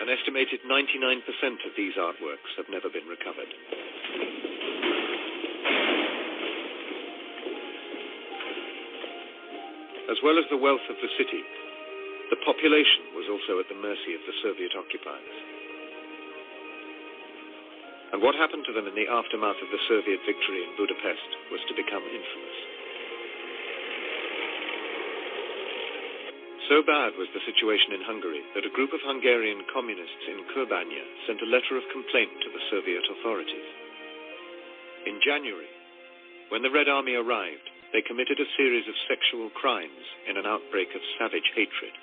An estimated 99% of these artworks have never been recovered. As well as the wealth of the city, the population was also at the mercy of the Soviet occupiers. And what happened to them in the aftermath of the Soviet victory in Budapest was to become infamous. So bad was the situation in Hungary that a group of Hungarian communists in Kőbánya sent a letter of complaint to the Soviet authorities. In January, when the Red Army arrived, they committed a series of sexual crimes in an outbreak of savage hatred.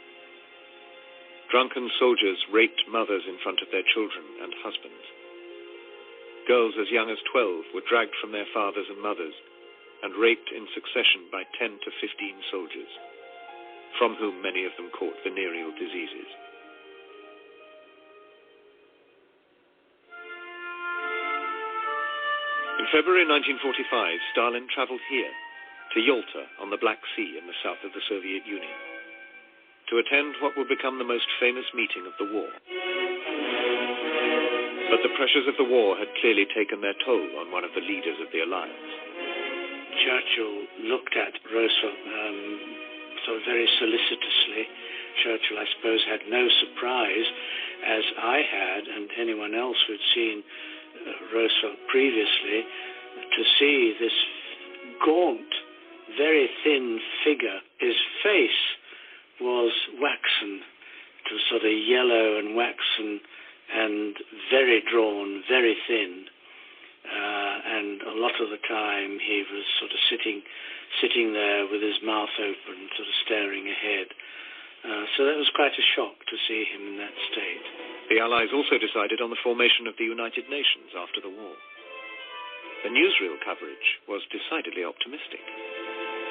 Drunken soldiers raped mothers in front of their children and husbands. Girls as young as 12 were dragged from their fathers and mothers and raped in succession by 10 to 15 soldiers, from whom many of them caught venereal diseases. In February 1945, Stalin traveled here, to Yalta on the Black Sea in the south of the Soviet Union, to attend what would become the most famous meeting of the war. But the pressures of the war had clearly taken their toll on one of the leaders of the alliance. Churchill looked at Roosevelt sort of very solicitously. Churchill, I suppose, had no surprise, as I had, and anyone else who had seen Roosevelt previously, to see this gaunt, very thin figure. His face was waxen. It was sort of yellow and waxen and very drawn, very thin. And a lot of the time he was sort of sitting there with his mouth open, sort of staring ahead. So that was quite a shock to see him in that state. The Allies also decided on the formation of the United Nations after the war. The newsreel coverage was decidedly optimistic.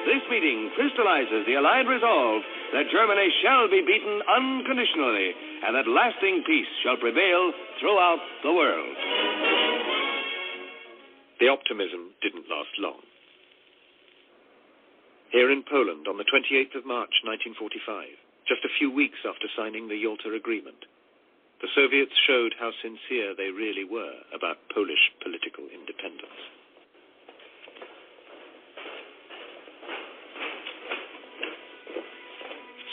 This meeting crystallizes the Allied resolve that Germany shall be beaten unconditionally and that lasting peace shall prevail throughout the world. The optimism didn't last long. Here in Poland, on the 28th of March 1945, just a few weeks after signing the Yalta Agreement, the Soviets showed how sincere they really were about Polish political independence.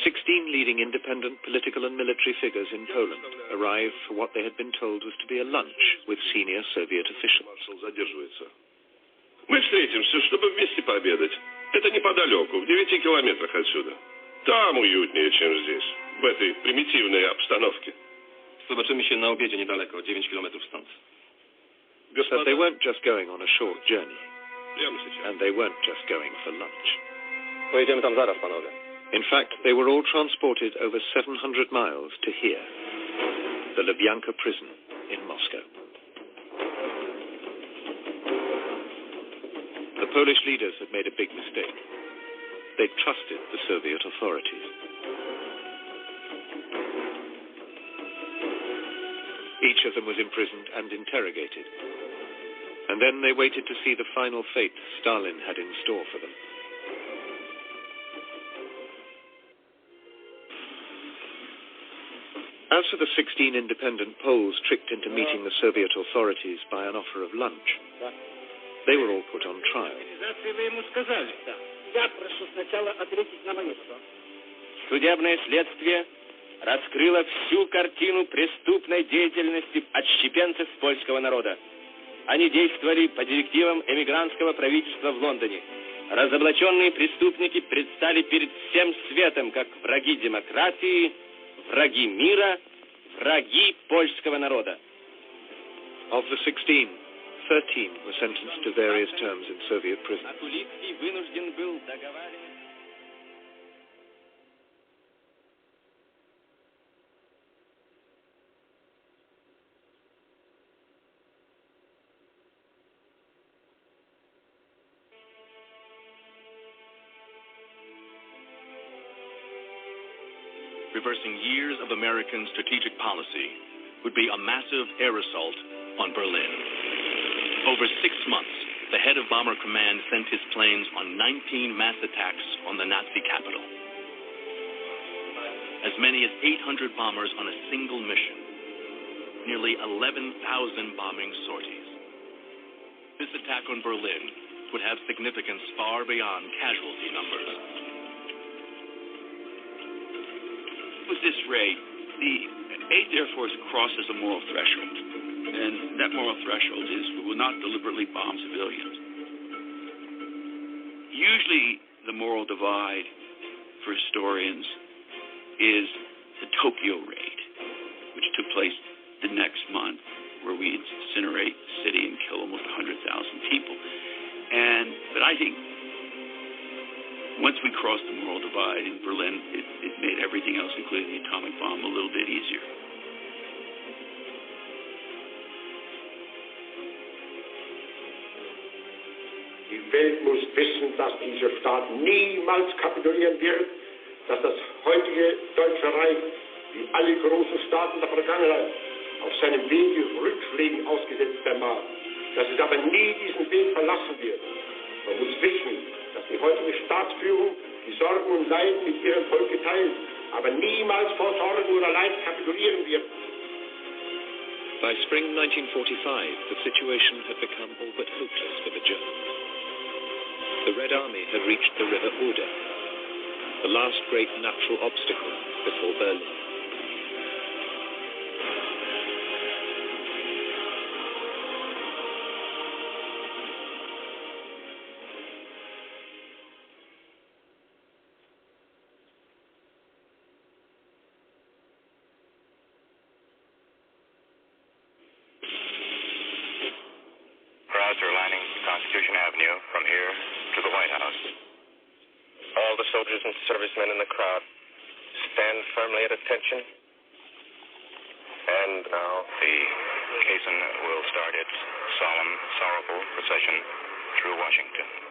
16 leading independent political and military figures in Poland arrived for what they had been told was to be a lunch with senior Soviet officials. Мы встретимся, чтобы вместе пообедать. Это неподалеку, в 9 километрах отсюда. Там уютнее, чем здесь, в этой примитивной обстановке. Zobaczymy się na obiedzie niedaleko, 9 kilometrów stąd. But they weren't just going on a short journey. And they weren't just going for lunch. Pojedziemy tam zaraz, panowie. In fact, they were all transported over 700 miles to here, the Lubyanka prison in Moscow. The Polish leaders had made a big mistake. They trusted the Soviet authorities. Each of them was imprisoned and interrogated. And then they waited to see the final fate Stalin had in store for them. As for the 16 independent Poles tricked into meeting the Soviet authorities by an offer of lunch, they were all put on trial. Судебное следствие раскрыло всю картину преступной деятельности отщепенцев польского народа. Они действовали по директивам эмигрантского правительства в Лондоне. Разоблаченные преступники предстали перед всем светом как враги демократии, враги мира, враги польского народа. Of the 16, 13 were sentenced to various terms in Soviet prisons. Атулицкий вынужден был договариваться. Reversing years of American strategic policy would be a massive air assault on Berlin. Over 6 months, the head of Bomber Command sent his planes on 19 mass attacks on the Nazi capital. As many as 800 bombers on a single mission. Nearly 11,000 bombing sorties. This attack on Berlin would have significance far beyond casualty numbers. With this raid, the 8th Air Force crosses a moral threshold. And that moral threshold is we will not deliberately bomb civilians. Usually the moral divide for historians is the Tokyo raid, which took place the next month, where we incinerate the city and kill almost 100,000 people. But I think once we crossed the moral divide in Berlin, it made everything else, including the atomic bomb, a little bit easier. Die Welt muss wissen, dass dieser Staat niemals kapitulieren wird, dass das heutige Deutsche Reich, wie alle großen Staaten der Vergangenheit, auf seinem Wege Rückschlägen ausgesetzt vermag, dass es aber nie diesen Weg verlassen wird. Man muss wissen, dass die heutige Staatsführung die Sorgen und Leiden mit ihrem Volke teilt, aber niemals vor Sorgen oder Leid kapitulieren wird. By spring 1945, the situation had become all but hopeless for the Germans. The Red Army had reached the River Oder, the last great natural obstacle before Berlin. Crowds are lining Constitution Avenue from here to the White House. All the soldiers and servicemen in the crowd stand firmly at attention. And now the caisson will start its solemn, sorrowful procession through Washington.